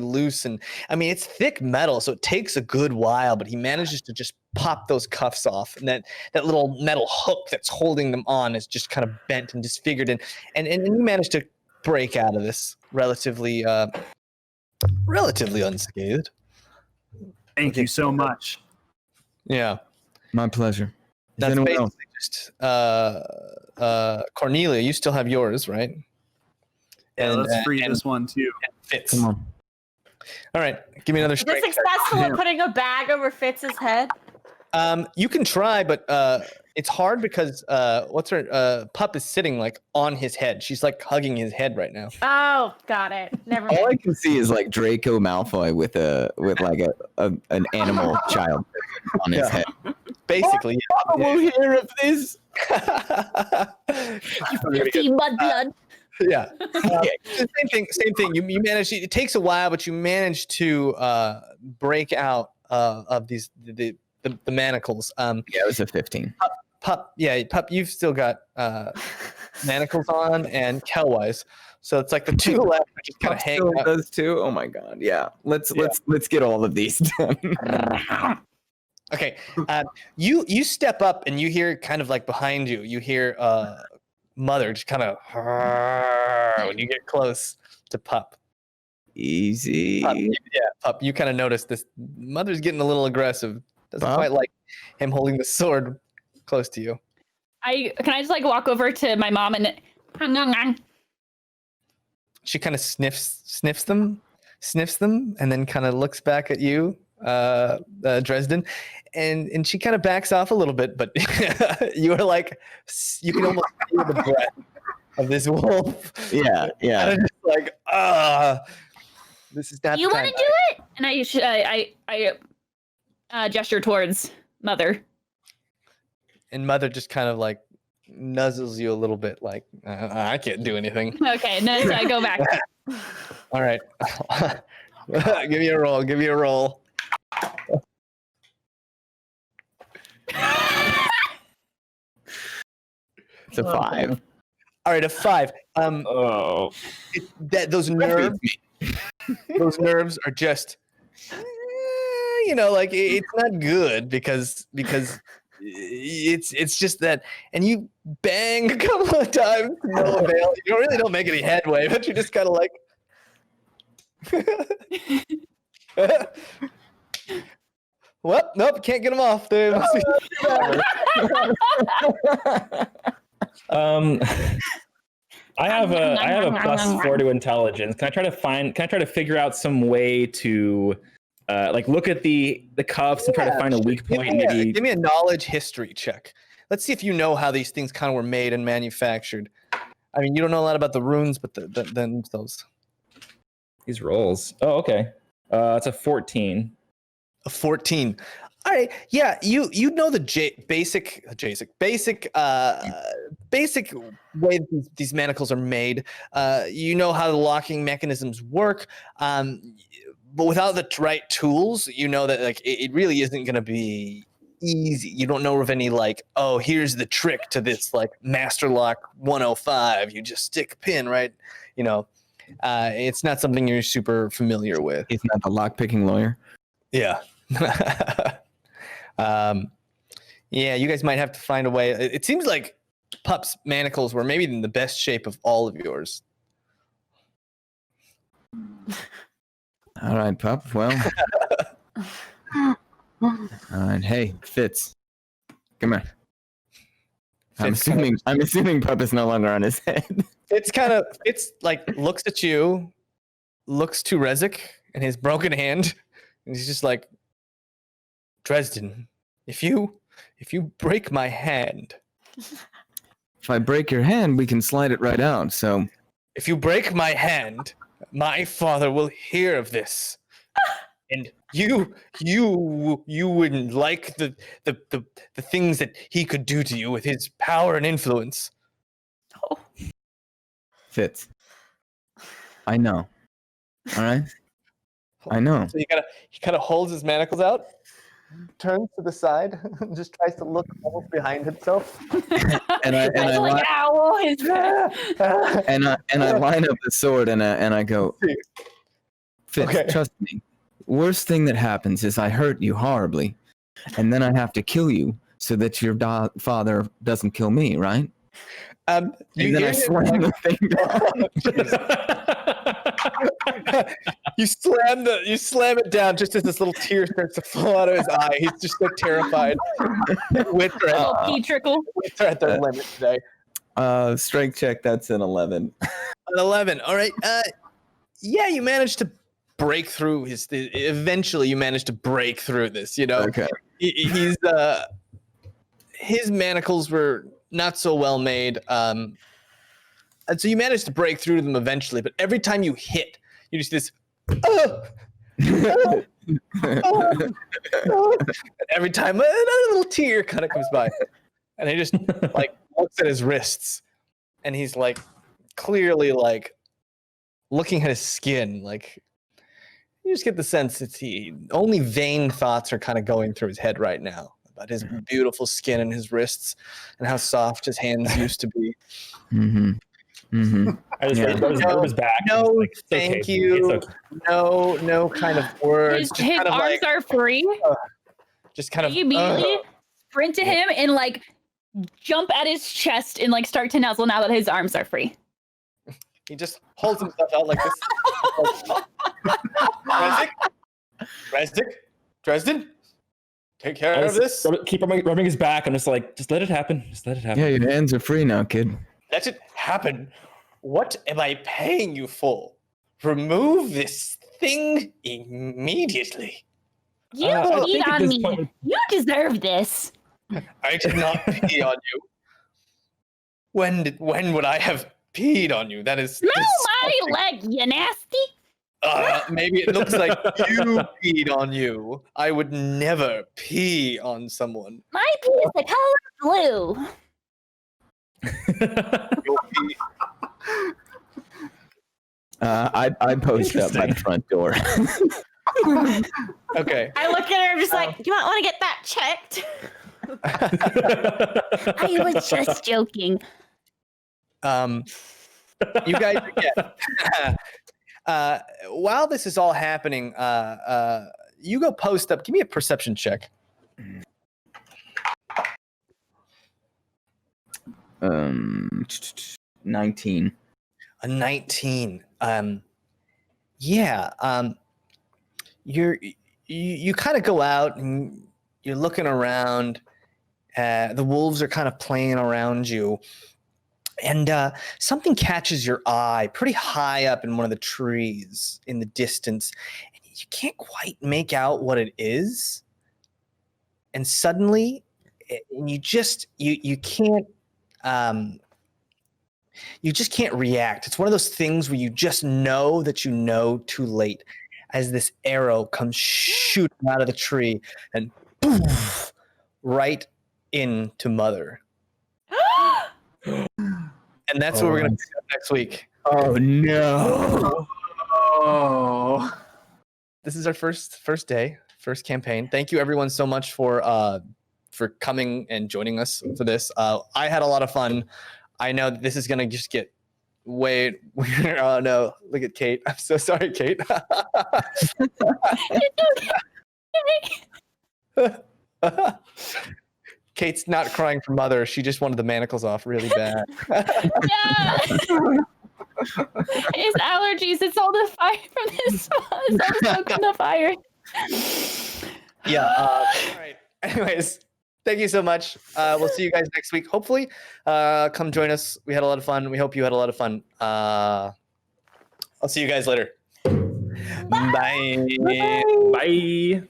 Speaker 1: loosen. I mean, it's thick metal, so it takes a good while, but he manages to just pop those cuffs off, and that little metal hook that's holding them on is just kind of bent and disfigured, and you manage to break out of this relatively unscathed.
Speaker 5: Thank you so much.
Speaker 1: Yeah.
Speaker 4: My pleasure. Is
Speaker 1: That's
Speaker 4: anyone
Speaker 1: basically
Speaker 4: else?
Speaker 1: just Cornelia, you still have yours, right?
Speaker 5: Yeah,
Speaker 1: And,
Speaker 5: let's free
Speaker 1: and
Speaker 5: this one too.
Speaker 1: Fitz.
Speaker 4: Come on.
Speaker 1: All right, give me another
Speaker 9: Is
Speaker 1: strength
Speaker 9: this
Speaker 1: check.
Speaker 9: successful at putting a bag over Fitz's head?
Speaker 1: You can try, but it's hard because Pup is sitting like on his head. She's like hugging his head right now.
Speaker 9: Oh, got it. Never
Speaker 4: All I
Speaker 9: mind.
Speaker 4: can see is like Draco Malfoy with an animal child on his head.
Speaker 1: Basically,
Speaker 4: I will hear of this.
Speaker 6: See mud blood.
Speaker 1: Yeah. Same thing. You manage. It takes a while, but you manage to break out of these the manacles.
Speaker 4: Yeah, it was a 15.
Speaker 1: Pup. Yeah, Pup. You've still got manacles on and Kelwise. So it's like the two left are just kind of hang
Speaker 4: Still
Speaker 1: out.
Speaker 4: does too. Oh my god. Yeah. Let's get all of these done.
Speaker 1: Okay. You step up and you hear kind of like behind you. You hear Mother just kind of when you get close to Pup.
Speaker 4: Easy.
Speaker 1: Pup. You kind of notice this. Mother's getting a little aggressive. Doesn't
Speaker 4: Pup?
Speaker 1: quite like him holding the sword close to you.
Speaker 3: Can I just like walk over to my mom and
Speaker 1: She kind of sniffs them, and then kind of looks back at you, Dresden, and she kind of backs off a little bit, but you are like, you can almost feel the breath of this wolf.
Speaker 4: Yeah.
Speaker 1: And it's just like, this is not.
Speaker 3: you want to do it? And I gesture towards Mother.
Speaker 1: And Mother just kind of like nuzzles you a little bit, like I can't do anything.
Speaker 3: Okay, no, so I go back.
Speaker 1: All right, give me a roll.
Speaker 4: It's a 5.
Speaker 1: All right, a 5. Those nerves are just, like it's not good because it's just that, and you bang a couple of times, no avail. You don't make any headway, but you're just kind of like. Well, nope, can't get them off. They must be.
Speaker 2: I have a plus 4 to intelligence. Can I try to figure out some way to like look at the cuffs and try to find a weak point?
Speaker 1: Give me a knowledge history check. Let's see if you know how these things kind of were made and manufactured. I mean, you don't know a lot about the runes, but themselves.
Speaker 2: These rolls. Oh, okay. It's a 14.
Speaker 1: A 14. All right. Yeah, you know the basic way that these manacles are made. You know how the locking mechanisms work. But without the right tools, you know that like it really isn't going to be easy. You don't know of any like, oh, here's the trick to this like Master Lock 105. You just stick a pin, right? It's not something you're super familiar with.
Speaker 4: He's not the lock-picking lawyer.
Speaker 1: Yeah. Yeah, you guys might have to find a way. It seems like Pup's manacles were maybe in the best shape of all of yours.
Speaker 4: All right, Pup. Well. All right. Hey, Fitz. Come here. I'm assuming Pup is no longer on his head.
Speaker 1: It's like looks at you, looks to Rezik and his broken hand, and he's just like, Dresden, if you break my hand.
Speaker 4: If I break your hand, we can slide it right out. So
Speaker 1: if you break my hand, my father will hear of this. And you wouldn't like the things that he could do to you with his power and influence.
Speaker 9: Oh.
Speaker 4: Fitz. I know. All right. I know.
Speaker 1: So he kind of holds his manacles out. turns to the side and just tries to look almost behind himself.
Speaker 4: And I
Speaker 6: like, ow, his
Speaker 4: and I line up the sword and I go, Fitz,
Speaker 1: Okay.
Speaker 4: trust me. Worst thing that happens is I hurt you horribly, and then I have to kill you so that your father doesn't kill me, right? And then I slam the thing down.
Speaker 10: You slam it down just as this little tear starts to fall out of his eye. He's just so terrified. With
Speaker 3: Little pee trickle.
Speaker 10: they're at their limit today.
Speaker 4: Strength check, that's an 11.
Speaker 10: An 11. All right. Yeah, you managed to break through eventually you managed to break through this, you know.
Speaker 4: Okay.
Speaker 10: He's his manacles were not so well made. And so you managed to break through them eventually, but every time you hit, you just this and every time another little tear kind of comes by. And he just like looks at his wrists and he's like clearly like looking at his skin, like you just get the sense it's only vain thoughts are kind of going through his head right now about his beautiful skin and his wrists and how soft his hands used to be.
Speaker 11: I just rub his back.
Speaker 10: No,
Speaker 11: like,
Speaker 10: thank
Speaker 11: okay,
Speaker 10: you.
Speaker 11: it's okay.
Speaker 10: No kind of words.
Speaker 3: His
Speaker 10: kind of
Speaker 3: arms are free.
Speaker 10: just kind of
Speaker 3: You immediately sprint to him and like jump at his chest and like start to nuzzle now that his arms are free.
Speaker 10: He just holds himself out like this. Dresden, take care of this.
Speaker 11: Keep rubbing his back. I'm just like, just let it happen. Just let it happen.
Speaker 4: Yeah, your hands are free now, kid.
Speaker 10: Let it happen. What am I paying you for? Remove this thing immediately.
Speaker 6: You
Speaker 11: I
Speaker 6: peed
Speaker 11: think at
Speaker 6: on
Speaker 11: this
Speaker 6: me.
Speaker 11: point-
Speaker 6: You deserve this.
Speaker 10: I did not pee on you. When would I have peed on you? That is
Speaker 6: Smell my leg, you nasty.
Speaker 10: maybe it looks like you peed on you. I would never pee on someone.
Speaker 6: My pee is the color blue.
Speaker 10: Your pee-
Speaker 4: I post up by the front door.
Speaker 10: Okay.
Speaker 9: I look at her, I'm just like, you might want to get that checked.
Speaker 6: I was just joking.
Speaker 10: You guys while this is all happening, you go post up. Give me a perception check.
Speaker 4: 19.
Speaker 10: A 19. You kind of go out and you're looking around. The wolves are kind of playing around you. And something catches your eye pretty high up in one of the trees in the distance. And you can't quite make out what it is. And suddenly, you just can't react. It's one of those things where you just know that you know too late as this arrow comes shooting out of the tree and poof, right into Mother. And that's what we're going to pick up next week.
Speaker 4: Oh, no.
Speaker 10: Oh. This is our first day, first campaign. Thank you everyone so much for coming and joining us for this. I had a lot of fun. I know that this is going to just get way weird. Oh no, look at Kate. I'm so sorry, Kate. Kate's not crying for Mother. She just wanted the manacles off really bad.
Speaker 3: Yeah. His allergies. It's all the fire from this. It's all smoke and the fire.
Speaker 10: Yeah. All right. Anyways, thank you so much. We'll see you guys next week. Hopefully, come join us. We had a lot of fun. We hope you had a lot of fun. I'll see you guys later. Bye.
Speaker 11: Bye.